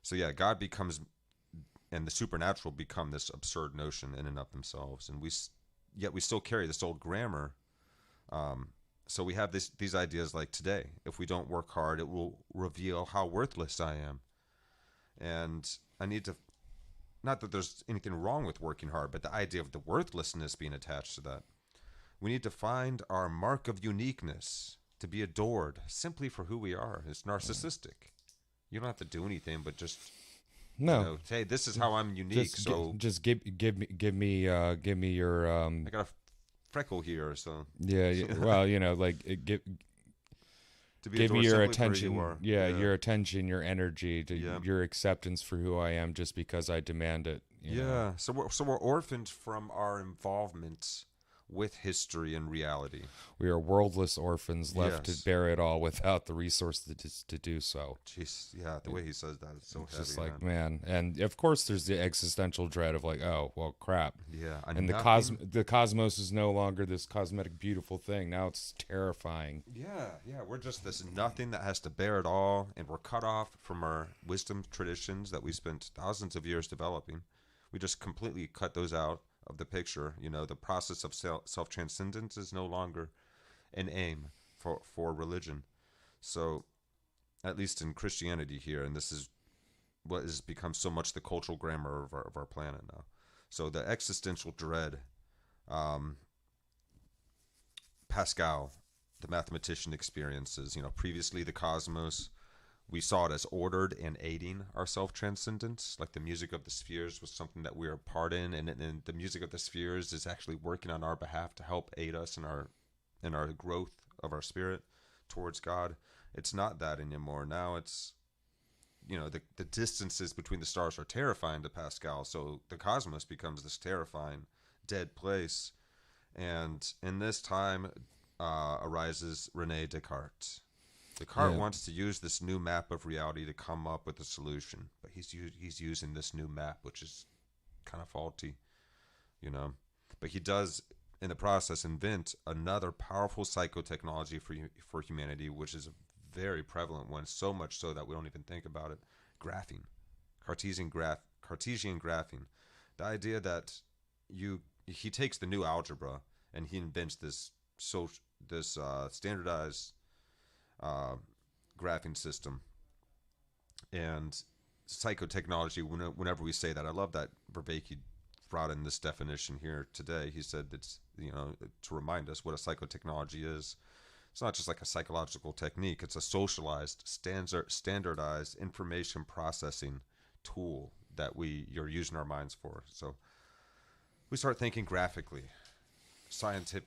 So yeah, God becomes, and the supernatural become this absurd notion in and of themselves, and yet we still carry this old grammar. So we have these ideas like today: if we don't work hard, it will reveal how worthless I am, and I need to. Not that there's anything wrong with working hard, but the idea of the worthlessness being attached to that. We need to find our mark of uniqueness, to be adored simply for who we are. It's narcissistic. You don't have to do anything, but just hey, this is how I'm unique. Just give me your I got a freckle here, so yeah. Well, give me your attention. Your attention, your energy, your acceptance for who I am, just because I demand it. You know? So we're orphaned from our involvement with history and reality. We are worldless orphans left to bear it all without the resources to do so. Jeez, the way he says that is so heavy. Just like, man. And of course there's the existential dread of like, oh, well, crap. Yeah. And the cosmos is no longer this cosmetic beautiful thing. Now it's terrifying. Yeah. We're just this nothing that has to bear it all, and we're cut off from our wisdom traditions that we spent thousands of years developing. We just completely cut those out of the picture. The process of self-transcendence is no longer an aim for religion. So at least in Christianity here, and this is what has become so much the cultural grammar of our planet now. So the existential dread, Pascal, the mathematician, experiences, previously the cosmos, we saw it as ordered and aiding our self-transcendence. Like the music of the spheres was something that we are a part in, and the music of the spheres is actually working on our behalf to help aid us in our growth of our spirit towards God. It's not that anymore. Now it's, the distances between the stars are terrifying to Pascal, so the cosmos becomes this terrifying, dead place. And in this time arises René Descartes. Descartes wants to use this new map of reality to come up with a solution, but he's using this new map, which is kind of faulty, But he does, in the process, invent another powerful psychotechnology for humanity, which is a very prevalent one, so much so that we don't even think about it: graphing, Cartesian graphing. The idea that he takes the new algebra and he invents this standardized graphing system. And psychotechnology, whenever we say that, I love that Vervaeke brought in this definition here today. He said it's, to remind us what a psychotechnology is. It's not just like a psychological technique. It's a socialized, standardized information processing tool that you're using our minds for. So we start thinking graphically.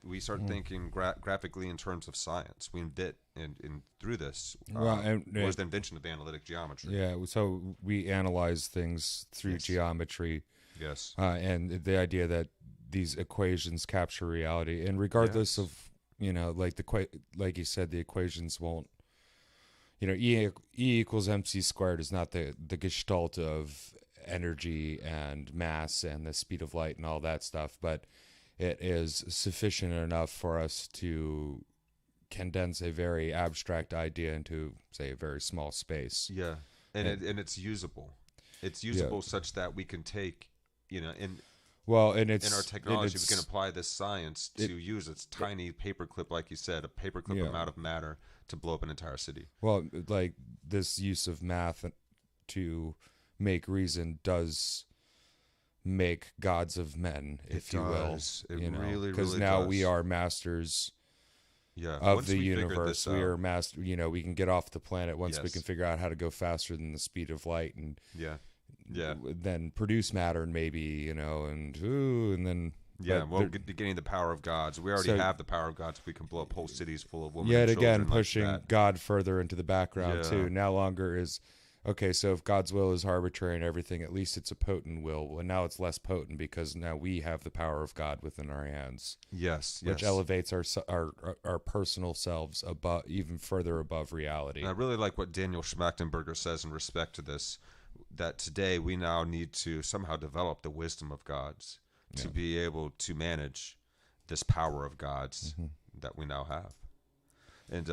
We start thinking graphically in terms of science. We invent and through this was the invention of analytic geometry. Yeah, so we analyze things through geometry. Yes. And the idea that these equations capture reality, and regardless of like you said, the equations won't. E equals mc squared is not the gestalt of energy and mass and the speed of light and all that stuff, but it is sufficient enough for us to condense a very abstract idea into, say, a very small space. Yeah, and it's usable. It's usable such that we can take, in our technology, we can apply this science to use its tiny paperclip, like you said, a paperclip amount of matter to blow up an entire city. Well, like this use of math to make reason does make gods of men, if you will. It really, because now we are masters of the universe. We are master. We can get off the planet once we can figure out how to go faster than the speed of light, and then produce matter, and maybe and then we're getting the power of gods. We already have the power of gods. We can blow up whole cities full of women. Yet and again, children pushing like God further into the background too. No longer is. Okay, so if God's will is arbitrary and everything, at least it's a potent will. And now it's less potent because now we have the power of God within our hands. Yes, which elevates our personal selves even further above reality. And I really like what Daniel Schmachtenberger says in respect to this, that today we now need to somehow develop the wisdom of gods to be able to manage this power of gods that we now have. And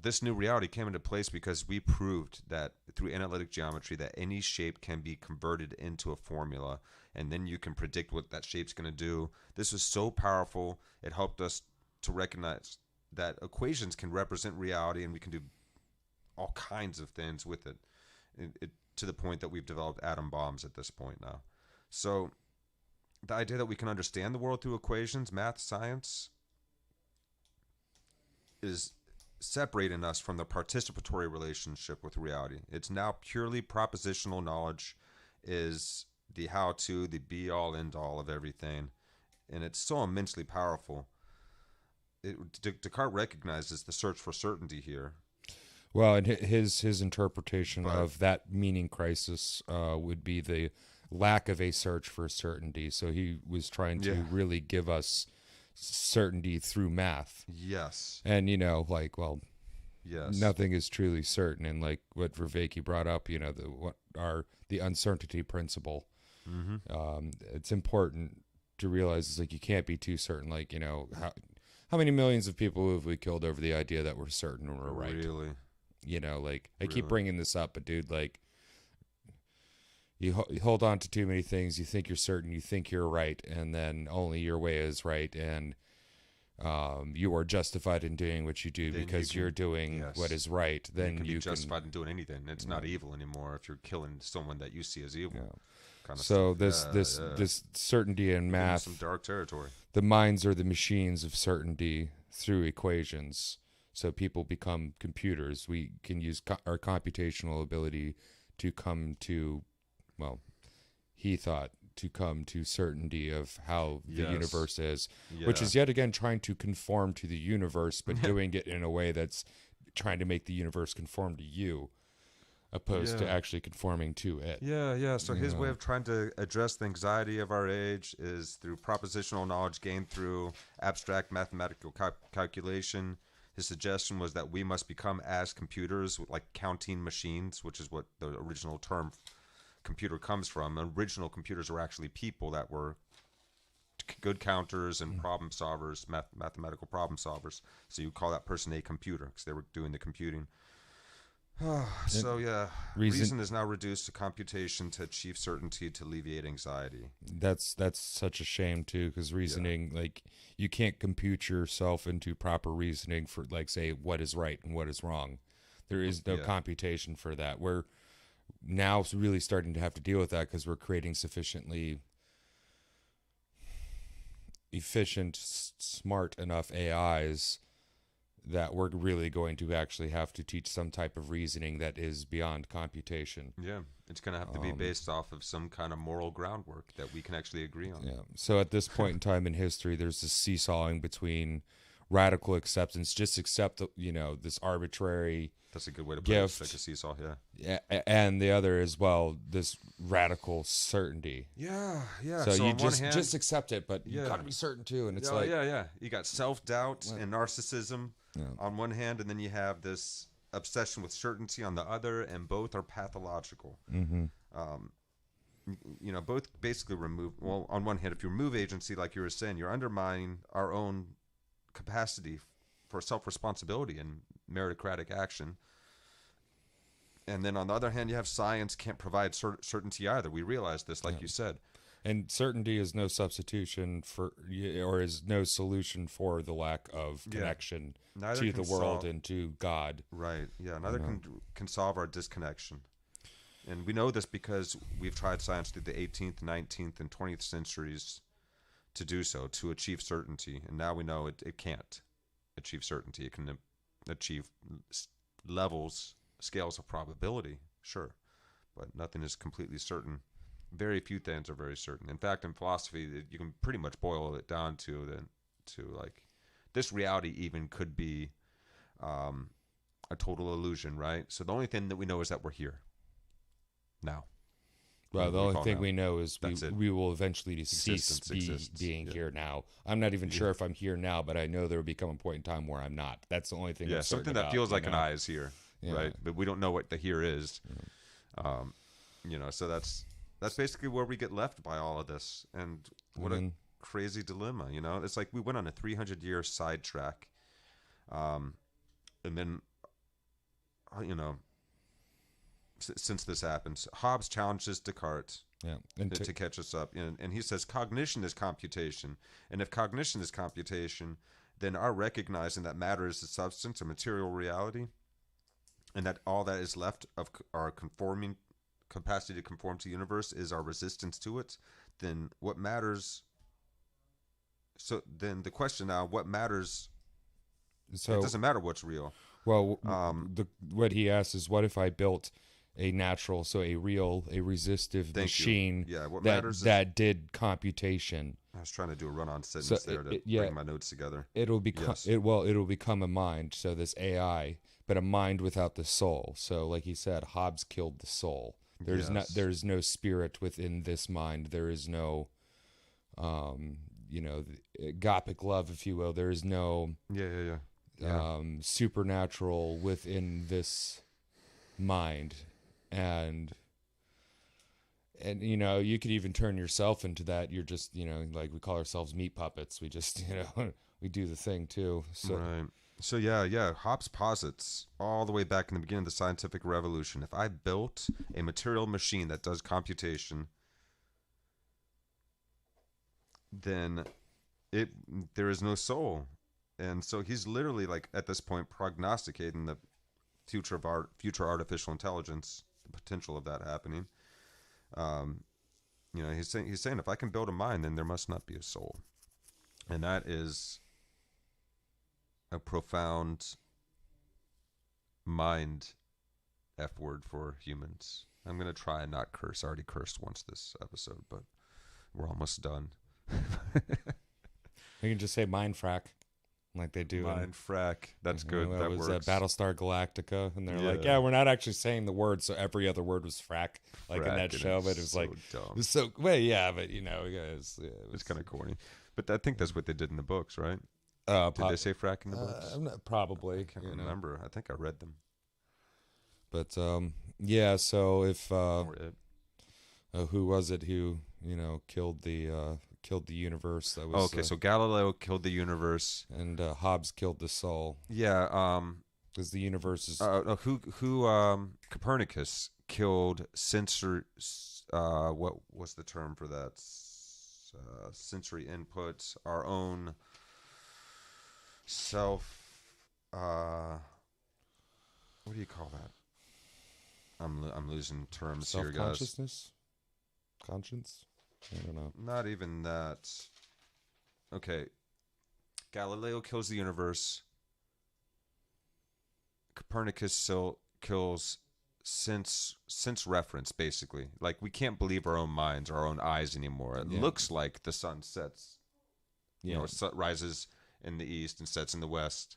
this new reality came into place because we proved that through analytic geometry that any shape can be converted into a formula, and then you can predict what that shape's going to do. This is so powerful. It helped us to recognize that equations can represent reality, and we can do all kinds of things with it, to the point that we've developed atom bombs at this point now. So the idea that we can understand the world through equations, math, science, is separating us from the participatory relationship with reality. It's now purely propositional knowledge is the how-to, the be-all, end-all of everything. And it's so immensely powerful. Descartes recognizes the search for certainty here. Well, and his interpretation of that meaning crisis would be the lack of a search for certainty. So he was trying to really give us certainty through math. Yes. And nothing is truly certain, and like what Vervaeke brought up, the uncertainty principle. It's important to realize it's like you can't be too certain. Like how many millions of people have we killed over the idea that we're certain we're right? Really? I keep bringing this up, but dude, you hold on to too many things. You think you're certain, you think you're right, and then only your way is right, and you are justified in doing what you do because you're doing what is right. Then you can be justified in doing anything. It's not evil anymore if you're killing someone that you see as evil. So this certainty in math, some dark territory. The minds are the machines of certainty through equations. So people become computers. We can use our computational ability to come to, he thought, to come to certainty of how the universe is, which is yet again trying to conform to the universe, but doing it in a way that's trying to make the universe conform to you, opposed to actually conforming to it. So his way of trying to address the anxiety of our age is through propositional knowledge gained through abstract mathematical calculation. His suggestion was that we must become as computers, like counting machines, which is what the original term computer comes from. Original computers were actually people that were good counters and problem solvers, mathematical problem solvers. So you call that person a computer because they were doing the computing. Reason is now reduced to computation to achieve certainty, to alleviate anxiety. That's such a shame too, because reasoning, you can't compute yourself into proper reasoning for, say, what is right and what is wrong. There is no computation for that. now really starting to have to deal with that because we're creating sufficiently efficient, smart enough AIs that we're really going to actually have to teach some type of reasoning that is beyond computation. Yeah, it's going to have to be based off of some kind of moral groundwork that we can actually agree on. Yeah. So at this point in time in history, there's this seesawing between radical acceptance, just accept, this arbitrary That's a good way to put gift, it, like a seesaw, yeah. And the other as well, this radical certainty. Yeah. So you on one hand, just accept it, but you got to be certain too. And it's You got self-doubt and narcissism on one hand, and then you have this obsession with certainty on the other, and both are pathological. Mm-hmm. Both basically remove. Well, on one hand, if you remove agency, like you were saying, you're undermining our own capacity for self-responsibility and meritocratic action. And then on the other hand, you have science can't provide certainty either. We realize this, like you said. And certainty is no substitution for, or is no solution for the lack of connection to the world and to God. Right. Yeah. Neither can solve our disconnection. And we know this because we've tried science through the 18th, 19th, and 20th centuries to do so, to achieve certainty. And now we know it can't achieve certainty. It can achieve scales of probability, sure, but nothing is completely certain. Very few things are very certain. In fact, in philosophy, you can pretty much boil it down to like this reality even could be a total illusion, right? So the only thing that we know is that we're here now. Well, the only thing we know is we will eventually cease being here now. I'm not even sure if I'm here now, but I know there will become a point in time where I'm not. That's the only thing. Yeah, something that feels like an I is here, right? But we don't know what the here is. So that's basically where we get left by all of this. And what a crazy dilemma, It's like we went on a 300-year sidetrack. And then, since this happens, Hobbes challenges Descartes to catch us up. And he says cognition is computation. And if cognition is computation, then our recognizing that matter is a substance, a material reality, and that all that is left of our conforming capacity to conform to the universe is our resistance to it, then what matters? So then the question now, what matters? So it doesn't matter what's real. Well, what he asks is, what if I built a natural, so a resistive machine that did computation? I was trying to do a run-on sentence to bring my notes together. It'll become a mind, so this AI, but a mind without the soul. So like he said, Hobbes killed the soul. There's no spirit within this mind. There is no agapic love, if you will. There is no supernatural within this mind. And you could even turn yourself into that. You're just, like we call ourselves meat puppets. We just, we do the thing too. So. Right. So Hobbes posits all the way back in the beginning of the scientific revolution, if I built a material machine that does computation, then there is no soul. And so he's literally, like, at this point prognosticating the future artificial intelligence, the potential of that happening. He's saying if I can build a mind, then there must not be a soul. And that is a profound mind F word for humans. I'm going to try and not curse. I already cursed once this episode, but we're almost done. You can just say mind frack, like they do. Mind frack. That's good. That was works. Battlestar Galactica, and they're like, we're not actually saying the word, so every other word was frack, like in that show. But it was so like, dumb. It was so but it's kind of corny. But I think that's what they did in the books, right? Did they say frack in the books? Probably. I can't remember. I think I read them. But so if who was it who killed the universe? That was so Galileo killed the universe, and Hobbes killed the soul. Yeah, because the universe is who Copernicus killed sensory. What was the term for that? Sensory input, our own self. What do you call that? I'm losing terms here, guys. Self-consciousness? Conscience? I don't know. Not even that. Okay. Galileo kills the universe. Copernicus kills sense reference, basically. Like, we can't believe our own minds, our own eyes anymore. It looks like the sun sets. You know, it rises in the east and sets in the west.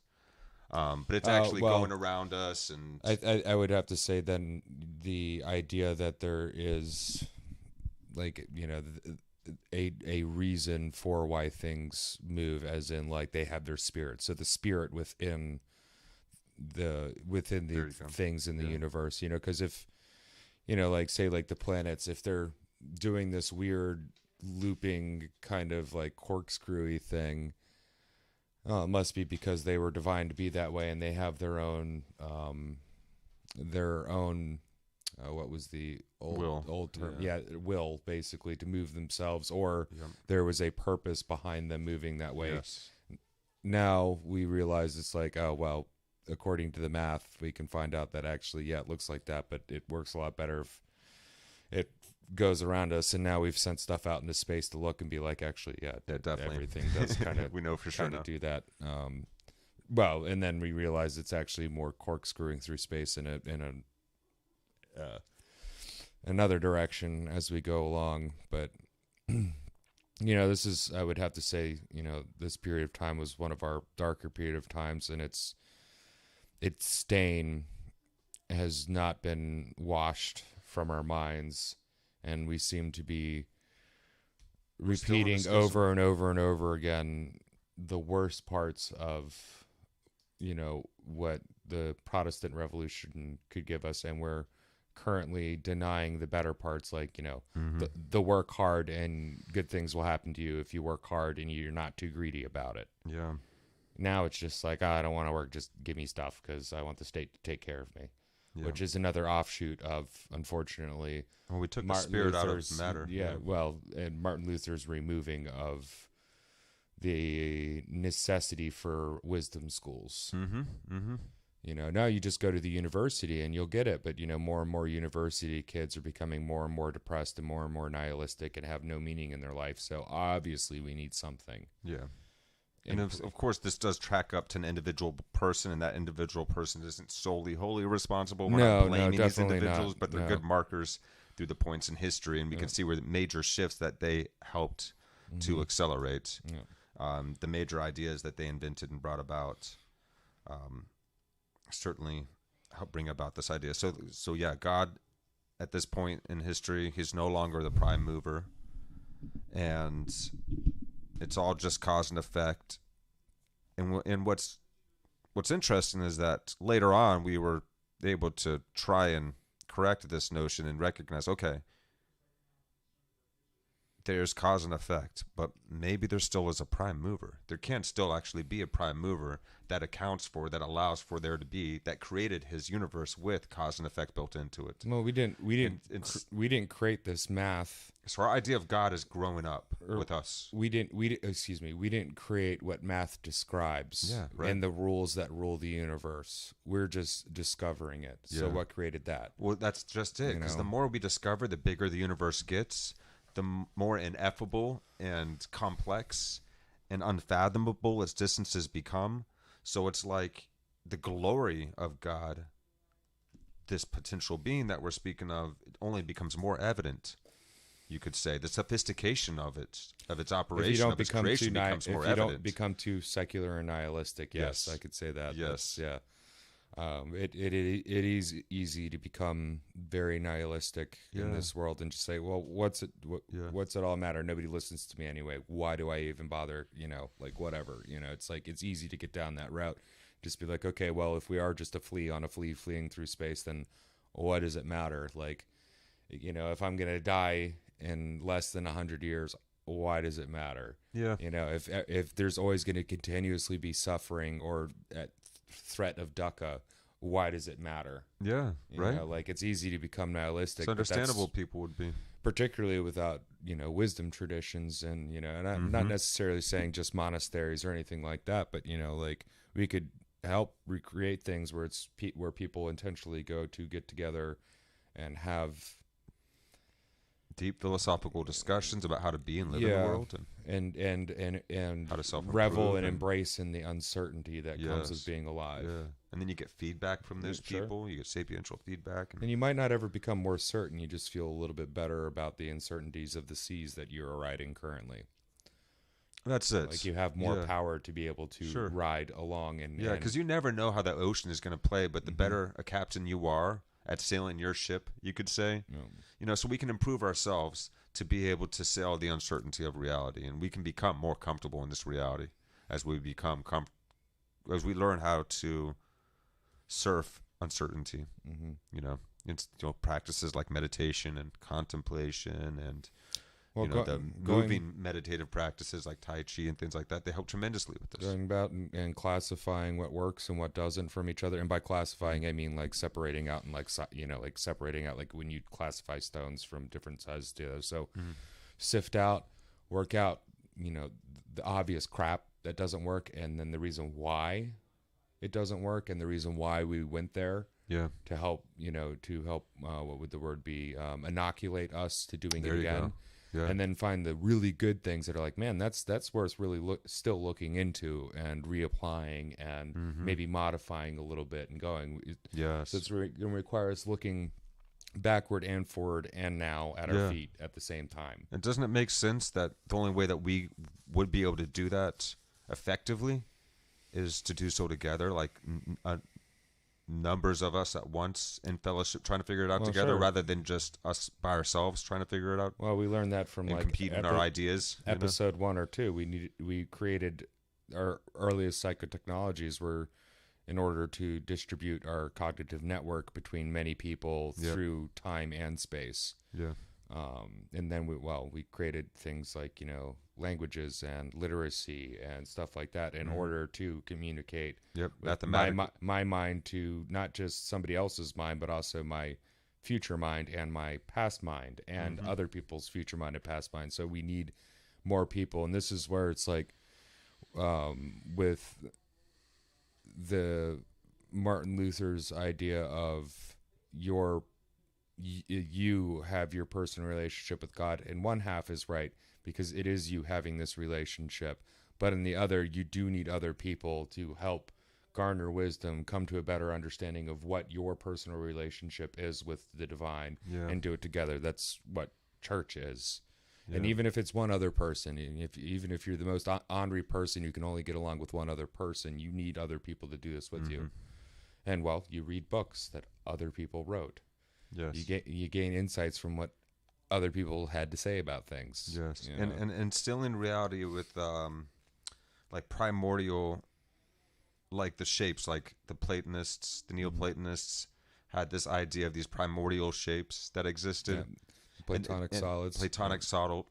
But it's actually going around us. And I would have to say then the idea that there is, like, you know, a reason for why things move, as in, like, they have their spirit. So the spirit within the things in the universe, you know, because if, you know, like, say, like the planets, if they're doing this weird looping kind of like corkscrewy thing, it must be because they were designed to be that way, and they have their own what was the old term? Will, basically, to move themselves, or there was a purpose behind them moving that way. Yes. Now we realize it's like, oh, well, according to the math, we can find out that actually, it looks like that, but it works a lot better if it goes around us. And now we've sent stuff out into space to look and be like, actually, definitely. Everything does kind of we know for sure do that. Well, and then we realize it's actually more corkscrewing through space in another direction as we go along. But you know, this is, I would have to say, you know, this period of time was one of our darker period of times, and its stain has not been washed from our minds, and we seem to be repeating over and over and over again the worst parts of, you know, what the Protestant Revolution could give us, and we're currently denying the better parts, like, you know, the work hard and good things will happen to you if you work hard and you're not too greedy about it. Yeah. Now it's just like, I don't want to work, just give me stuff because I want the state to take care of me, which is another offshoot of, unfortunately, well, we took the spirit out of matter. Yeah, well, and Martin Luther's removing of the necessity for wisdom schools. You know, now you just go to the university and you'll get it, but, you know, more and more university kids are becoming more and more depressed and more nihilistic and have no meaning in their life. So obviously we need something. Yeah. And of course, this does track up to an individual person, and that individual person isn't solely wholly responsible. We're not blaming these individuals, but they're good markers through the points in history, and we can see where the major shifts that they helped to accelerate. The major ideas that they invented and brought about certainly help bring about this idea. So yeah, God, at this point in history, he's no longer the prime mover, and it's all just cause and effect. And what's interesting is that later on we were able to try and correct this notion and recognize, okay, there's cause and effect, but maybe there still is a prime mover. There can still actually be a prime mover that accounts for, that allows for there to be, that created his universe with cause and effect built into it. Well, we didn't create this math. So our idea of God is growing up with us. We didn't create what math describes and the rules that rule the universe. We're just discovering it. So what created that? Well, that's just it. Because the more we discover, the bigger the universe gets, the more ineffable and complex and unfathomable its distances become. So it's like the glory of God, this potential being that we're speaking of, it only becomes more evident. You could say the sophistication of its operation, of its creation, becomes more evident. If you don't become too secular and nihilistic, yes, I could say that. Yes, it is easy to become very nihilistic in this world and just say, well, what's it all matter? Nobody listens to me anyway. Why do I even bother? You know, like, whatever. You know, it's like, it's easy to get down that route. Just be like, okay, well, if we are just a flea on a flea fleeing through space, then what does it matter? Like, you know, if I'm gonna die in less than 100 years, why does it matter? Yeah. You know, if there's always going to continuously be suffering or at threat of dukkha, why does it matter? Yeah, you know, like, it's easy to become nihilistic. It's understandable. People would be, particularly without, you know, wisdom traditions, and, you know, and I'm not necessarily saying just monasteries or anything like that, but, you know, like, we could help recreate things where it's where people intentionally go to get together and have deep philosophical discussions about how to be and live in the world, and how to self-improve revel and embrace in the uncertainty that comes with Yes. being alive. Yeah. And then you get feedback from those Sure. people. You get sapiential feedback. And you might not ever become more certain. You just feel a little bit better about the uncertainties of the seas that you're riding currently. That's it. Like you have more power to be able to ride along. Because you never know how that ocean is going to play, but the better a captain you are at sailing your ship, you could say, so we can improve ourselves to be able to sail the uncertainty of reality, and we can become more comfortable in this reality as we become as we learn how to surf uncertainty. Practices like meditation and contemplation and moving meditative practices like Tai Chi and things like that, they help tremendously with this. Going about and classifying what works and what doesn't from each other. And by classifying, I mean like separating out and like separating out, like when you classify stones from different sizes to those. So sift out, work out, the obvious crap that doesn't work. And then the reason why it doesn't work and the reason why we went there. Yeah. To help, what would the word be? Inoculate us to doing it again. Yeah. And then find the really good things that are like, man, that's where it's really still looking into and reapplying and maybe modifying a little bit and going. Yes. So it's going to require us looking backward and forward and now at our feet at the same time. And doesn't it make sense that the only way that we would be able to do that effectively is to do so together, like numbers of us at once in fellowship trying to figure it out together rather than just us by ourselves trying to figure it out? Well, we learned that from competing our ideas. Episode 1 or 2, we created our earliest psychotechnologies were in order to distribute our cognitive network between many people through time and space. Yeah. And then we created things like, languages and literacy and stuff like that in order to communicate my mind to not just somebody else's mind, but also my future mind and my past mind and other people's future mind and past mind. So we need more people. And this is where it's like, with the Martin Luther's idea of you have your personal relationship with God, and one half is right because it is you having this relationship, but in the other you do need other people to help garner wisdom, come to a better understanding of what your personal relationship is with the divine, and do it together. That's what church is. And even if it's one other person, even if you're the most ornery person, you can only get along with one other person, you need other people to do this with you. And you read books that other people wrote. Yes. You gain insights from what other people had to say about things. Yes. And still in reality with like primordial, like the shapes, like the Platonists, the Neoplatonists had this idea of these primordial shapes that existed. Platonic solids. Platonic solids.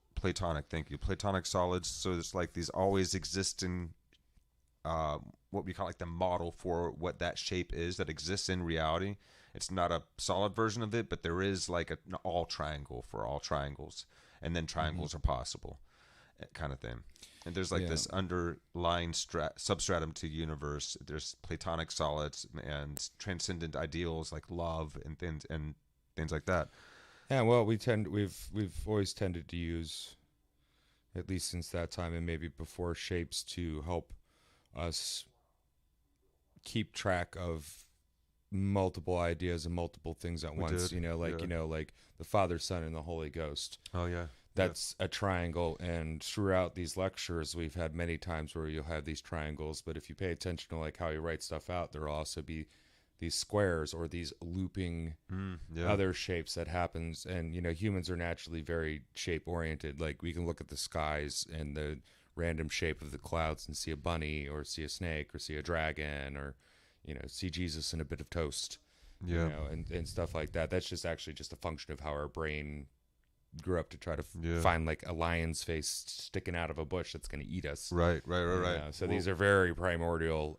So it's like these always existing, what we call like the model for what that shape is that exists in reality. It's not a solid version of it, but there is like an all triangle for all triangles, and then triangles are possible, kind of thing. And there's like this underlying substratum to the universe. There's Platonic solids and transcendent ideals like love and things like that. Yeah, well, we've always tended to use, at least since that time and maybe before, shapes to help us keep track of multiple ideas and multiple things at once. Like the Father, Son, and the Holy Ghost. Oh yeah. That's a triangle, and throughout these lectures, we've had many times where you'll have these triangles, but if you pay attention to like how you write stuff out, there'll also be these squares or these looping other shapes that happens. And, humans are naturally very shape oriented. Like we can look at the skies and the random shape of the clouds and see a bunny or see a snake or see a dragon or, see Jesus in a bit of toast, and stuff like that. That's just actually just a function of how our brain grew up to try to find like a lion's face sticking out of a bush that's going to eat us. Right. So these are very primordial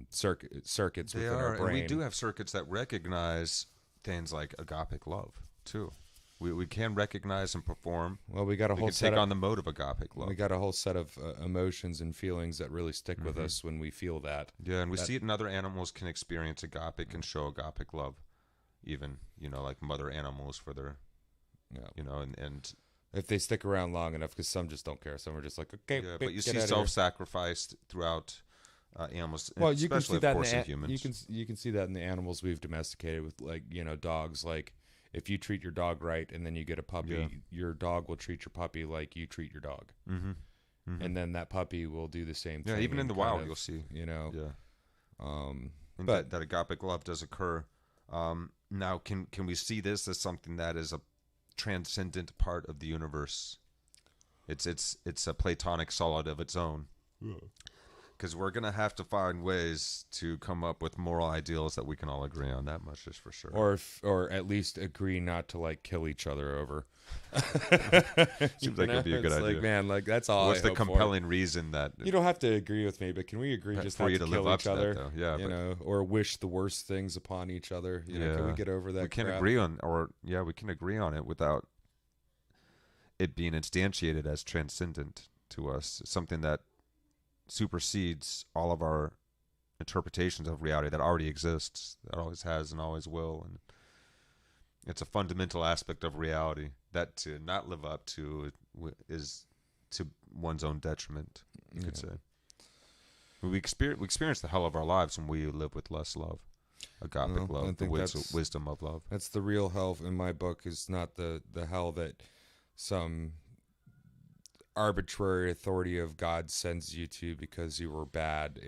circuits within our brain. And we do have circuits that recognize things like agapic love too. We can recognize and perform. Well, we got a whole set take on the mode of agapic love. We got a whole set of emotions and feelings that really stick with us when we feel that. Yeah, and we see it in other animals can experience agapic and show agapic love. even, like mother animals for their, and if they stick around long enough, because some just don't care. Some are just like, okay, yeah, but you see self-sacrifice throughout animals, well, you can especially see that of course in humans. You can see that in the animals we've domesticated with, like, dogs. Like, if you treat your dog right and then you get a puppy, your dog will treat your puppy like you treat your dog. Mm-hmm. Mm-hmm. And then that puppy will do the same thing. Yeah, even in the wild, you'll see. Yeah. And but that agapic love does occur. Now, can we see this as something that is a transcendent part of the universe? It's a Platonic solid of its own. Because we're gonna have to find ways to come up with moral ideals that we can all agree on. That much is for sure. Or at least agree not to, like, kill each other over. Seems like it'd be a good idea. Like, man, like, that's all. What's the compelling reason that you don't have to agree with me, but can we agree just not to kill each other? That, yeah, or wish the worst things upon each other? Can we get over that? We can crap? agree on, we can agree on it without it being instantiated as transcendent to us, something that supersedes all of our interpretations of reality that already exists, that always has and always will. And it's a fundamental aspect of reality that to not live up to is to one's own detriment, you could say. We experience the hell of our lives when we live with less love, agapic love, the wisdom of love. That's the real hell in my book, is not the hell that some arbitrary authority of God sends you to because you were bad,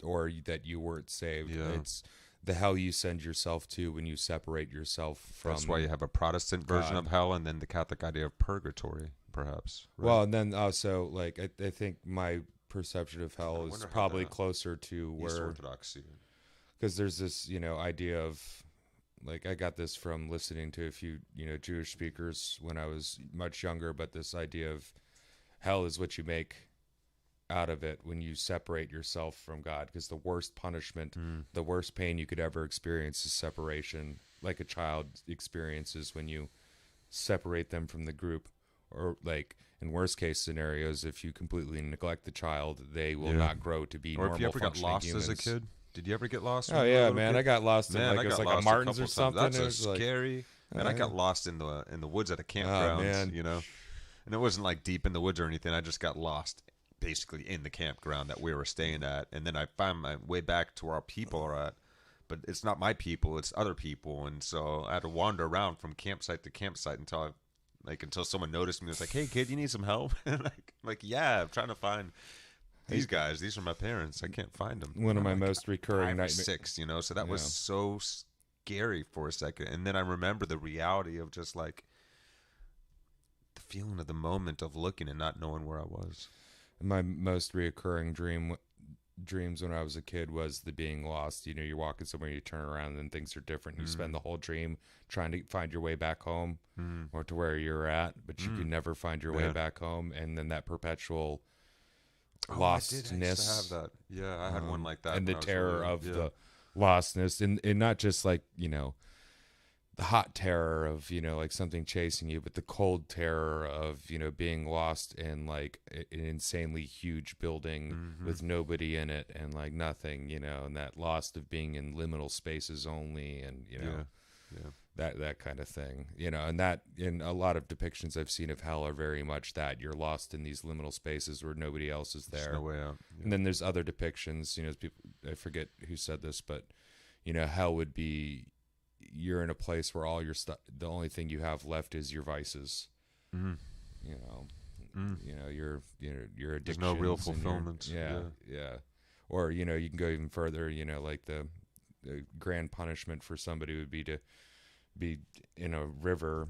or that you weren't saved. It's the hell you send yourself to when you separate yourself from. That's why you have a Protestant version of hell, and then the Catholic idea of purgatory, perhaps. Right? Well, and then also, like, I think my perception of hell is probably closer to where Orthodoxy, because there's this idea of, like, I got this from listening to a few Jewish speakers when I was much younger, but this idea of hell is what you make out of it when you separate yourself from God, because the worst punishment, the worst pain you could ever experience is separation, like a child experiences when you separate them from the group. Or, like, in worst case scenarios, if you completely neglect the child, they will not grow to be normal functioning humans. Or if you ever got lost as a kid. Did you ever get lost? Oh yeah, man, I got lost in it was like a Martin's or something. That's scary. And I got lost in the woods at a campground, And it wasn't like deep in the woods or anything. I just got lost basically in the campground that we were staying at. And then I found my way back to where our people are at. But it's not my people, it's other people. And so I had to wander around from campsite to campsite until someone noticed me and was like, "Hey kid, you need some help?" And I'm like, "Yeah, I'm trying to find these guys. These are my parents. I can't find them." One of my most recurring nightmares. 6, so that was so scary for a second. And then I remember the reality of just like the feeling of the moment of looking and not knowing where I was. My most reoccurring dreams when I was a kid was the being lost. You're walking somewhere, you turn around, and things are different. You spend the whole dream trying to find your way back home or to where you're at, but you can never find your way back home. And then that perpetual lostness. I used to have that. Yeah, I had one like that. And the terror of the lostness, and not just like, the hot terror of, like something chasing you, but the cold terror of, being lost in like an insanely huge building with nobody in it and like nothing, and that lost of being in liminal spaces only, and, that kind of thing, and that in a lot of depictions I've seen of hell are very much that you're lost in these liminal spaces where nobody else is there. There's no way out. Yeah. And then there's other depictions, people, I forget who said this, but, hell would be, you're in a place where all your stuff, the only thing you have left is your vices. Your addictions. There's no real fulfillment. Yeah. Or, you can go even further, like the grand punishment for somebody would be to be in a river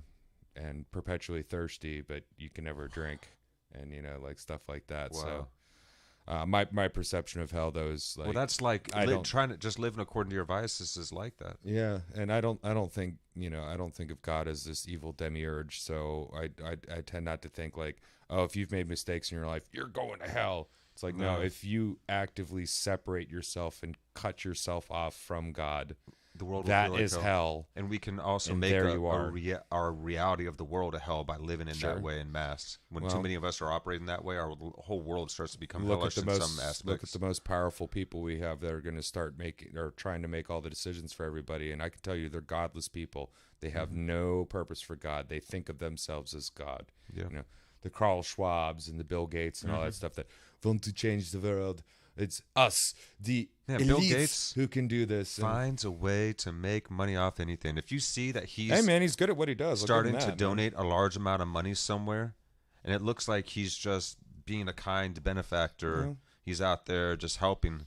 and perpetually thirsty, but you can never drink, and, like stuff like that. Wow. So, my perception of hell, though, is like, well, that's like trying to just living according to your vices is like that. Yeah, and I don't think I don't think of God as this evil demiurge. So I tend not to think like, oh, if you've made mistakes in your life, you're going to hell. It's like, no, if you actively separate yourself and cut yourself off from God, the world will that feel like is hell. And we can also And make there you are. our reality of the world a hell by living in Sure. that way in mass. When Well, too many of us are operating that way, our whole world starts to become look hellish at the in most some aspects. look at the most powerful people we have that are going to start making or trying to make all the decisions for everybody, and I can tell you they're godless people. They have no purpose for God. They think of themselves as God. Yeah. You know, the Carl Schwabs and the Bill Gates and all that stuff that want to change the world. It's us, the Bill elites, Gates who can do this. And, finds a way to make money off anything. If you see that he's hey man, he's good at what he does. I'll give him starting to that, donate a large amount of money somewhere, and it looks like he's just being a kind benefactor. Yeah. He's out there just helping.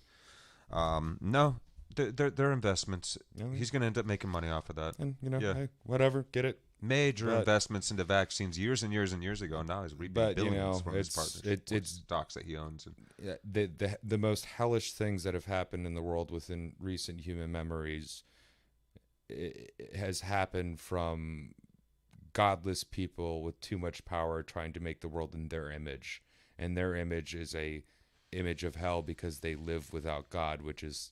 No, they're investments. Yeah. He's going to end up making money off of that. And you know, Yeah. hey, whatever, get it. Major But- investments into vaccines years and years and years ago. Now he's reaping But, you billions know, from his it's- partners, it's- stocks that he owns. And, Yeah, the most hellish things that have happened in the world within recent human memories it has happened from godless people with too much power trying to make the world in their image, and their image is a image of hell because they live without God, which is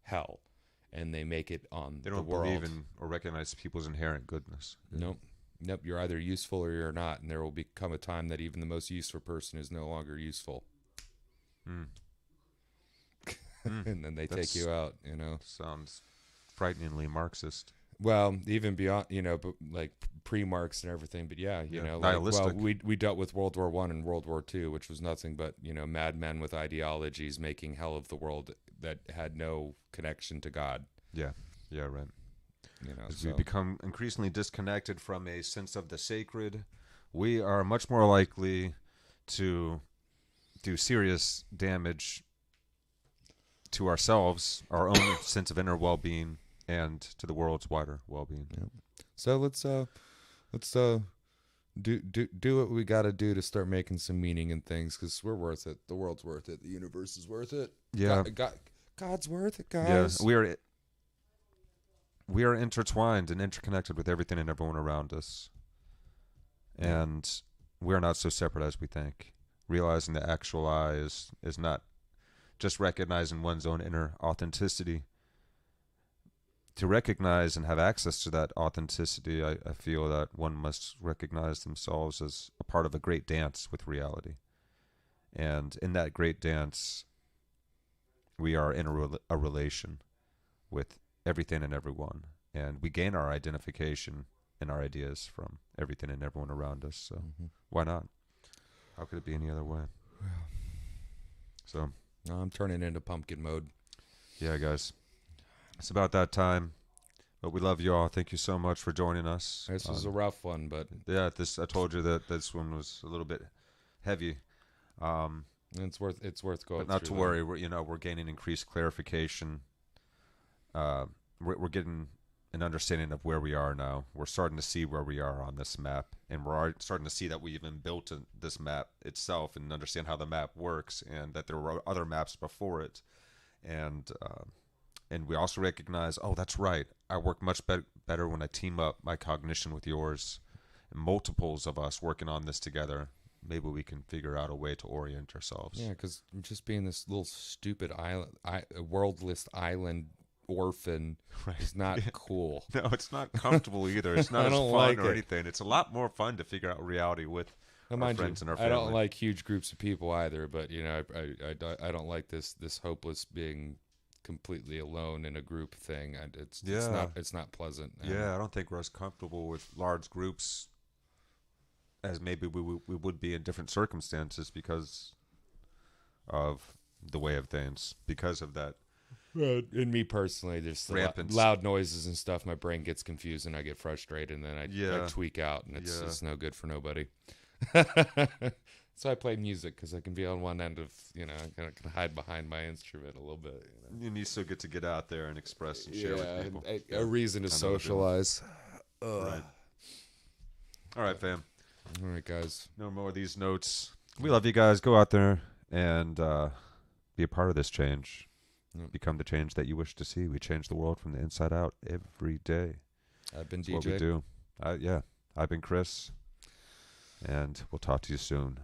hell, and they make it on they the don't world. believe in or recognize people's inherent goodness. Nope. You're either useful or you're not, and there will become a time that even the most useful person is no longer useful. And then they take you out, you know. Sounds frighteningly Marxist. Well, even beyond, you know, but like pre-Marx and everything. But yeah, you know, like, nihilistic. well, we dealt with World War I and World War II, which was nothing but, you know, madmen with ideologies making hell of the world that had no connection to God. Yeah, right. You know, As so we become increasingly disconnected from a sense of the sacred, we are much more likely to do serious damage to ourselves, our own sense of inner well-being, and to the world's wider well-being. Yeah. So let's do what we got to do to start making some meaning in things, because we're worth it. The world's worth it. The universe is worth it. Yeah. God's worth it, guys. Yeah, we are intertwined and interconnected with everything and everyone around us. And we are not so separate as we think. Realizing the actual I is not just recognizing one's own inner authenticity. To recognize and have access to that authenticity, I feel that one must recognize themselves as a part of a great dance with reality. And in that great dance, we are in a relation with everything and everyone. And we gain our identification and our ideas from everything and everyone around us. So why not? How could it be any other way? So I'm turning into pumpkin mode. yeah, guys, it's about that time. But we love you all. Thank you so much for joining us. This was a rough one, but Yeah, I told you that this one was a little bit heavy. it's worth going. But not to through worry. We're gaining increased clarification. We're getting an understanding of where we are now. We're starting to see where we are on this map, and we're starting to see that we even built this map itself and understand how the map works, and that there were other maps before it, and we also recognize, oh, that's right. I work much better when I team up my cognition with yours, and multiples of us working on this together. Maybe we can figure out a way to orient ourselves. Yeah, because just being this little stupid island, worldless island orphan is not cool. No, it's not comfortable either. It's not I as don't fun like or it. anything. It's a lot more fun to figure out reality with Now, our mind friends you, and our I family. don't like huge groups of people either, but you know, I don't like this hopeless being completely alone in a group thing. It's not pleasant. Yeah, I don't think we're as comfortable with large groups as maybe we would be in different circumstances because of the way of things, because of that. In me personally, there's Rampant. loud noises and stuff. My brain gets confused and I get frustrated, and then I tweak out, and it's no good for nobody. So I play music because I can be on one end of, you know, I can hide behind my instrument a little bit. You know? You still get to get out there and express and share with people. A reason to socialize. Right. All right, fam. All right, guys. No more of these notes. We love you guys. Go out there and be a part of this change. Yep. Become the change that you wish to see. We change the world from the inside out every day. I've been That's DJ. what we do. I've been Chris, and we'll talk to you soon.